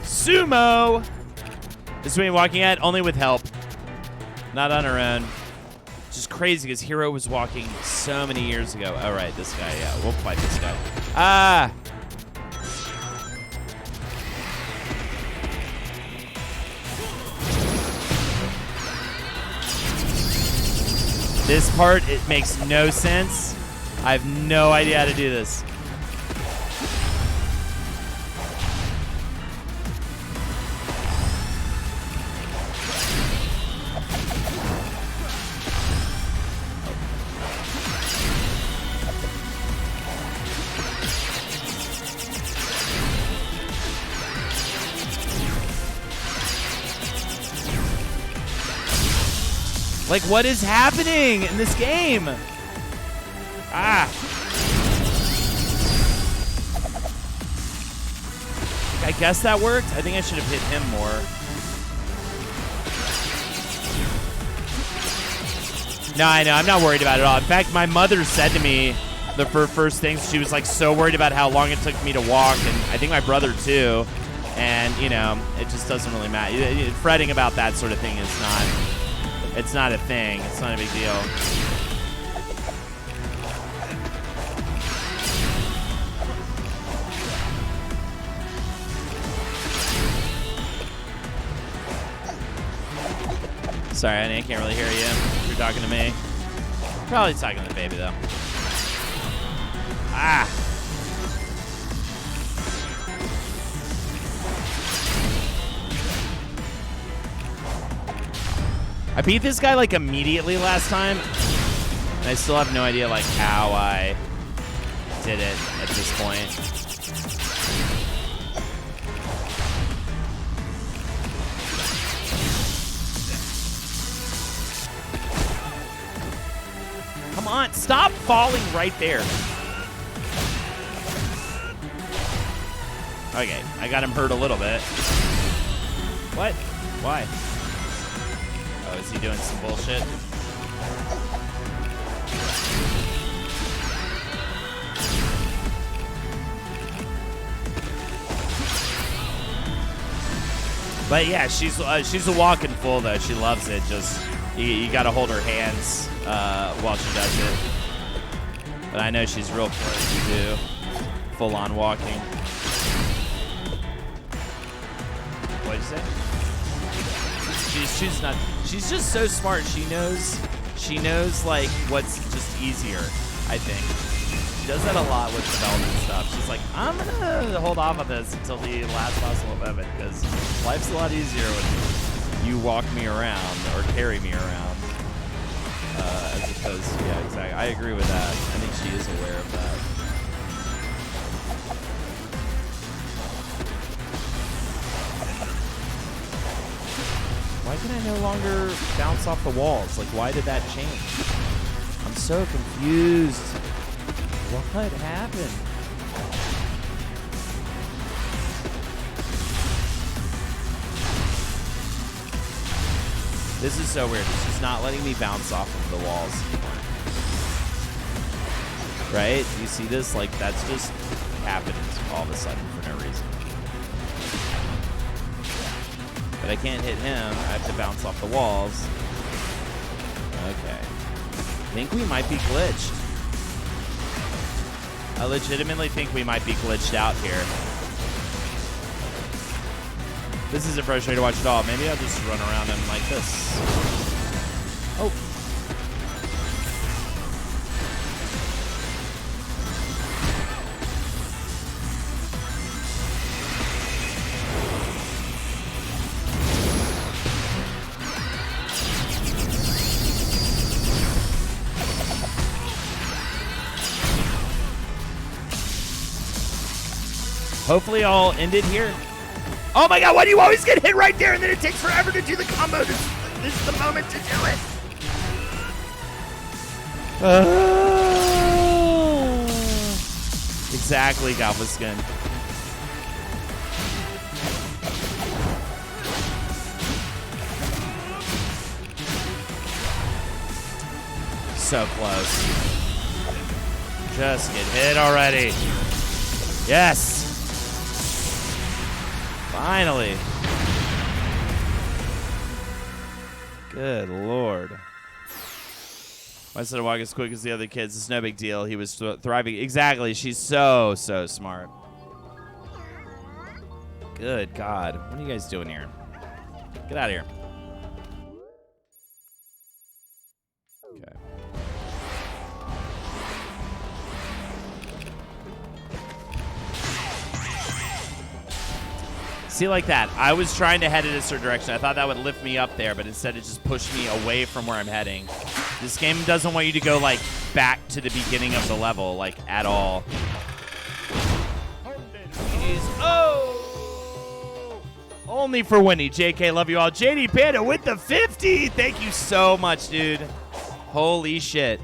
Speaker 2: Sumo! This is what we're walking at, only with help. Not on our own. Just crazy because Hero was walking so many years ago. All right, this guy, yeah. We'll fight this guy. Ah! This part, it makes no sense. I have no idea how to do this. Like, what is happening in this game? Ah. I guess that worked. I think I should have hit him more. No, I know. I'm not worried about it at all. In fact, my mother said to me the first things, she was like so worried about how long it took me to walk, and I think my brother too. And, you know, it just doesn't really matter. Fretting about that sort of thing is not... It's not a thing. It's not a big deal. Sorry, I can't really hear you. You're talking to me. Probably talking to the baby, though. Ah! I beat this guy like immediately last time, and I still have no idea like how I did it at this point. Come on, stop falling right there. Okay, I got him hurt a little bit. What? Why? Oh, is he doing some bullshit? But yeah, she's a walking fool though. She loves it. Just you got to hold her hands while she does it. But I know she's real close to full on walking. What'd you say? She's not. She's just so smart. She knows like what's just easier. I think she does that a lot with development stuff. She's like, I'm gonna hold off on this until the last possible moment because life's a lot easier when you walk me around or carry me around. As opposed, yeah, exactly. I agree with that. I think she is aware of that. Why can I no longer bounce off the walls? Like, why did that change? I'm so confused. What happened? This is so weird. It's just not letting me bounce off of the walls. Right? You see this? Like, that's just happened all of a sudden for no reason. But I can't hit him. I have to bounce off the walls. Okay. I think we might be glitched. I legitimately think we might be glitched out here. This isn't frustrating to watch at all. Maybe I'll just run around him like this. Oh. Hopefully I'll end it here. Oh my god, why do you always get hit right there and then it takes forever to do the combo? This is the moment to do it. Exactly, Galveskin. So close. Just get hit already. Yes. Finally. Good Lord. My son walk as quick as the other kids. It's no big deal. He was thriving. Exactly. She's so smart. Good God. What are you guys doing here? Get out of here. Okay. See, like that. I was trying to head in a certain direction. I thought that would lift me up there, but instead it just pushed me away from where I'm heading. This game doesn't want you to go, like, back to the beginning of the level, like, at all. Jeez. Oh! Only for Winnie. JK, love you all. JD Panda with the 50. Thank you so much, dude. Holy shit.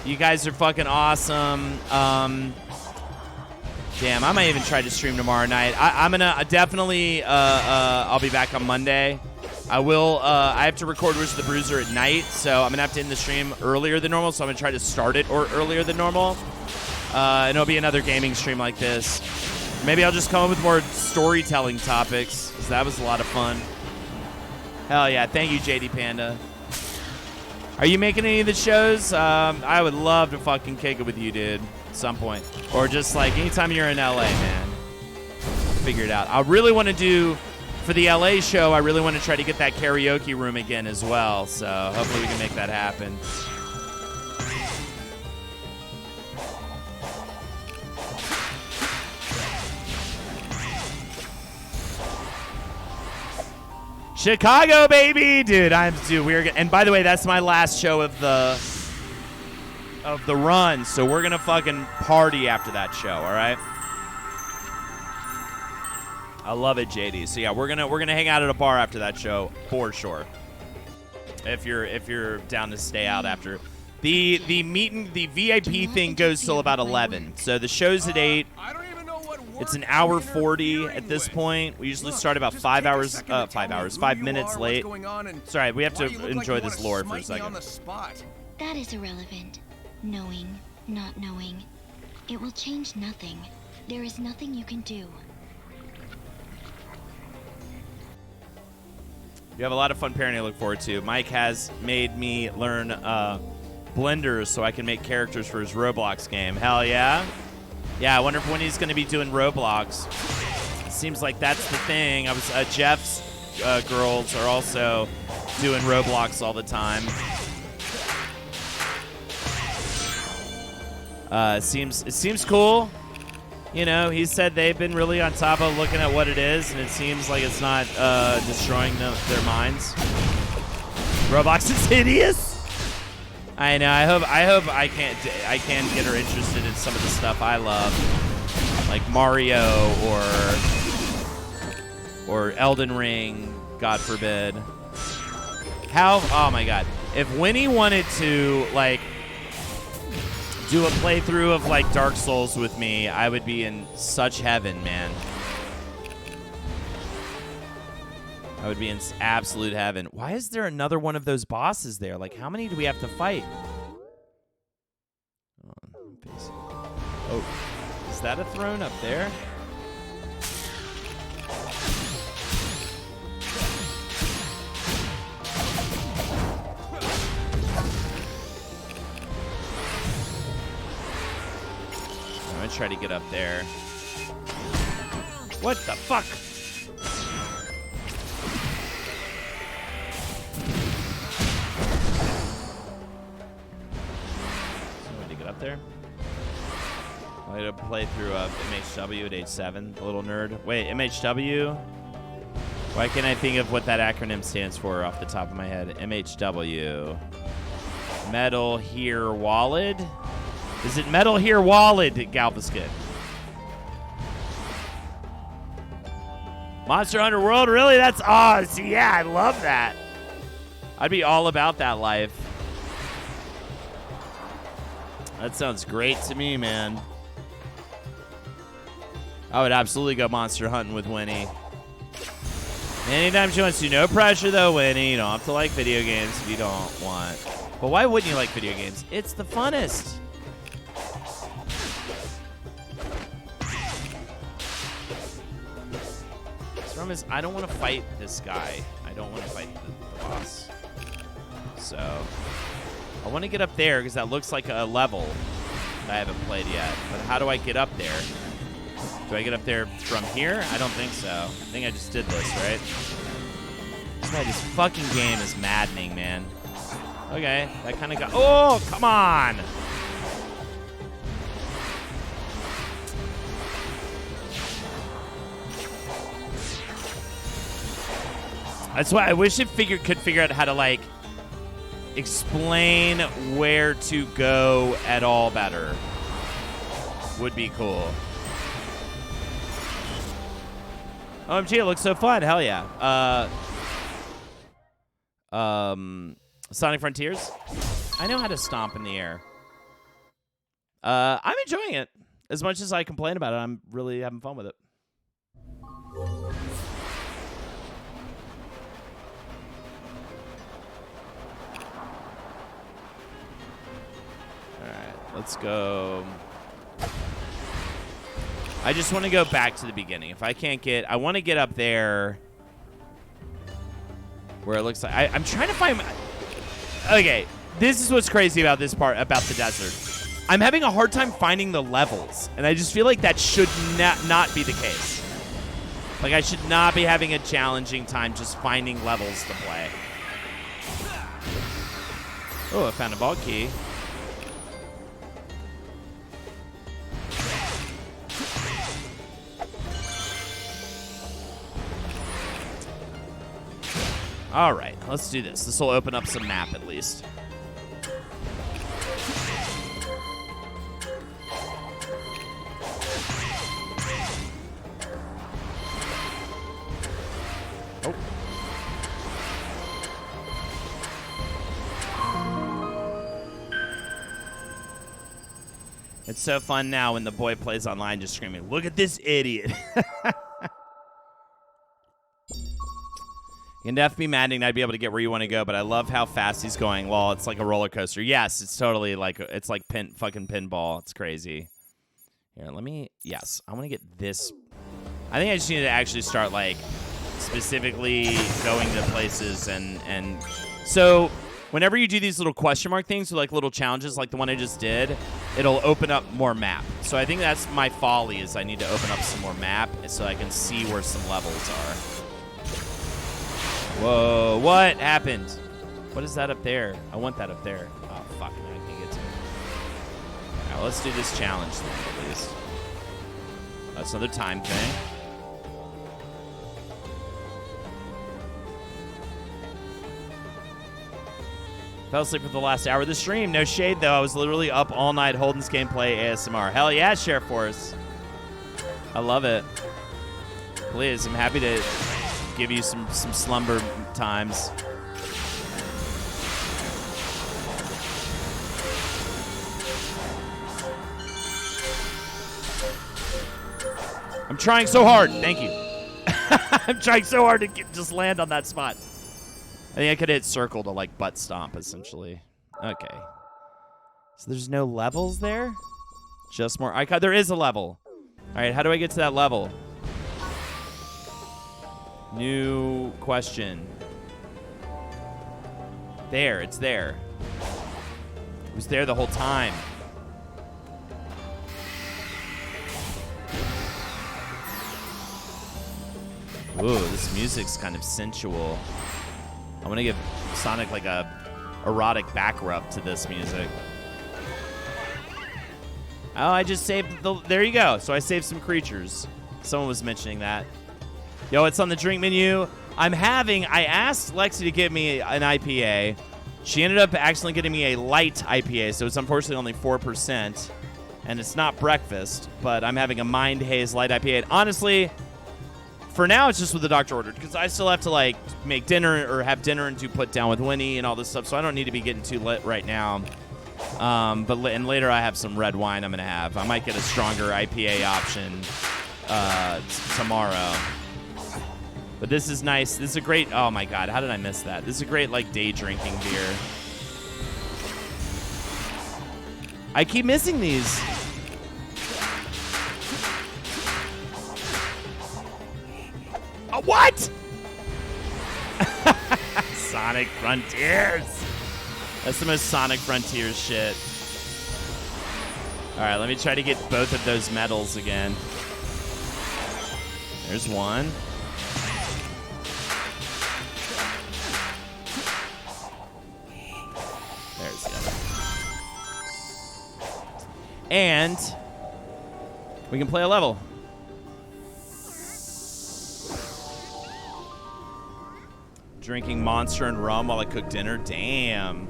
Speaker 2: You guys are fucking awesome. Damn, I might even try to stream tomorrow night. I'm gonna definitely. I'll be back on Monday. I will. I have to record Wizard the Bruiser at night, so I'm gonna have to end the stream earlier than normal. So I'm gonna try to start it earlier than normal. And it'll be another gaming stream like this. Maybe I'll just come up with more storytelling topics, because that was a lot of fun. Hell yeah! Thank you, JD Panda. Are you making any of the shows? I would love to fucking kick it with you, dude. Some point, or just like anytime you're in LA, man. Figure it out. I really want to do for the LA show. I really want to try to get that karaoke room again as well. So hopefully we can make that happen. Chicago, baby, dude. We're and by the way, that's my last show of the run, so we're gonna fucking party after that show, all right? I love it, JD. So yeah, we're gonna hang out at a bar after that show for sure. If you're down to stay out after. The VIP thing goes till about 11. So the show's at 8. It's an hour 40 at this point. We usually start about 5 minutes late. Sorry, we have to enjoy this lore for a second.
Speaker 4: That is irrelevant. Knowing, not knowing. It will change nothing. There is nothing you can do.
Speaker 2: You have a lot of fun parenting to look forward to. Mike has made me learn Blender so I can make characters for his Roblox game. Hell yeah. Yeah, I wonder if Winnie's going to be doing Roblox. It seems like that's the thing. Jeff's girls are also doing Roblox all the time. It seems cool. You know, he said they've been really on top of looking at what it is, and it seems like it's not destroying their minds. Roblox is hideous. I know. I hope I can get her interested in some of the stuff I love, like Mario or Elden Ring. God forbid. How? Oh my God. If Winnie wanted to like do a playthrough of like Dark Souls with me, I would be in such heaven, man. I would be in absolute heaven. Why is there another one of those bosses there? Like, how many do we have to fight? Oh, is that a throne up there? I'm gonna try to get up there. What the fuck? To get up there. I had a playthrough of MHW at age 7, the little nerd. Wait, MHW? Why can't I think of what that acronym stands for off the top of my head? MHW. Metal Here Wallet? Is it Metal Here Wallet, Galvaskin? Monster Hunter World? Really? That's awesome. Yeah, I love that. I'd be all about that life. That sounds great to me, man. I would absolutely go monster hunting with Winnie. Anytime she wants to. No pressure, though, Winnie. You don't have to like video games if you don't want. But why wouldn't you like video games? It's the funnest. The problem is, I don't want to fight this guy. I don't want to fight the boss. So, I want to get up there because that looks like a level that I haven't played yet. But how do I get up there? Do I get up there from here? I don't think so. I think I just did this, right? This fucking game is maddening, man. Okay, that kind of got... Oh, come on! That's why I wish it could figure out how to, like, explain where to go at all better. Would be cool. OMG, it looks so fun. Hell yeah. Sonic Frontiers. I know how to stomp in the air. I'm enjoying it. As much as I complain about it, I'm really having fun with it. Let's go. I just want to go back to the beginning. If I can't get... I want to get up there where it looks like... I'm trying to find... Okay, this is what's crazy about this part, about the desert. I'm having a hard time finding the levels, and I just feel like that should not be the case. Like, I should not be having a challenging time just finding levels to play. Oh, I found a ball key. All right, let's do this. This will open up some map at least. Oh. It's so fun now when the boy plays online just screaming, "Look at this idiot." It can definitely be maddening not be able to get where you want to go, but I love how fast he's going. Well, it's like a roller coaster. Yes, it's totally like it's like fucking pinball. It's crazy. Here, let me. Yes, I want to get this. I think I just need to actually start like specifically going to places and so whenever you do these little question mark things or like little challenges like the one I just did, it'll open up more map. So I think that's my folly is I need to open up some more map so I can see where some levels are. Whoa, what happened? What is that up there? I want that up there. Oh, fuck, I can't get to it. All right, let's do this challenge thing, at least. That's another time thing. Fell asleep for the last hour of the stream. No shade, though. I was literally up all night holding this gameplay ASMR. Hell yeah, Sheriff Force. I love it. Please, I'm happy to give you some slumber times. I'm trying so hard. Thank you. I'm trying so hard to just land on that spot. I think I could hit circle to like butt stomp essentially. Okay. So there's no levels there? Just more. There is a level. All right, how do I get to that level? New question. There, it's there. It was there the whole time. Ooh, this music's kind of sensual. I'm gonna give Sonic like a erotic back rub to this music. Oh, I just saved there you go. So I saved some creatures. Someone was mentioning that. Yo, it's on the drink menu. I asked Lexi to give me an IPA. She ended up accidentally getting me a light IPA, so it's unfortunately only 4%. And it's not breakfast, but I'm having a Mind Haze light IPA. And honestly, for now, it's just what the doctor ordered, because I still have to, like, make dinner or have dinner and do put down with Winnie and all this stuff, so I don't need to be getting too lit right now. And later I have some red wine I'm going to have. I might get a stronger IPA option tomorrow. But this is nice. This is a great, oh my God, how did I miss that? This is a great, like, day drinking beer. I keep missing these. What? Sonic Frontiers. That's the most Sonic Frontiers shit. All right, let me try to get both of those medals again. There's one. There's the other. And we can play a level. Drinking Monster and rum while I cook dinner. Damn.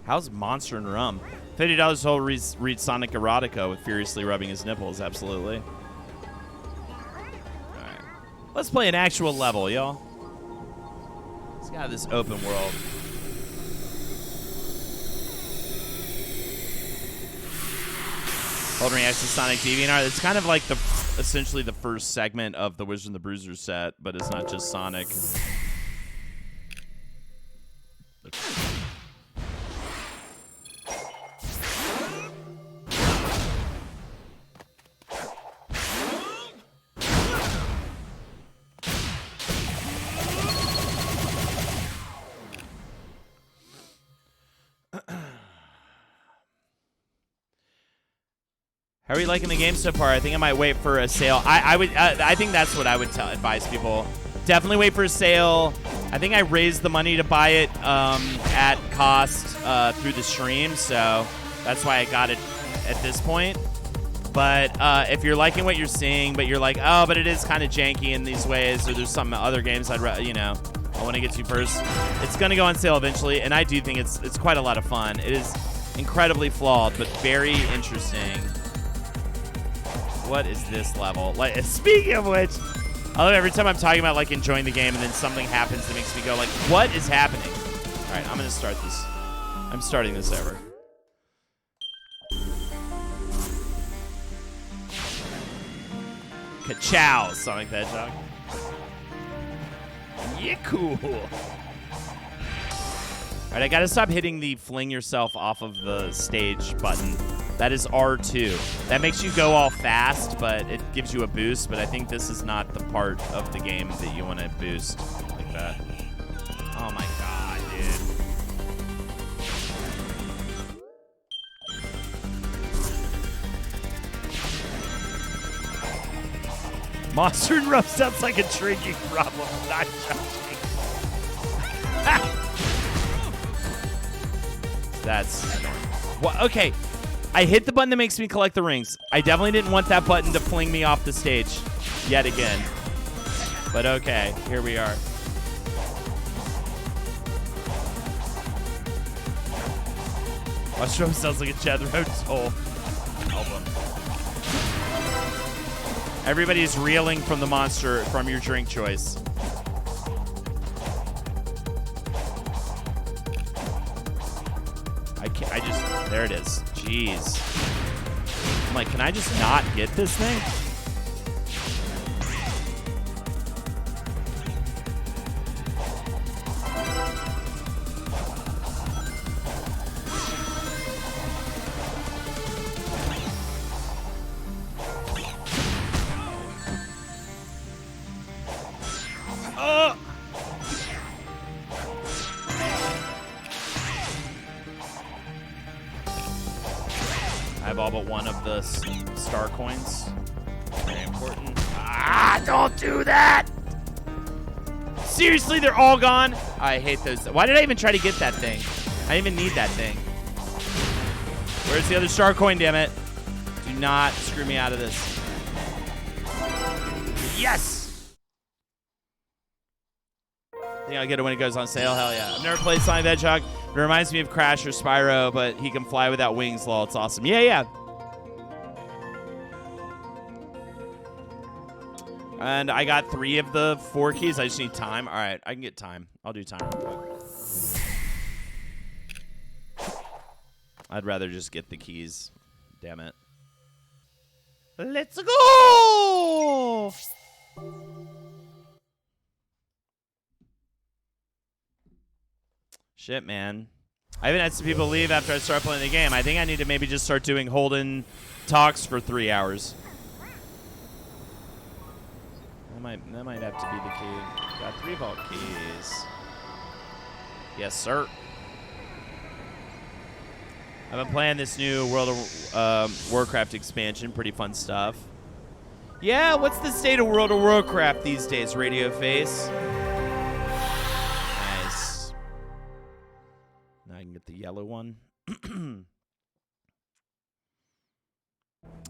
Speaker 2: How's Monster and rum? $50 whole read Sonic Erotica with furiously rubbing his nipples. Absolutely. All right. Let's play an actual level, y'all. Let's get out of this open world. Holding reacts to Sonic DeviantArt. It's kind of like essentially the first segment of the Wizard and the Bruiser set, but it's not just Sonic. How are you liking the game so far? I think I might wait for a sale. I think that's what I would advise people. Definitely wait for a sale. I think I raised the money to buy it at cost through the stream, so that's why I got it at this point. But if you're liking what you're seeing, but you're like, oh, but it is kind of janky in these ways, or there's some other games I want to get to first, it's going to go on sale eventually, and I do think it's quite a lot of fun. It is incredibly flawed, but very interesting. What is this level? Like, speaking of which, I love every time I'm talking about like enjoying the game and then something happens that makes me go like, what is happening? All right, I'm gonna start this. I'm starting this over. Ka-chow, Sonic the Hedgehog. Yeah, cool. All right, I gotta stop hitting the fling yourself off of the stage button. That is R2. That makes you go all fast, but it gives you a boost, but I think this is not the part of the game that you want to boost like that. Oh my God, dude. Monster and Rum sounds like a drinking problem. Not joking. That's... Well, okay. I hit the button that makes me collect the rings. I definitely didn't want that button to fling me off the stage yet again. But okay, here we are. Mushroom sounds like a Chad Rhodes whole album. Everybody's reeling from the monster from your drink choice. There it is. Jeez. I'm like, can I just not get this thing? I have all but one of the star coins. Very important. Ah, don't do that! Seriously, they're all gone? I hate those. Why did I even try to get that thing? I didn't even need that thing. Where's the other star coin, damn it? Do not screw me out of this. Yes! I think I'll get it when it goes on sale. Hell yeah. I've never played Sonic the Hedgehog. It reminds me of Crash or Spyro, but he can fly without wings, lol. It's awesome. Yeah, yeah. And I got 3 of the 4 keys. I just need time. All right, I can get time. I'll do time real quick. I'd rather just get the keys. Damn it. Let's go! Shit, man. I even had some people leave after I started playing the game. I think I need to maybe just start doing Holden talks for 3 hours. That might have to be the key. Got 3 vault keys. Yes, sir. I've been playing this new World of Warcraft expansion. Pretty fun stuff. Yeah, what's the state of World of Warcraft these days, Radio Face? Nice. Now I can get the yellow one.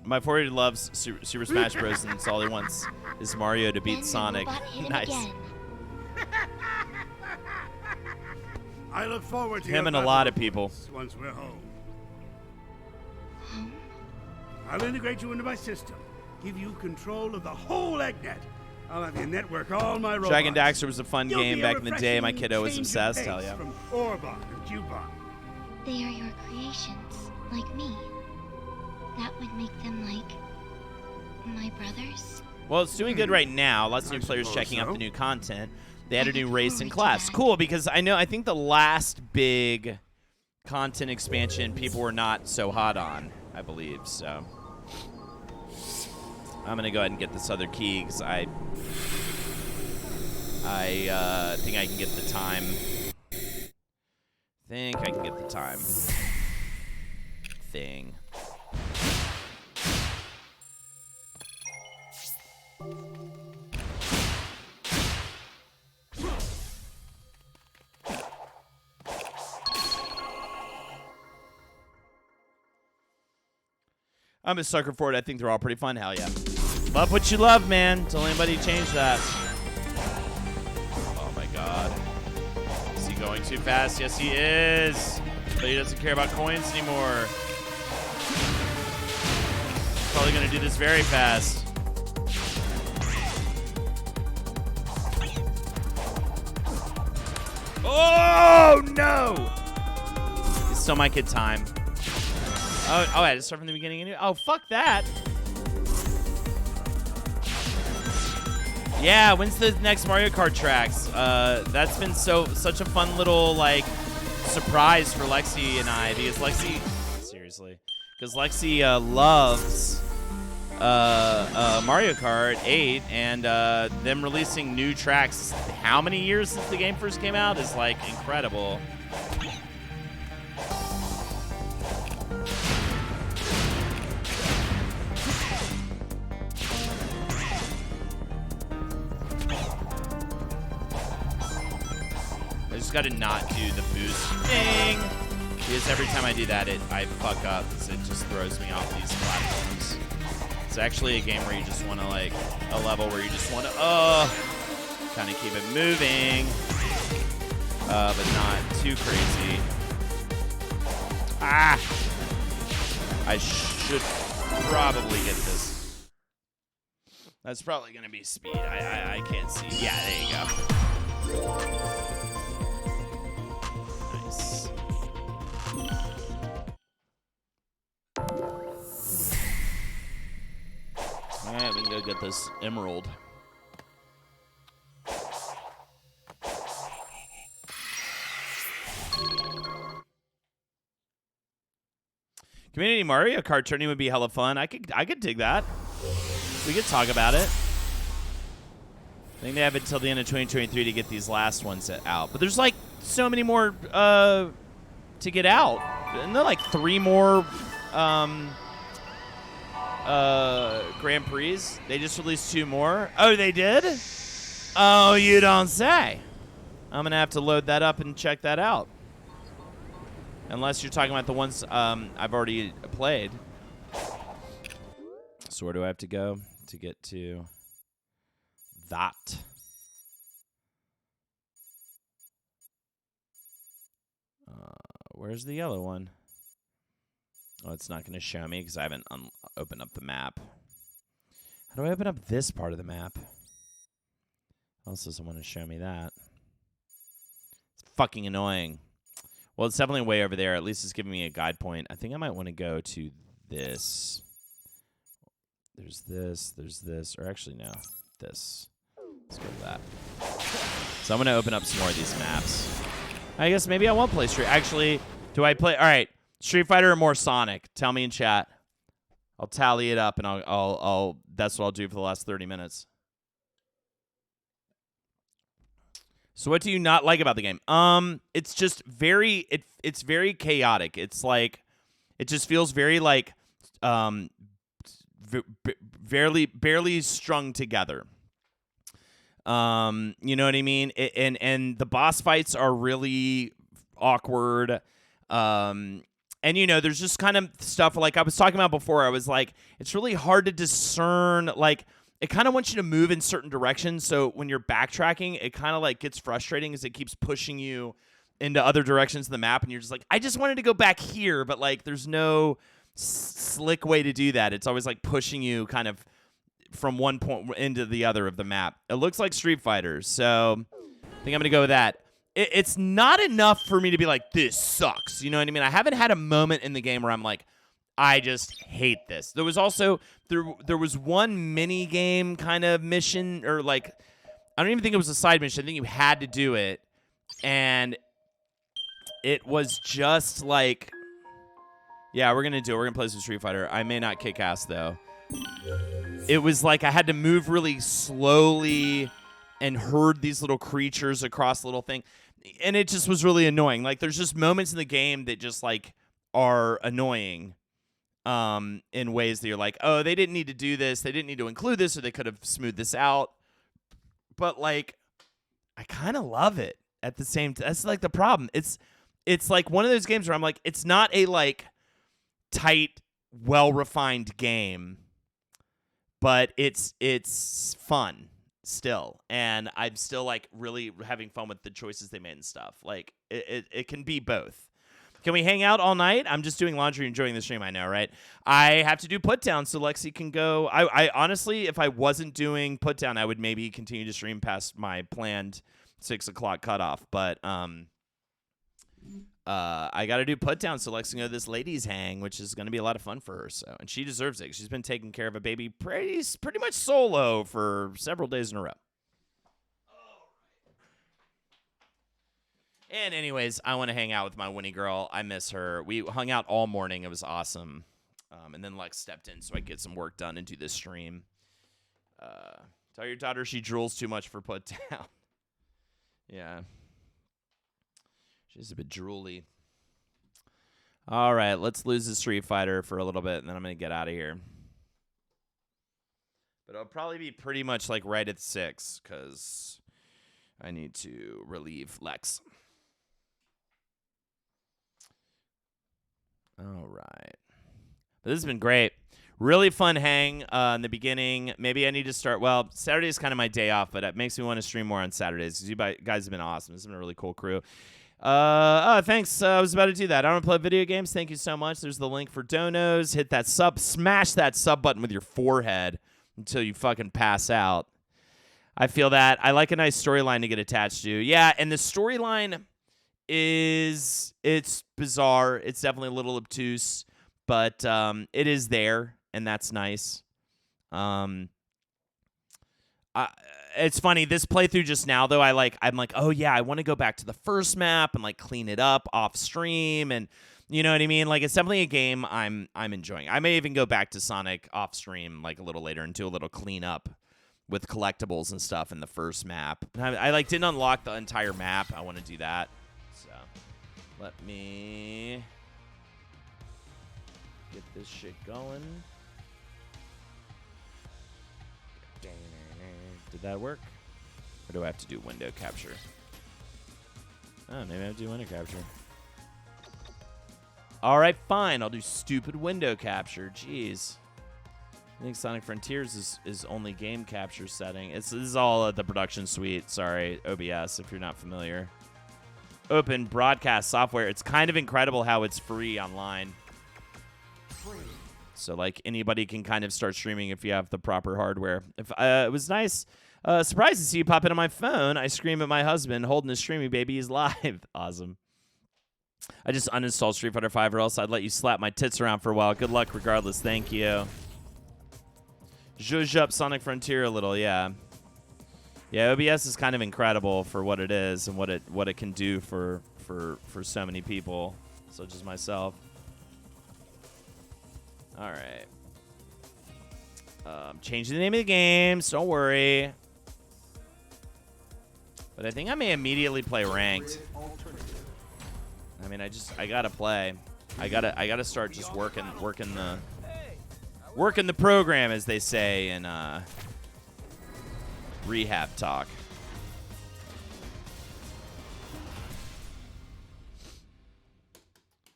Speaker 2: My 4-year-old loves Super Smash Bros. And it's all he wants is Mario to beat Sonic. Nice.
Speaker 1: I look forward to
Speaker 2: him and a lot of people.
Speaker 1: Once we're home. I'll integrate you into my system. Give you control of the whole EggNet. I'll have you network all my robots.
Speaker 2: Dragon Daxter was a fun
Speaker 1: You'll
Speaker 2: game back in the day. My kiddo was
Speaker 1: change of
Speaker 2: obsessed.
Speaker 1: pace
Speaker 2: Hell yeah.
Speaker 1: From Orbot and Cubot.
Speaker 4: They are your creations, like me. That would make them like my brothers.
Speaker 2: Well, it's doing good right now. Lots of new players checking out the new content. They added a new race and class. Cool, because I think the last big content expansion people were not so hot on, I believe. So I'm going to go ahead and get this other key because I think I can get the time. Think I can get the time. Thing. I'm a sucker for it. I think they're all pretty fun. Hell yeah. Love what you love, man. Don't anybody change that. Oh, my God. Is he going too fast? Yes, he is. But he doesn't care about coins anymore. Probably going to do this very fast. Oh, no. He still might get time. Oh, I had to start from the beginning anyway. Oh, fuck that. Yeah, when's the next Mario Kart tracks? That's been such a fun little, like, surprise for Lexi and I, because Lexi, seriously, because Lexi loves Mario Kart 8, and them releasing new tracks how many years since the game first came out is, like, incredible. I just gotta not do the boost thing, because every time I do that, I fuck up, because it just throws me off these platforms. It's actually a game where you just want to, like, a level where you just want to, kind of keep it moving, but not too crazy. Ah! I should probably get this. That's probably going to be speed. I can't see. Yeah, there you go. Nice. All right, we can go get this emerald. Community Mario Kart tourney would be hella fun. I could dig that. We could talk about it. I think they have until the end of 2023 to get these last ones out. But there's like so many more to get out. And there are like 3 more Grand Prix. They just released 2 more. Oh, they did? Oh, you don't say. I'm going to have to load that up and check that out. Unless you're talking about the ones I've already played. So where do I have to go to get to that? Where's the yellow one? Oh, it's not going to show me because I haven't opened up the map. How do I open up this part of the map? Also doesn't want to show me that. It's fucking annoying. Well, it's definitely way over there. At least it's giving me a guide point. I think I might want to go to this. There's this. Or actually, no. This. Let's go to that. So I'm going to open up some more of these maps. I guess maybe I won't play Street. Actually, do I play? All right. Street Fighter or more Sonic? Tell me in chat. I'll tally it up, and I'll that's what I'll do for the last 30 minutes. So what do you not like about the game? It's just very it's very chaotic. It's like it just feels very like barely strung together. You know what I mean? And the boss fights are really awkward. And you know, there's just kind of stuff like I was talking about before. I was like, it's really hard to discern like. It kind of wants you to move in certain directions, so when you're backtracking, it kind of like gets frustrating as it keeps pushing you into other directions of the map, and you're just like, I just wanted to go back here, but like there's no slick way to do that. It's always like pushing you kind of from one point into the other of the map. It looks like Street Fighter, so I think I'm going to go with that. It's not enough for me to be like, this sucks. You know what I mean? I haven't had a moment in the game where I'm like, I just hate this. There was also there was one mini game kind of mission, or like I don't even think it was a side mission. I think you had to do it, and it was just like, yeah, we're gonna do it. We're gonna play some Street Fighter. I may not kick ass though. It was like I had to move really slowly and herd these little creatures across the little thing, and it just was really annoying. Like there's just moments in the game that just like are annoying. In ways that you're like, oh, they didn't need to do this. They didn't need to include this, or they could have smoothed this out. But, like, I kind of love it at the same time. That's, like, the problem. It's like one of those games where I'm like, it's not a, like, tight, well-refined game, but it's fun still. And I'm still, like, really having fun with the choices they made and stuff. Like, it can be both. Can we hang out all night? I'm just doing laundry, enjoying the stream, I know, right? I have to do put down, so Lexi can go. I honestly, if I wasn't doing put down, I would maybe continue to stream past my planned 6 o'clock cutoff. But I got to do put down, so Lexi can go to this ladies' hang, which is going to be a lot of fun for her. So, and she deserves it. She's been taking care of a baby pretty much solo for several days in a row. And anyways, I want to hang out with my Winnie girl. I miss her. We hung out all morning. It was awesome. And then Lex stepped in so I could get some work done and do this stream. Tell your daughter she drools too much for put down. Yeah. She's a bit drooly. All right, let's lose the Street Fighter for a little bit, and then I'm going to get out of here. But it'll probably be pretty much like right at 6 because I need to relieve Lex. All right. But this has been great. Really fun hang in the beginning. Maybe I need to start. Well, Saturday is kind of my day off, but it makes me want to stream more on Saturdays because you guys have been awesome. This has been a really cool crew. Thanks. I was about to do that. I don't play video games. Thank you so much. There's the link for donos. Hit that sub. Smash that sub button with your forehead. until you fucking pass out. I feel that. I like a nice storyline to get attached to. Yeah, and the storyline it's bizarre. It's definitely a little obtuse, but it is there, and that's nice. It's funny, this playthrough just now though, I'm like, oh yeah, I want to go back to the first map and like clean it up off stream, and you know what I mean? Like, it's definitely a game I'm enjoying. I may even go back to Sonic off stream like a little later and do a little cleanup with collectibles and stuff in the first map. I like didn't unlock the entire map. I want to do that. So let me get this shit going. Did that work? Or do I have to do window capture? Oh, maybe I have to do window capture. All right, fine. I'll do stupid window capture. Jeez. I think Sonic Frontiers is only game capture setting. This is all the production suite. Sorry, OBS, if you're not familiar. Open broadcast software. It's kind of incredible how it's free online. So, like, anybody can kind of start streaming if you have the proper hardware. It was nice. Surprised to see you pop in on my phone. I scream at my husband holding his streaming baby. He's live. Awesome. I just uninstalled Street Fighter 5 or else I'd let you slap my tits around for a while. Good luck regardless. Thank you. Zhuzh up Sonic Frontier a little, yeah. Yeah, OBS is kind of incredible for what it is and what it can do for so many people, such as myself. All right. Changing the name of the game. So don't worry. But I think I may immediately play ranked. I mean, I gotta play. I gotta start just working the program, as they say in rehab talk.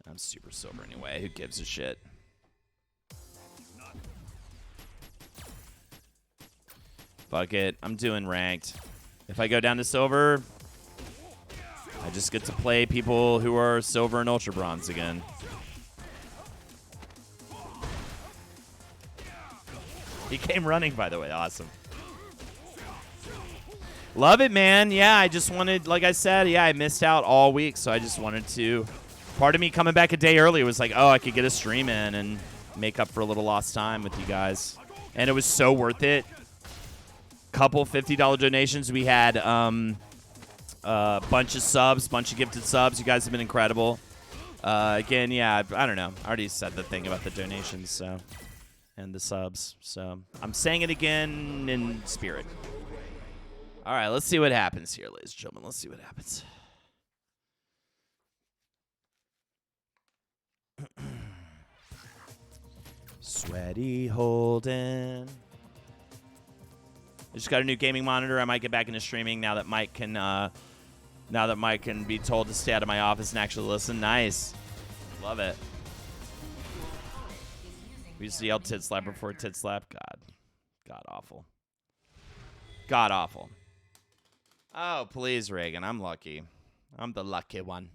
Speaker 2: I'm super silver anyway. Who gives a shit? Fuck it. I'm doing ranked. If I go down to silver, I just get to play people who are silver and ultra bronze again. He came running, by the way. Awesome. Love it, man. Yeah, I just wanted, like I said, yeah, I missed out all week, so I just wanted to. Part of me coming back a day early was like, oh, I could get a stream in and make up for a little lost time with you guys. And it was so worth it. Couple $50 donations. We had a bunch of subs, bunch of gifted subs. You guys have been incredible. Again, yeah, I don't know. I already said the thing about the donations, so, and the subs. So I'm saying it again in spirit. All right, let's see what happens here, ladies and gentlemen. Let's see what happens. Sweaty Holden. I just got a new gaming monitor. I might get back into streaming now that Mike can be told to stay out of my office and actually listen. Nice. Love it. We used to yell tit slap before tit slap. God awful. God awful. Oh, please, Reagan. I'm lucky. I'm the lucky one.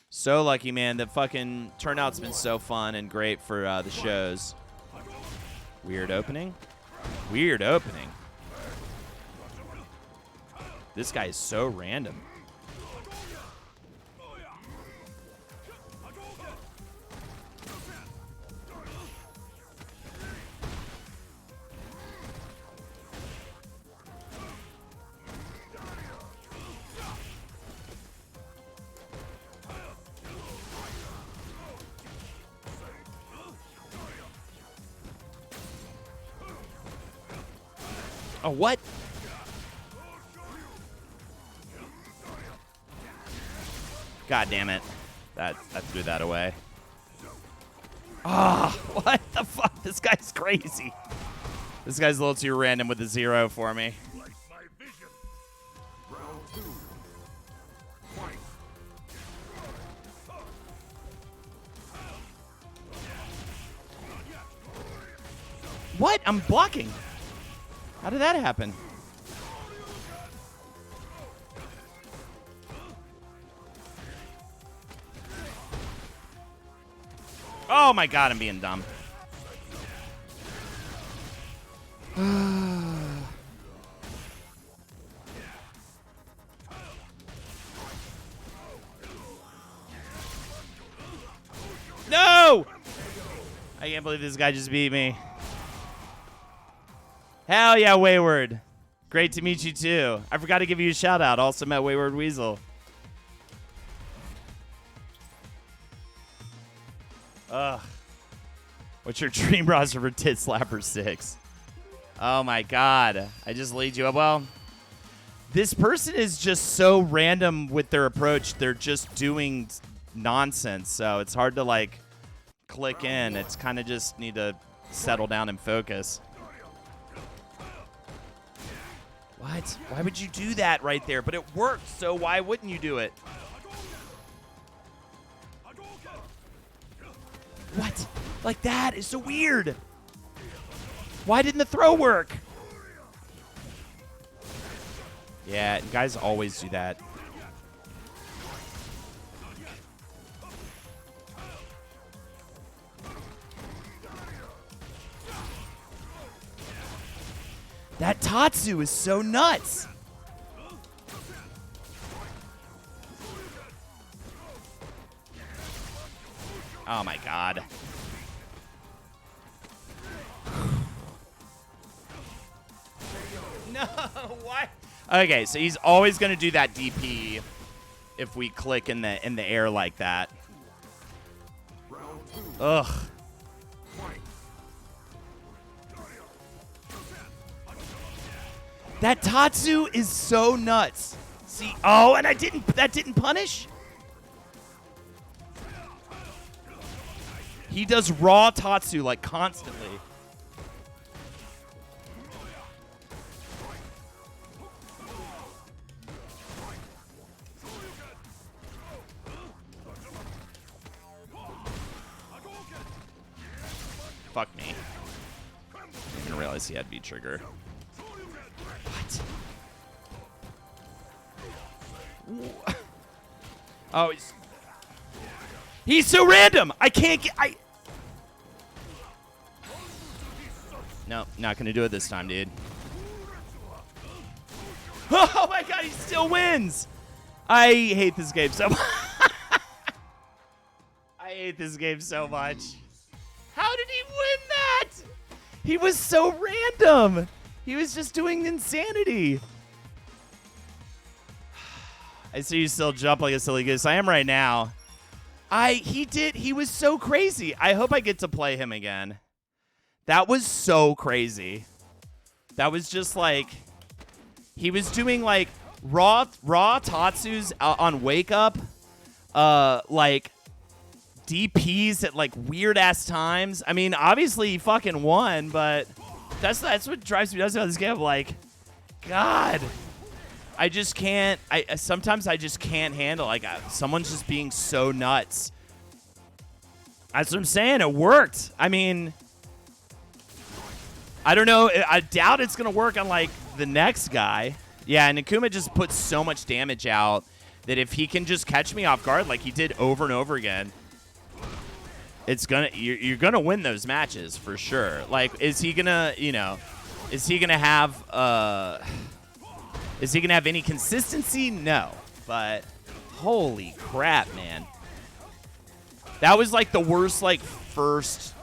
Speaker 2: So lucky, man. The fucking turnout's been so fun and great for the shows. Weird opening. Weird opening. This guy is so random. Oh, what? God damn it. That threw that away. Ah, oh, what the fuck? This guy's crazy. This guy's a little too random with the zero for me. What? I'm blocking. How did that happen? Oh my god, I'm being dumb. No! I can't believe this guy just beat me. Hell yeah, Wayward. Great to meet you, too. I forgot to give you a shout-out. Also met Wayward Weasel. Ugh. What's your dream roster for Tit Slapper 6? Oh, my God. I just laid you up. Well, this person is just so random with their approach. They're just doing nonsense, so it's hard to, like, click in. It's kind of just need to settle down and focus. What? Why would you do that right there? But it worked, so why wouldn't you do it? What? Like that is so weird. Why didn't the throw work? Yeah, guys always do that. That Tatsu is so nuts. Oh my God. No, why? Okay, so he's always going to do that DP if we click in the air like that. Ugh. That Tatsu is so nuts. See, oh, and that didn't punish? He does raw Tatsu like constantly. Fuck me. I didn't realize he had V-trigger. What? Oh, he's so random. I can't get. No, not gonna do it this time, dude. Oh my God, he still wins. I hate this game so much. I hate this game so much. How did he win that? He was so random. He was just doing insanity. I see you still jump like a silly goose. I am right now. He was so crazy. I hope I get to play him again. That was so crazy. That was just like, he was doing like raw Tatsus on Wake Up, like DPs at like weird ass times. I mean, obviously he fucking won, but that's what drives me nuts about this game. I'm like, God. I just can't. Sometimes I just can't handle. Like someone's just being so nuts. That's what I'm saying. It worked. I mean, I don't know. I doubt it's gonna work on like the next guy. Yeah, and Akuma just puts so much damage out that if he can just catch me off guard like he did over and over again, it's gonna you're gonna win those matches for sure. Like, is he gonna have Is he going to have any consistency? No. But holy crap, man. That was like the worst like first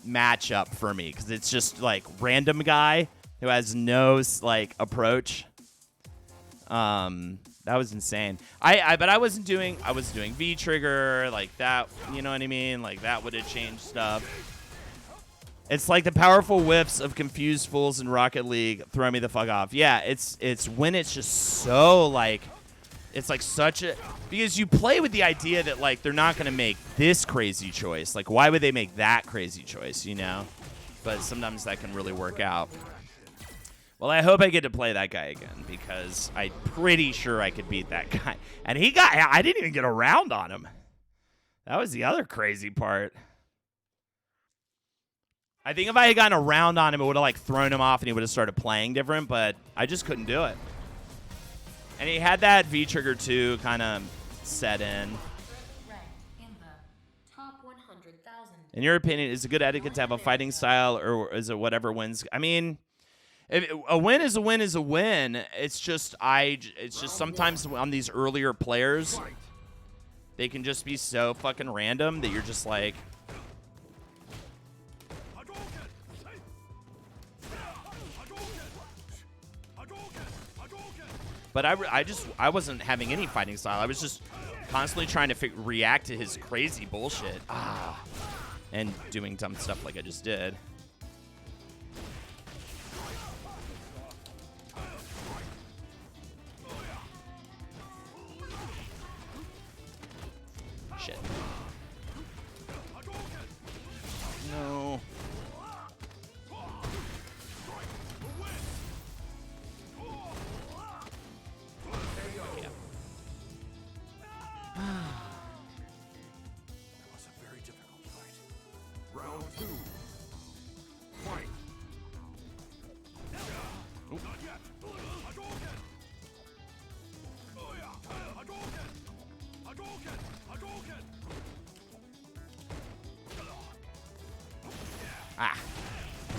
Speaker 2: matchup for me because it's just like random guy who has no like approach. That was insane. But I was doing V trigger like that, you know what I mean? Like that would have changed stuff. It's like the powerful whiffs of confused fools in Rocket League throw me the fuck off. Yeah, it's when it's just so like, it's like such a, because you play with the idea that like they're not gonna make this crazy choice. Like why would they make that crazy choice, you know? But sometimes that can really work out. Well, I hope I get to play that guy again because I'm pretty sure I could beat that guy. And I didn't even get a round on him. That was the other crazy part. I think if I had gotten a round on him, it would have like thrown him off and he would have started playing different, but I just couldn't do it. And he had that V-trigger too kind of set in. In your opinion, is it good etiquette to have a fighting style or is it whatever wins? I mean, A win is a win is a win. It's just sometimes on these earlier players, they can just be so fucking random that you're just like, but I wasn't having any fighting style. I was just constantly trying to react to his crazy bullshit. And doing dumb stuff like I just did. Shit. No.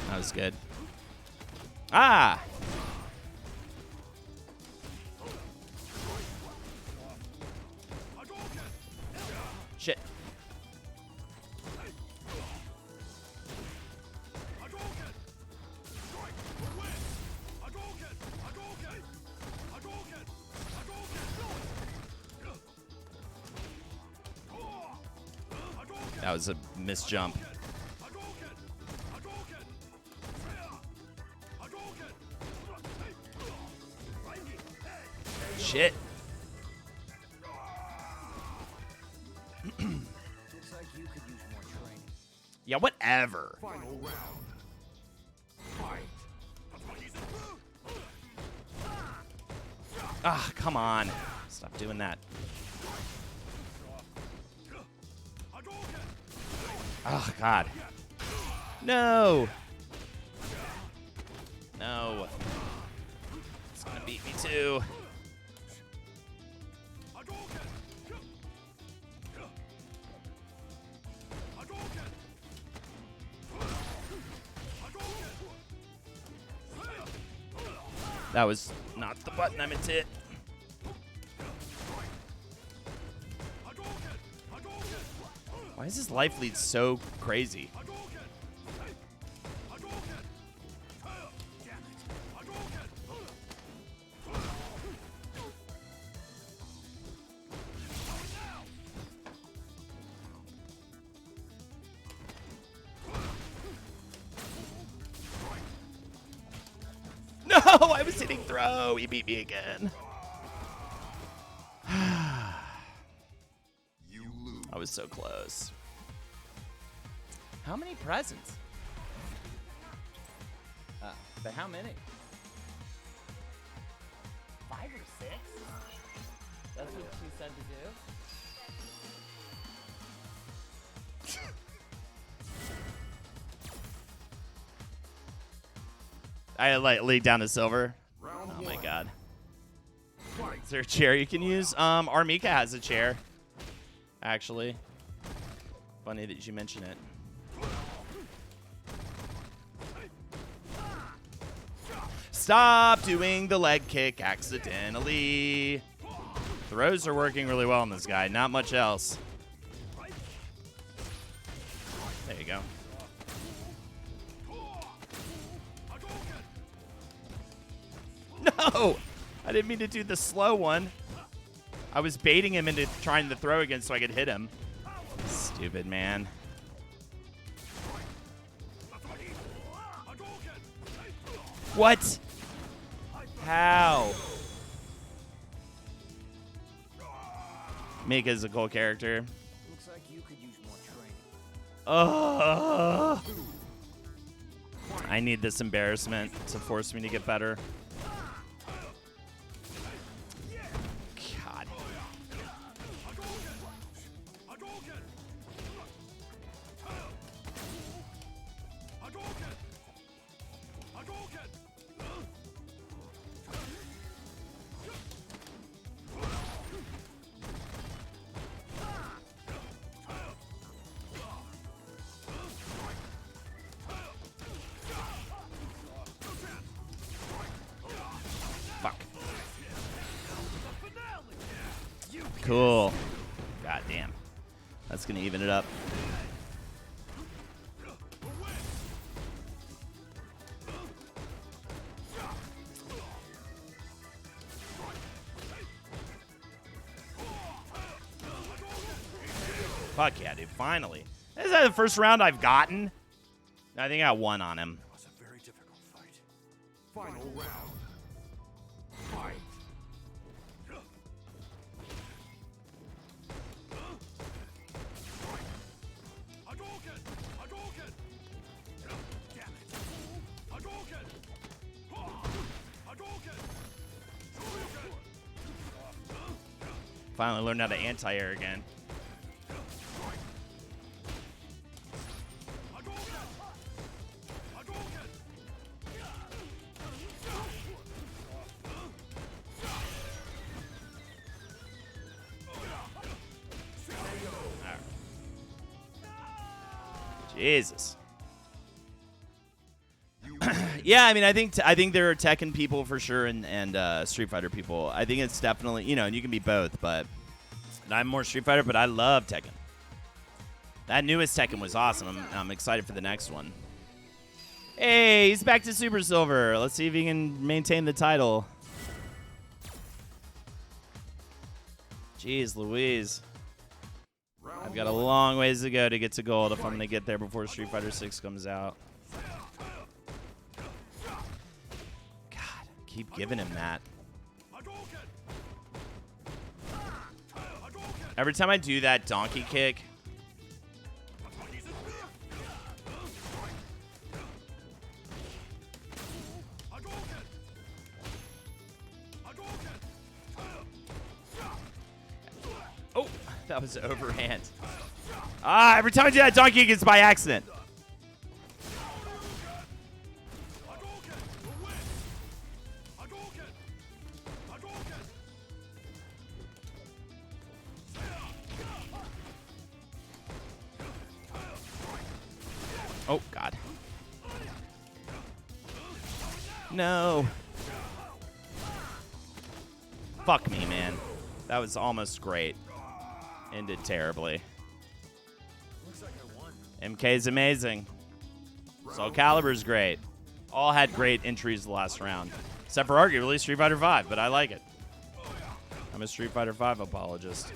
Speaker 2: That was good. Shit. That was a missed jump. Shit. Yeah, whatever. Come on. Stop doing that. Oh, God. No. No. It's gonna beat me too. That was not the button I meant to hit. Why is his life lead so crazy? No, I was hitting throw. He beat me again. I was so close. How many presents? But how many? 5 or 6? That's what she said to do? I laid down to silver. Oh my god. Is there a chair you can use? Armika has a chair. Actually. Funny that you mention it. Stop doing the leg kick accidentally. Throws are working really well on this guy. Not much else. There you go. No! I didn't mean to do the slow one. I was baiting him into trying to throw again so I could hit him. Stupid man. What? How? Mika's a cool character.
Speaker 6: Looks like you could use more training.
Speaker 2: I need this embarrassment to force me to get better. God. cool. God damn. That's going to even it up. Fuck yeah, dude. Finally. Is that the first round I've gotten? I think I got one on him.
Speaker 5: It was a very difficult fight. Final round. Fight. Hadouken! Hadouken! Damn it! Hadouken! Hadouken!
Speaker 2: Finally learned how to anti-air again. Jesus. Yeah, I mean, I think there are Tekken people for sure and Street Fighter people. I think it's definitely, you know, and you can be both, but I'm more Street Fighter, but I love Tekken. That newest Tekken was awesome. I'm excited for the next one. Hey, he's back to Super Silver. Let's see if he can maintain the title. Jeez Louise. I've got a long ways to go to get to gold if I'm going to get there before Street Fighter 6 comes out. God, keep giving him that. Every time I do that donkey kick, oh, that was overhand. Ah, every time I do that donkey kick, it's by accident. Oh, God. No. Fuck me, man. That was almost great. Ended terribly. MK's amazing. Soul Calibur's great. All had great entries the last round. Except for arguably Street Fighter V, but I like it. I'm a Street Fighter V apologist.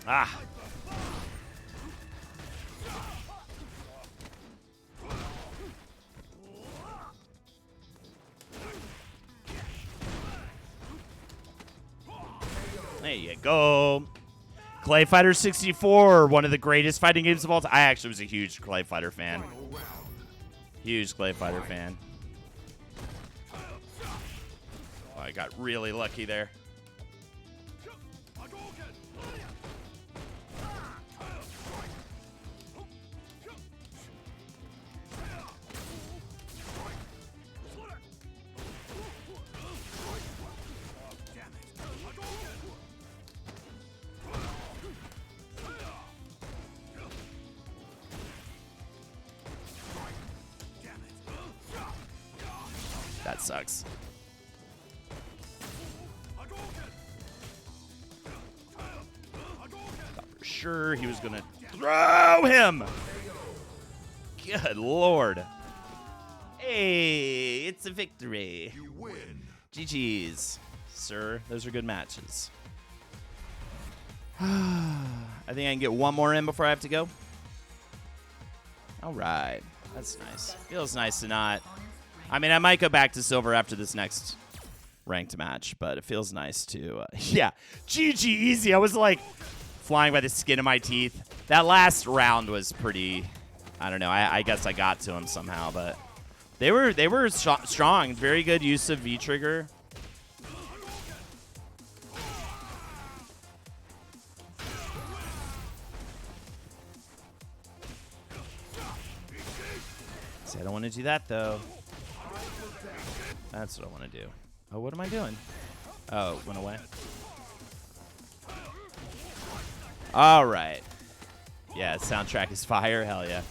Speaker 2: Ah. There you go. Clay Fighter 64, one of the greatest fighting games of all time. I actually was a huge Clay Fighter fan. Huge Clay Fighter fan. Oh, I got really lucky there. That sucks. Thought for sure he was gonna throw him. Good Lord. Hey, it's a victory.
Speaker 5: You win.
Speaker 2: GG's, sir. Those are good matches. I think I can get one more in before I have to go. All right. That's nice. Feels nice to not... I mean, I might go back to silver after this next ranked match, but it feels nice to... yeah, GG easy. I was like flying by the skin of my teeth. That last round was pretty... I don't know. I guess I got to him somehow, but They were strong. Very good use of V trigger. See, I don't want to do that though. That's what I want to do. Oh, what am I doing? Oh, it went away. All right. Yeah, soundtrack is fire. Hell yeah.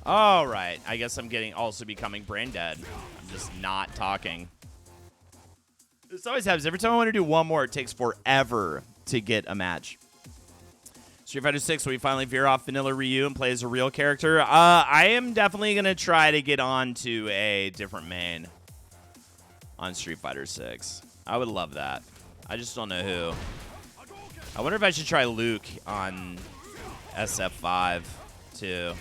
Speaker 2: All right. I guess I'm also becoming brain dead. I'm just not talking. This always happens. Every time I want to do one more, it takes forever to get a match. Street Fighter 6, we finally veer off vanilla Ryu and play as a real character. I am definitely going to try to get on to a different main on Street Fighter 6. I would love that. I just don't know who. I wonder if I should try Luke on SF5 too.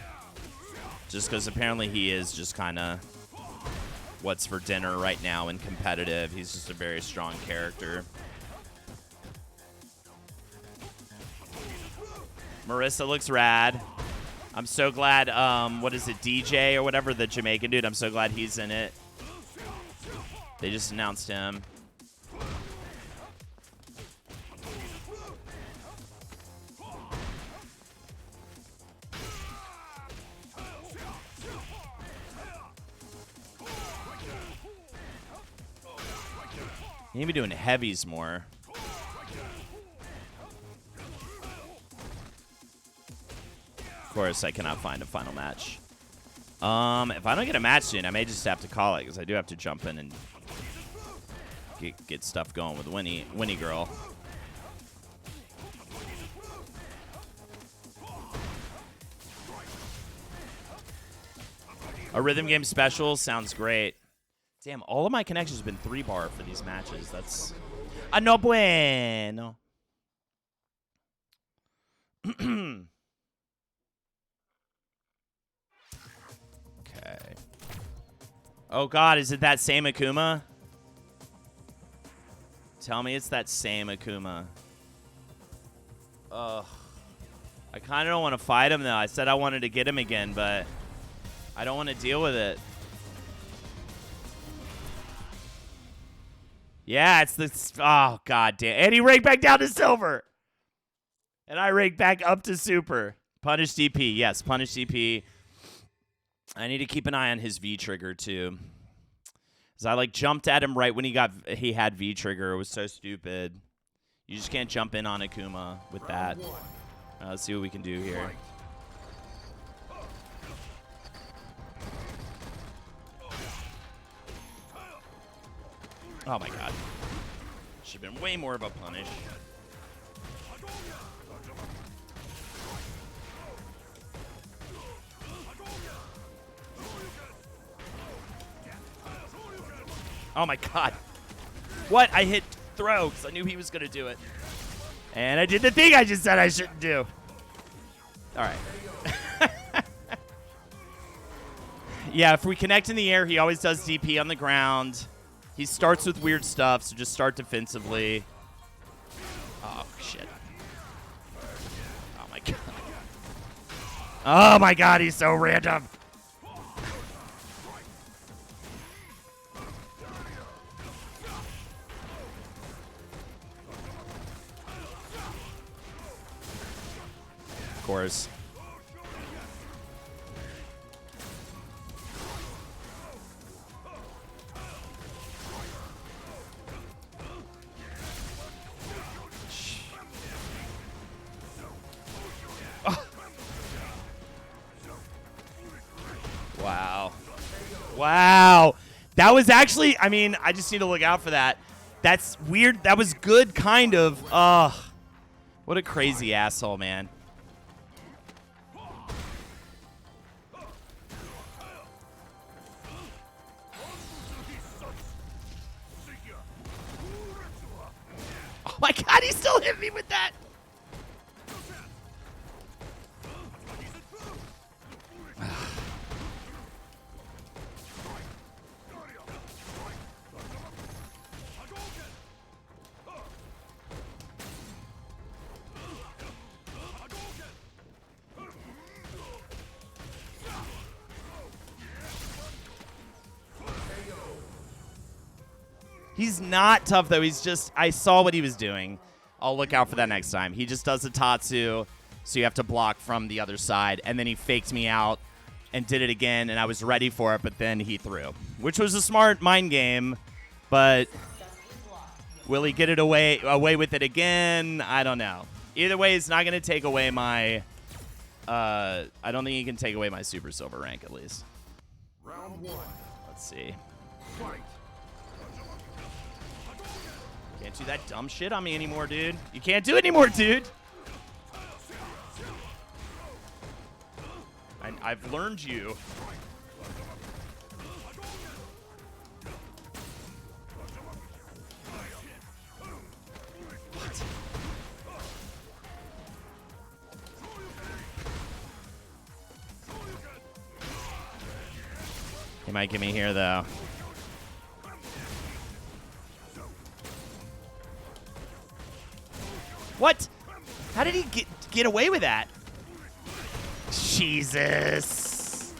Speaker 2: Just because apparently he is just kind of what's for dinner right now in competitive. He's just a very strong character. Marissa looks rad. I'm so glad, what is it, DJ or whatever, the Jamaican dude, I'm so glad he's in it. They just announced him. You need to be doing heavies more. Of course, I cannot find a final match. If I don't get a match soon, I may just have to call it, because I do have to jump in and get stuff going with Winnie Girl. A rhythm game special sounds great. Damn, all of my connections have been 3-bar for these matches. That's no bueno. Okay. Oh, God, is it that same Akuma? Tell me it's that same Akuma. Ugh. I kind of don't want to fight him, though. I said I wanted to get him again, but I don't want to deal with it. Yeah, it's this. Oh, God damn. And he ranked back down to silver. And I ranked back up to super. Punish DP. Yes, punish DP. I need to keep an eye on his V trigger, too. Because I, jumped at him right when he had V trigger. It was so stupid. You just can't jump in on Akuma with that. Let's see what we can do here. Oh my God. Should have been way more of a punish. Oh my God. What? I hit throw because I knew he was going to do it. And I did the thing I just said I shouldn't do. All right. Yeah, if we connect in the air, he always does DP on the ground. He starts with weird stuff, so just start defensively. Oh, shit. Oh, my God. Oh, my God, he's so random. Of course. Wow. Wow. That was actually, I mean, I just need to look out for that. That's weird. That was good, kind of. What a crazy asshole, man. Oh my god, he still hit me with that! He's not tough, though. He's just... I saw what he was doing. I'll look out for that next time. He just does a Tatsu, so you have to block from the other side. And then he faked me out and did it again, and I was ready for it, but then he threw. Which was a smart mind game, but will he get it away with it again? I don't know. Either way, it's not going to take away my... I don't think he can take away my Super Silver rank, at least.
Speaker 5: Round 1.
Speaker 2: Let's see.
Speaker 5: Fight.
Speaker 2: Can't do that dumb shit on me anymore, dude. You can't do it anymore, dude. I've learned you. What? He might get me here, though. What? How did he get away with that? Jesus.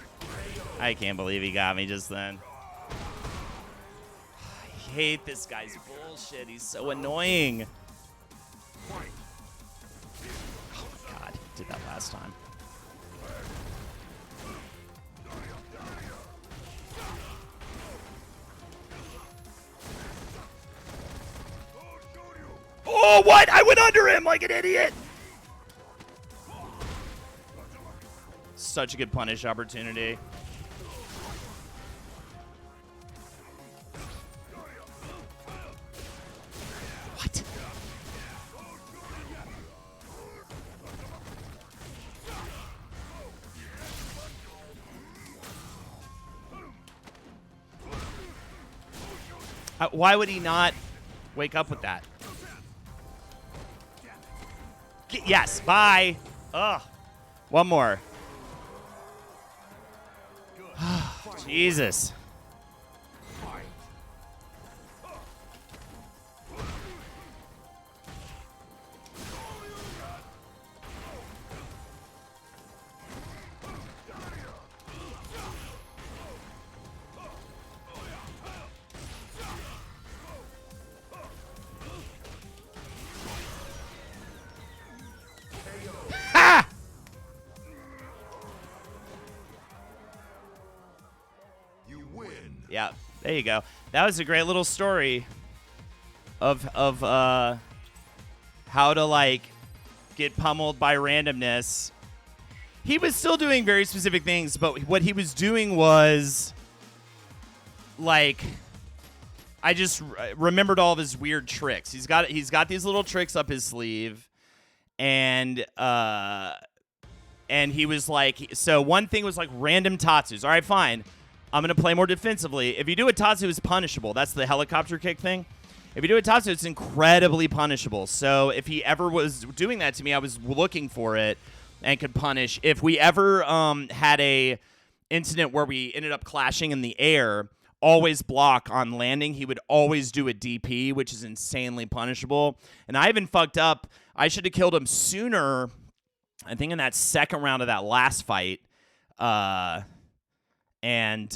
Speaker 2: I can't believe he got me just then. I hate this guy's bullshit. He's so annoying. Oh my god. Did that last time. Oh, what? I went under him like an idiot. Such a good punish opportunity. What? Why would he not wake up with that? Yes, bye. Ugh. One more. Jesus. Ha!
Speaker 5: You win.
Speaker 2: Yeah, there you go. That was a great little story of how to like get pummeled by randomness. He was still doing very specific things, but what he was doing was like I just remembered all of his weird tricks. He's got these little tricks up his sleeve, and he was like, so one thing was like random Tatsus. All right, fine. I'm going to play more defensively. If you do a Tatsu, it's punishable. That's the helicopter kick thing. If you do a Tatsu, it's incredibly punishable. So if he ever was doing that to me, I was looking for it and could punish. If we ever had a incident where we ended up clashing in the air, always block on landing. He would always do a DP, which is insanely punishable. And I even fucked up. I should have killed him sooner, I think in that second round of that last fight. And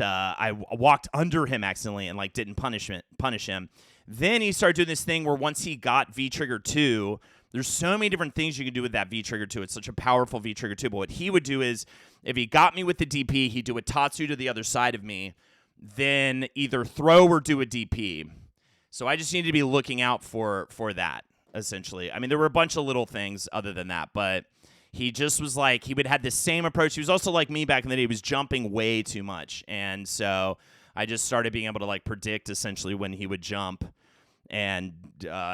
Speaker 2: I walked under him accidentally and like didn't punish him. Then he started doing this thing where once he got V-Trigger 2, there's so many different things you can do with that V-Trigger 2. It's such a powerful V-Trigger 2. But what he would do is if he got me with the DP, he'd do a Tatsu to the other side of me, then either throw or do a DP. So I just needed to be looking out for that, essentially. I mean, there were a bunch of little things other than that, but he just was like, he would have the same approach. He was also like me back in the day. He was jumping way too much. And so I just started being able to like predict essentially when he would jump. and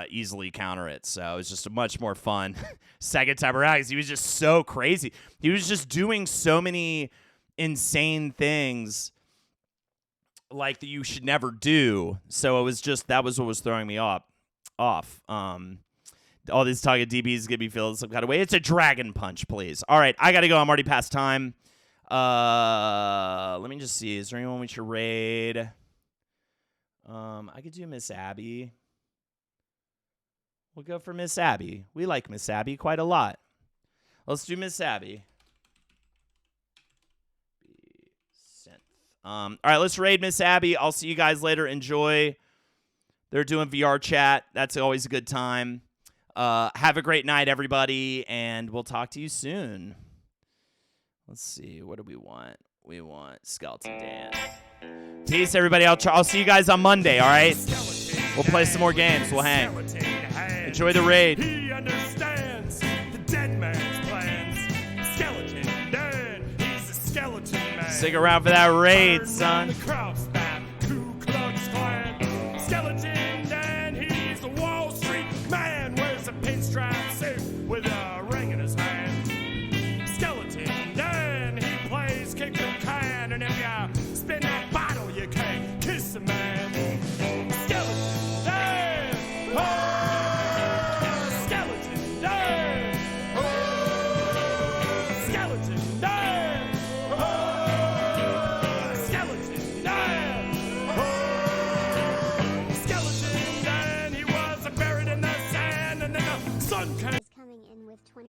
Speaker 2: easily counter it. So it was just a much more fun second time around because he was just so crazy. He was just doing so many insane things like that you should never do. So it was just, that was what was throwing me off. All these talking DBs get me feeling some kind of way. It's a dragon punch, please. All right, I got to go. I'm already past time. Let me just see. Is there anyone we should raid? I could do Miss Abby. We'll go for Miss Abby. We like Miss Abby quite a lot. Let's do Miss Abby. All right, let's raid Miss Abby. I'll see you guys later. Enjoy. They're doing VR chat. That's always a good time. Have a great night, everybody, and we'll talk to you soon. Let's see. What do we want? We want Skeleton Dan. Peace, everybody. I'll see you guys on Monday, all right? We'll play some more games. We'll hang. Enjoy the raid.
Speaker 1: He understands the dead man's plans. Skeleton Dan, he's a skeleton man.
Speaker 2: Stick around for that raid, son.
Speaker 1: The Krausback, Ku Klux Klan. Skeleton Dan, he's a Wall Street man. Wears a pinstripe suit with a ring in his hand. Skeleton Dan, he plays kick the can, and if you spin that bottle, you can't kiss a man. Skeleton Dan, oh, Skeleton Dan, oh, Skeleton Dan, oh, Skeleton Dan, oh, Skeleton Dan, he was buried in the sand, and then the sun came.
Speaker 7: Coming in with 20